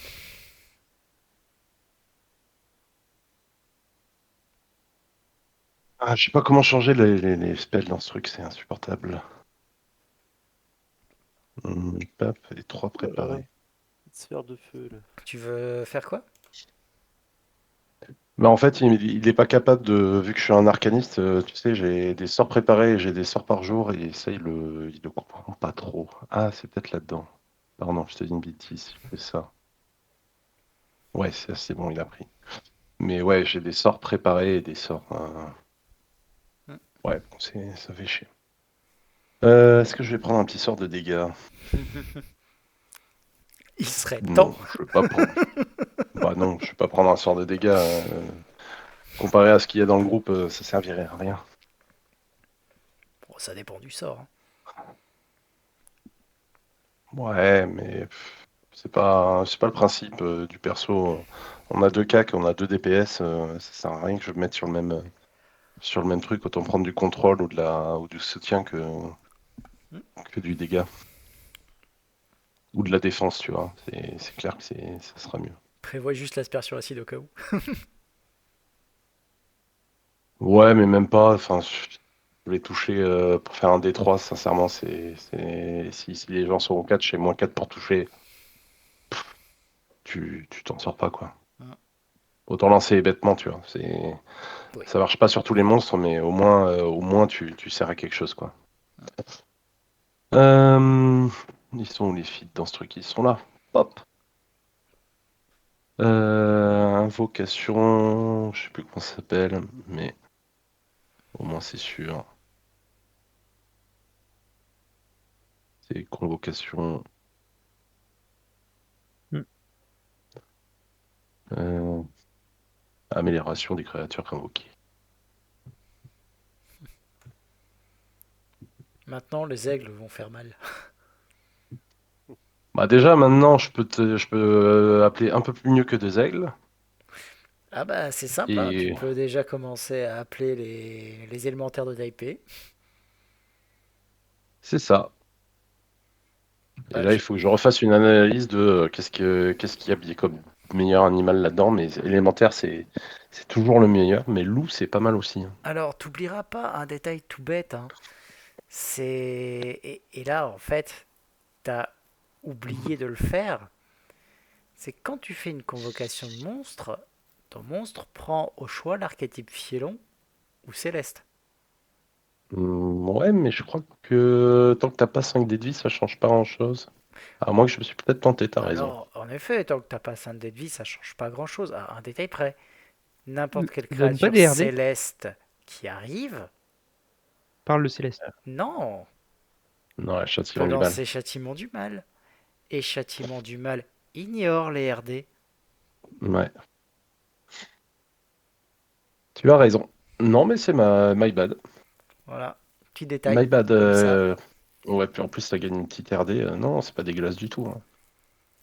Ah, je sais pas comment changer les spells dans ce truc, c'est insupportable. Paf, les 3 Voilà, préparés. petite sphère de feu là. Tu veux faire quoi? Bah en fait, il est pas capable de. Vu que je suis un arcaniste, tu sais, j'ai des sorts préparés et j'ai des sorts par jour et ça, il le comprend pas trop. Ah, c'est peut-être là-dedans. Pardon, je te dis une bêtise, c'est ça. Ouais, c'est bon, il a pris. Mais ouais, j'ai des sorts préparés et des sorts. Hmm. Ouais, bon, ça fait chier. Est-ce que je vais prendre un petit sort de dégâts? Il serait temps. Non, je vais pas prendre. Bah non, je vais pas prendre un sort de dégâts. Comparé à ce qu'il y a dans le groupe, ça servirait à rien. Bon, ça dépend du sort. Hein. Ouais, mais c'est pas le principe du perso. On a deux CAC, on a deux DPS, ça sert à rien que je me mette sur le même truc. Autant prendre du contrôle ou du soutien Hmm. que du dégât. Ou de la défense, tu vois. C'est clair que ça sera mieux. Prévois juste l'asperge sur acide au cas où. Ouais, mais même pas. Enfin, je vais toucher pour faire un D3, sincèrement, si les gens sont au 4, chez moins 4 pour toucher, tu t'en sors pas, quoi. Hmm. Autant lancer bêtement, tu vois. Oui. Ça marche pas sur tous les monstres, mais au moins tu sers à quelque chose, quoi. Euh, Ils sont où les feats dans ce truc? Ils sont là. Hop. Invocation, je sais plus comment ça s'appelle, mais au moins c'est sûr. C'est convocation. Hmm. euh, Amélioration des créatures invoquées. Maintenant, les aigles vont faire mal. Bah déjà maintenant je peux appeler un peu plus mieux que deux aigles. Ah bah c'est simple, hein. Tu Et peux déjà commencer à appeler les élémentaires de Taipei. c'est ça. Et Bah, là il faut que je refasse une analyse de qu'est-ce qu'il y a bien comme meilleur animal là-dedans. Mais élémentaire c'est toujours le meilleur. Mais loup c'est pas mal aussi, hein. Alors, t'oublieras pas un détail tout bête. Hein. C'est et là en fait, t'as oublié de le faire. C'est quand tu fais une convocation de monstre, ton monstre prend au choix l'archétype Fielon ou Céleste. Ouais, mais je crois que tant que t'as pas 5 dés de vie, ça change pas grand-chose. À moins que je me suis peut-être planté, t'as raison. Alors, en effet, tant que t'as pas 5 dés de vie, ça change pas grand chose. À un détail près, n'importe quelle Ça donne pas créature des RD? céleste qui arrive, Parle le céleste. non, Non, la peut châtiment du mal. lancer Châtiment du Mal. Et Châtiment du Mal ignore les RD. Ouais, tu as raison. Non, mais c'est my bad. Voilà, petit détail, My bad. comme ça. Ouais, puis en plus, ça gagne une petite RD. Non, c'est pas dégueulasse du tout, hein.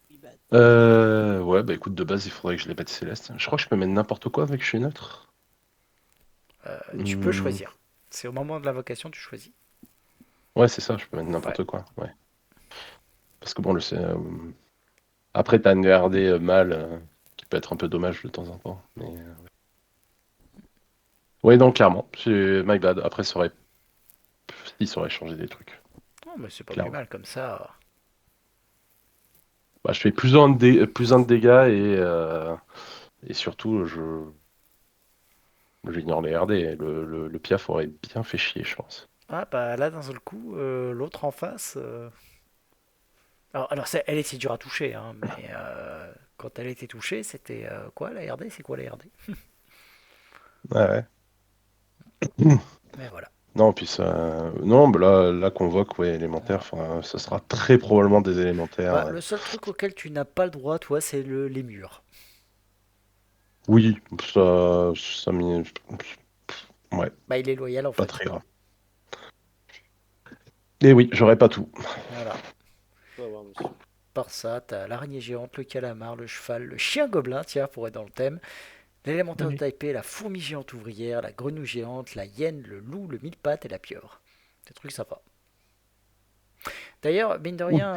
Oui, bah, Ouais, bah écoute, de base, il faudrait que je les mette céleste. Je crois que je peux mettre n'importe quoi avec que je suis neutre. Tu peux Hmm, choisir. C'est au moment de l'invocation, tu choisis. Ouais, c'est ça, je peux mettre Ouais. n'importe quoi. Ouais. Parce que bon, après, t'as une RD mal qui peut être un peu dommage de temps en temps. Mais ouais, donc clairement, c'est my bad. Après, ça aurait changé des trucs, Non, mais c'est pas plus clairement. mal comme ça. Bah, je fais plus un de dégâts et surtout, j'ignore les RD. Le Piaf aurait bien fait chier, je pense. Ah, bah là, d'un seul coup, l'autre en face. Alors elle était dure à toucher, hein, mais quand elle était touchée, c'était quoi la RD? C'est quoi la RD? Ouais, ouais. Mais voilà. Non, puis ça. Non, bah là, convoque, ouais, élémentaire. Voilà. Enfin, ce sera très probablement des élémentaires. Bah, le seul truc auquel tu n'as pas le droit, toi, c'est les murs. Oui, ça. Ouais, Bah, il est loyal en pas fait. très grave. Et oui, j'aurais pas tout. Voilà. Faut avoir, monsieur. Par ça, t'as l'araignée géante, le calamar, le cheval, le chien gobelin, tiens, pour être dans le thème, l'élémentaire de Oui. Taipei, la fourmi géante ouvrière, la grenouille géante, la hyène, le loup, le mille-pattes et la pieuvre. Des trucs sympas. D'ailleurs, mine de rien,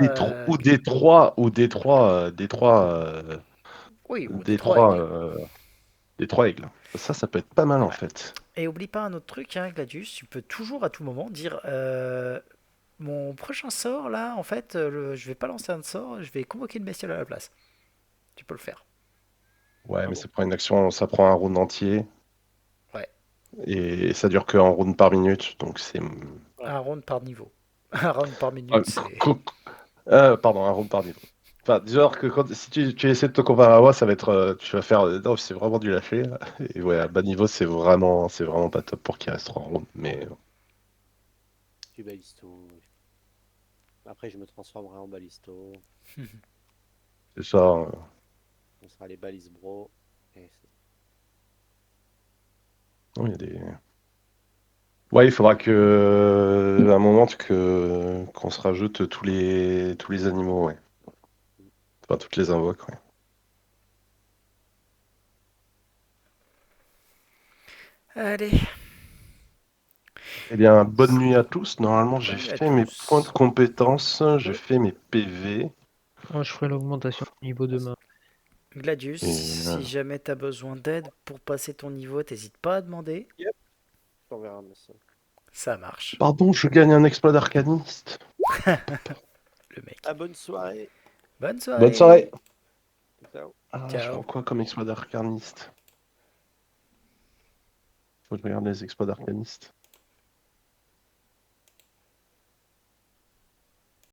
oui, ou des des trois trois, aigles. des trois aigles. Ça peut être pas mal en Ouais. fait. Et oublie pas un autre truc, hein, Gladius, tu peux toujours à tout moment dire mon prochain sort là, en fait, je vais pas lancer un sort, je vais convoquer une bestiole à la place. Tu peux le faire. Ouais, Ah mais bon? ça prend une action, ça prend un round entier Ouais, et ça dure qu'un round par minute, donc c'est. Ouais. un round par niveau. Un round par Ah, minute, c'est. pardon, un round par niveau. Enfin, disons que si tu essaies de te comparer à moi, ça va être, tu vas faire, non, c'est vraiment du lâcher, là. Et ouais, à bas niveau, c'est vraiment pas top pour qu'il reste 3 rounds. Mais Du balisto. Après, je me transformerai en balisto. c'est ça. On sera les balises bro. Et Non, il y a des. Ouais, il faudra à un moment qu'on se rajoute tous les animaux, ouais. Enfin, toutes les invoques, ouais. Allez, Eh bien, bonne nuit à tous. Normalement, j'ai bonne nuit à fait mes points de tous. compétences, j'ai fait mes PV. Moi, je ferai l'augmentation du niveau demain. Gladius, Et, si jamais t'as besoin d'aide pour passer ton niveau, t'hésites pas à demander. yep, on verra, monsieur. Ça marche, pardon, je gagne un exploit d'arcaniste. le mec. Ah, bonne soirée. Bonne Bonne soirée. soirée. Ciao. Ah, je prends Ciao. quoi comme exploit d'arcaniste? Faut que je regarde les exploits d'arcaniste.